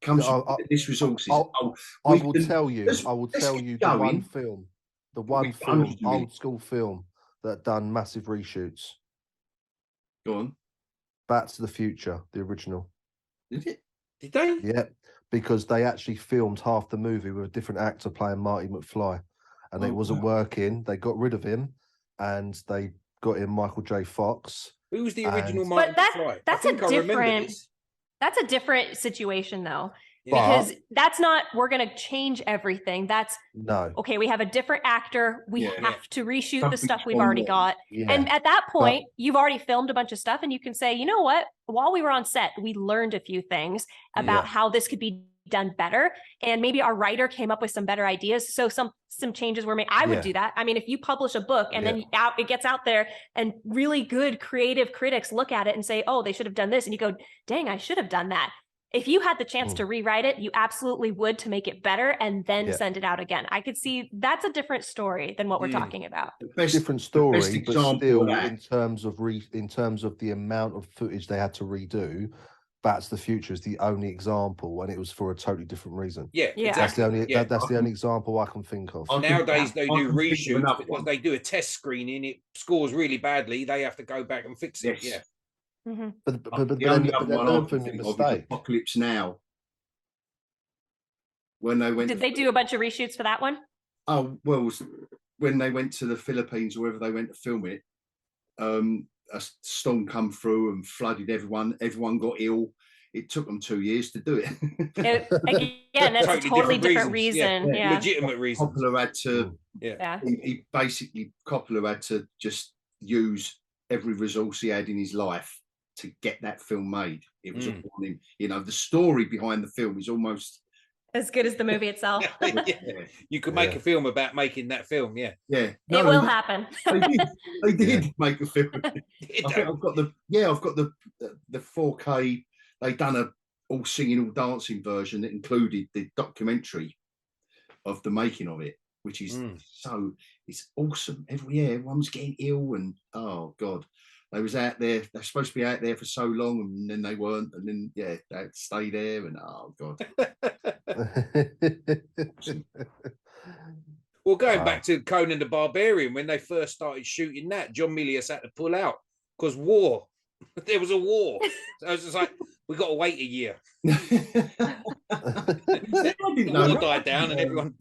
Comes from limitless resources. I will tell you the one film, old school film that done massive reshoots. Go on. Back to the Future, the original. Did it? Did they? Yeah, because they actually filmed half the movie with a different actor playing Marty McFly, and it wasn't working. They got rid of him, and they got in Michael J. Fox. Who was the original Marty McFly? That's a different situation, though. Yeah. Because that's not, we're going to change everything. That's okay. We have a different actor. We have to reshoot the stuff we've already got. Yeah. And at that point, you've already filmed a bunch of stuff, and you can say, you know what? While we were on set, we learned a few things about how this could be done better. And maybe our writer came up with some better ideas. So some changes were made. I would do that. I mean, if you publish a book and then it gets out there and really good creative critics look at it and say, oh, they should have done this. And you go, dang, I should have done that. If you had the chance to rewrite it, you absolutely would, to make it better and then send it out again. I could see that's a different story than what we're talking about. Different story, but still in terms of the amount of footage they had to redo, Back to the Future is the only example, and it was for a totally different reason. Yeah, exactly. That's the only example I can think of. Nowadays they do reshoots because they do a test screening. It scores really badly. They have to go back and fix it. Yeah. Mm-hmm. But learn from your mistake. Apocalypse Now. When they went, did they do a bunch of reshoots for that one? Oh well, when they went to the Philippines or wherever they went to film it, a storm come through and flooded everyone. Everyone got ill. It took them 2 years to do it. Again, that's a totally different reason. Yeah. Legitimate reason. Coppola had to. He basically Coppola had to just use every resource he had in his life to get that film made. It was upon him. You know, the story behind the film is almost as good as the movie itself. You could make a film about making that film. Yeah. It will happen. They did make a film. I've got the 4K. They done a all singing, all dancing version that included the documentary of the making of it, which is it's awesome. Everyone's getting ill, and oh god, they was out there. They're supposed to be out there for so long, and then they weren't, and then they had to stay there, and oh god. Well, going back to Conan the Barbarian, when they first started shooting that, John Milius had to pull out because war. There was a war. So I was just like, we got to wait a year. I didn't know that. Died down, and everyone.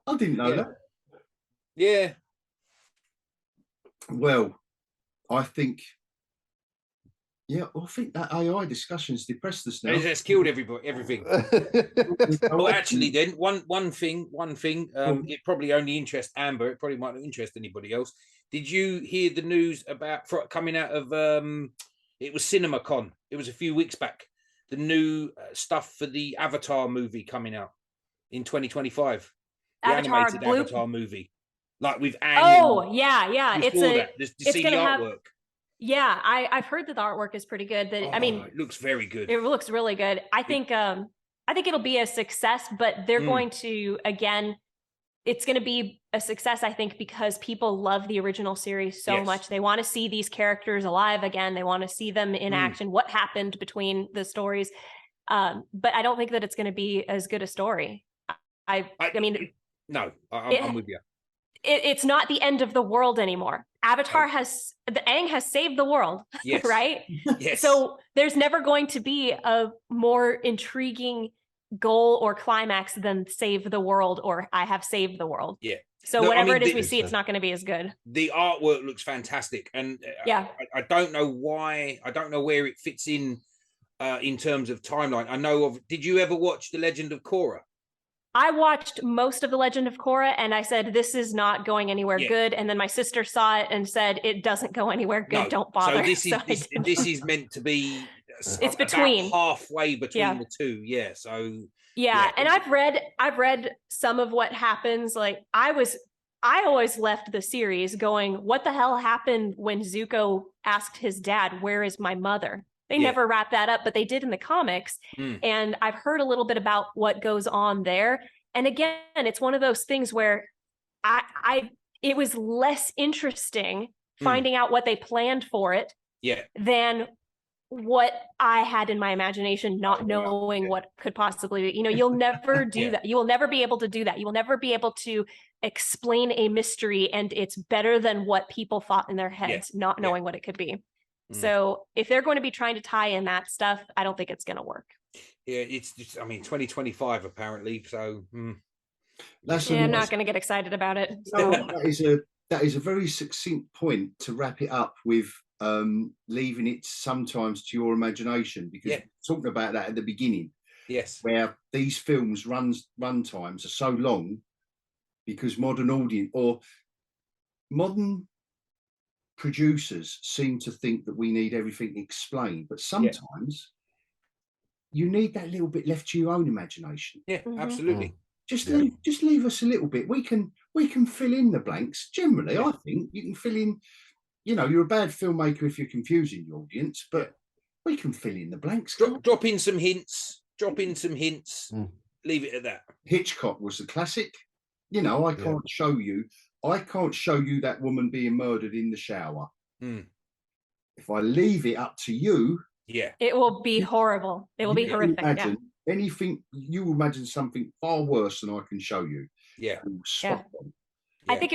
I didn't know that. Yeah. Well, I think that AI discussion's depressed us now. It's killed everything. Well, actually, then one thing. It probably only interests Amber. It probably might not interest anybody else. Did you hear the news about coming out of? It was CinemaCon. It was a few weeks back. The new stuff for the Avatar movie coming out in 2025. The animated Avatar movie, like with Aang. Oh yeah. Did you see the artwork? Yeah, I've heard that the artwork is pretty good. I mean, it looks very good. It looks really good. I think it'll be a success, but they're going to, again, it's going to be a success, I think, because people love the original series so much. They want to see these characters alive again. They want to see them in action. What happened between the stories? But I don't think that it's going to be as good a story. I mean, no, I'm with you. It's not the end of the world anymore. Avatar Aang has saved the world, right? Yes. So there's never going to be a more intriguing goal or climax than save the world or I have saved the world. Yeah. So whatever it is we see, it's not going to be as good. The artwork looks fantastic. And I don't know why. I don't know where it fits in in terms of timeline. I know of. Did you ever watch The Legend of Korra? I watched most of The Legend of Korra, and I said, this is not going anywhere good. And then my sister saw it and said, it doesn't go anywhere good. No. Don't bother. So this is meant to be it's between halfway between the two. Yeah. So and I've read some of what happens. Like I always left the series going, what the hell happened when Zuko asked his dad, where is my mother? They never wrapped that up, but they did in the comics. And I've heard a little bit about what goes on there. And again, it's one of those things where it was less interesting finding out what they planned for it than what I had in my imagination, not knowing what could possibly be. You know, you'll never do that. You will never be able to do that. You will never be able to explain a mystery, and it's better than what people thought in their heads, not knowing what it could be. So if they're going to be trying to tie in that stuff, I don't think it's going to work. Yeah, it's just, I mean, 2025 apparently. So I'm not going to get excited about it. So. That is a very succinct point to wrap it up with, leaving it sometimes to your imagination, because we're talking about that at the beginning. Yes, where these films run times are so long because modern producers seem to think that we need everything explained, but sometimes you need that little bit left to your own imagination. Absolutely. Just leave us a little bit. We can fill in the blanks. Generally, I think you can fill in. You know, you're a bad filmmaker if you're confusing the audience, but we can fill in the blanks. Drop in some hints. Leave it at that. Hitchcock was the classic. You know, I can't show you that woman being murdered in the shower. If I leave it up to you, it will be horrible. It will be horrific. Anything, you imagine something far worse than I can show you. I think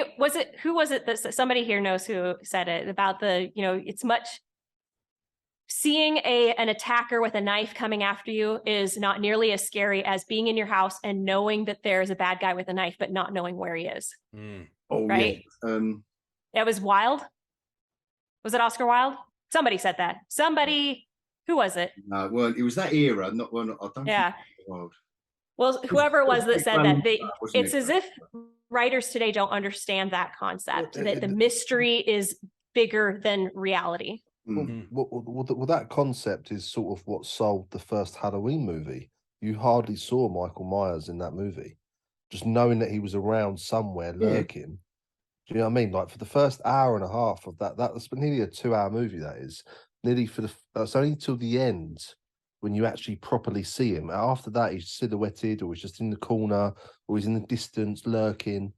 who was it that somebody here knows who said it about it's much seeing an attacker with a knife coming after you is not nearly as scary as being in your house and knowing that there's a bad guy with a knife, but not knowing where he is. Right? It was Wilde. Was it Oscar Wilde? Somebody said that. Who was it? No, well, it was that era. I don't think it was Wilde. Well, whoever it was that said that, it's as if writers today don't understand that concept, that the mystery is bigger than reality. Well, that concept is sort of what sold the first Halloween movie. You hardly saw Michael Myers in that movie. Just knowing that he was around somewhere lurking. Do you know what I mean? Like for the first hour and a half of that's nearly a 2-hour movie. That is nearly it's only till the end when you actually properly see him. After that, he's silhouetted, or he's just in the corner, or he's in the distance lurking.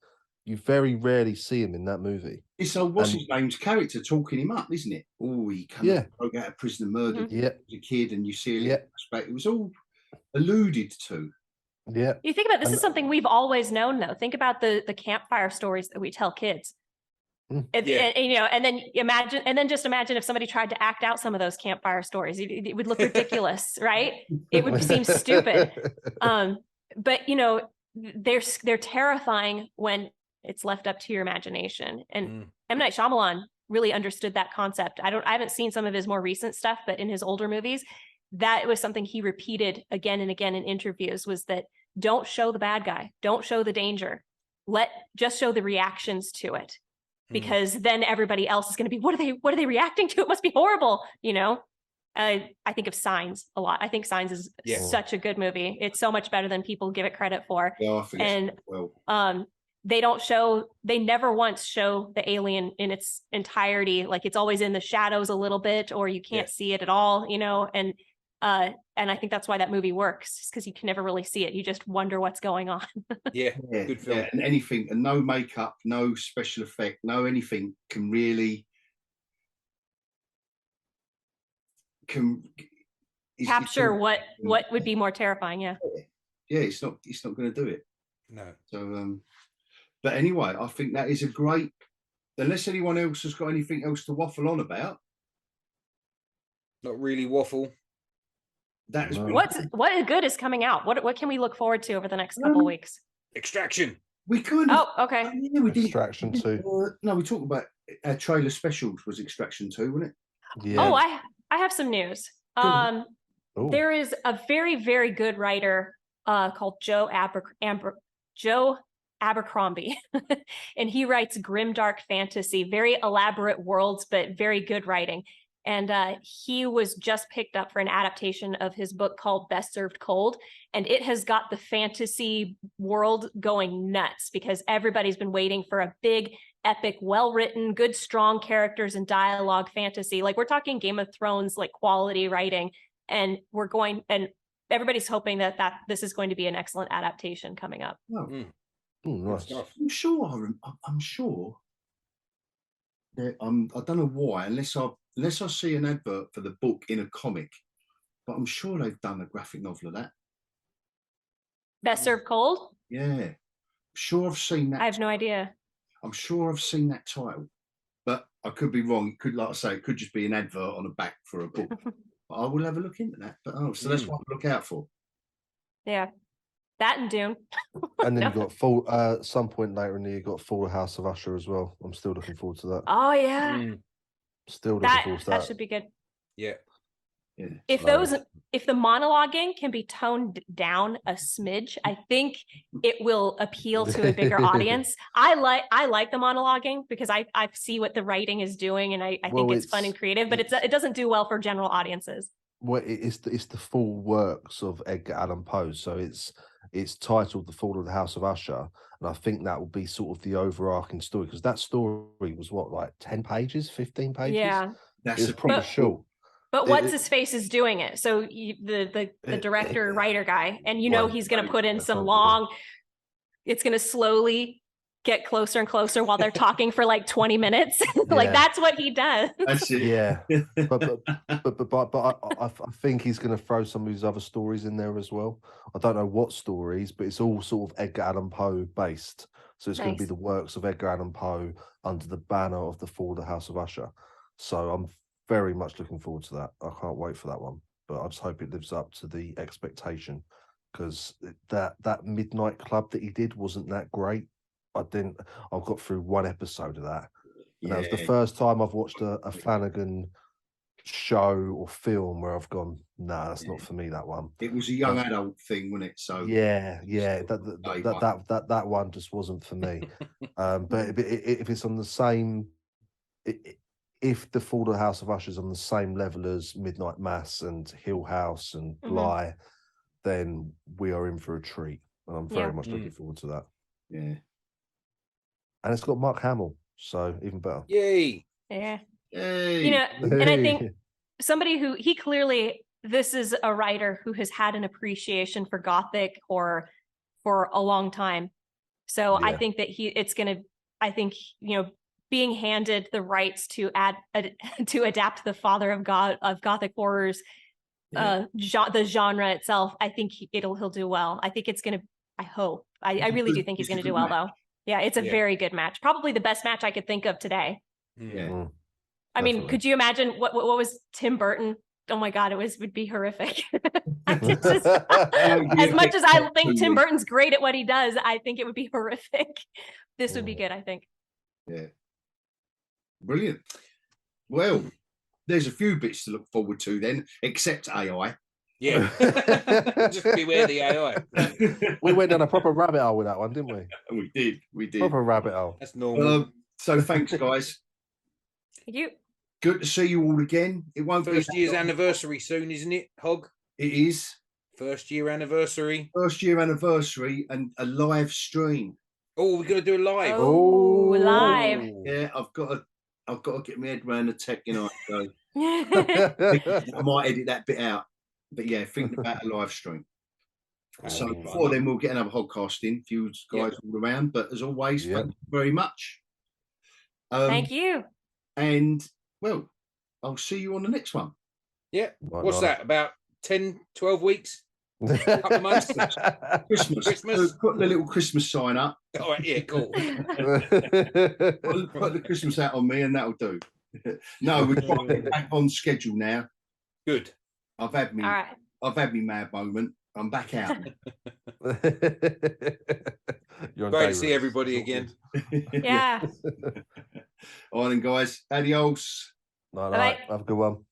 You very rarely see him in that movie. So what's his name's character talking him up, isn't it? Oh, he broke out of prison, murdered as a kid, and you see a flashback. It was all alluded to. Yeah. You think about this is something we've always known, though. Think about the campfire stories that we tell kids. And then just imagine if somebody tried to act out some of those campfire stories. It would look ridiculous, right? It would seem stupid. But they're terrifying when it's left up to your imagination. And M. Night Shyamalan really understood that concept. I haven't seen some of his more recent stuff, but in his older movies, that was something he repeated again and again in interviews, was that don't show the bad guy, don't show the danger, just show the reactions to it, because then everybody else is going to be, what are they reacting to? It must be horrible. I think of Signs a lot. I think Signs is such a good movie. It's so much better than people give it credit for. They never once show the alien in its entirety. Like it's always in the shadows a little bit, or you can't see it at all, and I think that's why that movie works, because you can never really see it. You just wonder what's going on. Good film. And anything, and no makeup, no special effect, no anything can really capture what would be more terrifying. It's not going to do it. No. So but anyway, I think that is a great, unless anyone else has got anything else to waffle on about. Not really waffle. That's what good is coming out. What can we look forward to over the next couple of weeks? Extraction. We kind of. Oh, okay. We did Extraction 2. No, we talked about our trailer specials was Extraction 2, wasn't it? Yeah. Oh, I have some news. There is a very, very good writer called Joe Abercrombie, and he writes grimdark fantasy, very elaborate worlds, but very good writing. And he was just picked up for an adaptation of his book called Best Served Cold. And it has got the fantasy world going nuts because everybody's been waiting for a big, epic, well-written, good, strong characters and dialogue fantasy. Like we're talking Game of Thrones, like quality writing. And everybody's hoping that this is going to be an excellent adaptation coming up. Oh. Nice. I'm sure that I don't know why, unless I see an advert for the book in a comic, but I'm sure they've done a graphic novel of that. Best Served Cold? Yeah. I'm sure I've seen that. I have no idea. I'm sure I've seen that title, but I could be wrong. It could, like I say, it could just be an advert on the back for a book. But I will have a look into that. But so that's what I look out for. Yeah. That and Dune. And then you got some point later in the year, you got Full House of Usher as well. I'm still looking forward to that. Oh yeah. Still looking forward to that. That should be good. Yeah. If the monologuing can be toned down a smidge, I think it will appeal to a bigger audience. I like the monologuing because I see what the writing is doing, and I think it's fun and creative, but it doesn't do well for general audiences. Well, it's the full works of Edgar Allan Poe, so it's titled The Fall of the House of Usher, and I think that will be sort of the overarching story, because that story was what, like 10 pages, 15 pages? Yeah, that's pretty short. But what's his face is doing it, so the director writer guy, and he's going to put in some long. It's going to slowly get closer and closer while they're talking for like 20 minutes. That's what he does. That's it. Yeah, but I think he's going to throw some of his other stories in there as well. I don't know what stories, but it's all sort of Edgar Allan Poe based. So it's going to be the works of Edgar Allan Poe under the banner of The Fall of the House of Usher. So I'm very much looking forward to that. I can't wait for that one, but I just hope it lives up to the expectation, because that Midnight Club that he did wasn't that great. I've got through one episode of that. And that was the first time I've watched a Flanagan show or film where I've gone, nah, that's not for me, that one. It was a young adult thing, wasn't it? So that one just wasn't for me. But if it's on the same, if The Fall of the House of Usher is on the same level as Midnight Mass and Hill House and Bly, then we are in for a treat. And I'm very much looking forward to that. Yeah. And it's got Mark Hamill, so even better. Yay! Yeah. Yay. And I think somebody who this is a writer who has had an appreciation for Gothic horror for a long time. So I think that being handed the rights to adapt the father of Gothic horrors, the genre itself, I think he'll do well. I think it's gonna. I hope. I really do think he's gonna do well though. Yeah, it's a very good match. Probably the best match I could think of today. Yeah. I mean, could you imagine what was Tim Burton? Oh my God, would be horrific. As much as I think Tim Burton's great at what he does, I think it would be horrific. This would be good, I think. Yeah. Brilliant. Well, there's a few bits to look forward to then, except AI. Yeah. Just beware the AI. We went down a proper rabbit hole with that one, didn't we? We did. Proper rabbit hole. That's normal. So thanks, guys. Thank you. Good to see you all again. It won't be first year's anniversary soon, isn't it, Hog? It is. First year anniversary. First year anniversary and a live stream. Oh, we're gonna do a live. Oh, live. Yeah, I've got to get my head around the tech, So I might edit that bit out. But yeah, thinking about a live stream. So before then, we'll get another hogCAST in for you guys all around. But as always, thank you very much. Thank you. And well, I'll see you on the next one. Yeah. What's that? About 10, 12 weeks? A couple of months? Christmas. So put the little Christmas sign up. All right, yeah, cool. Put the Christmas hat on me and that'll do. No, we're trying to get back on schedule now. Good. I've had me mad moment. I'm back out. Great to see everybody again. Yeah. All right, then, guys. Adios. Night. Have a good one.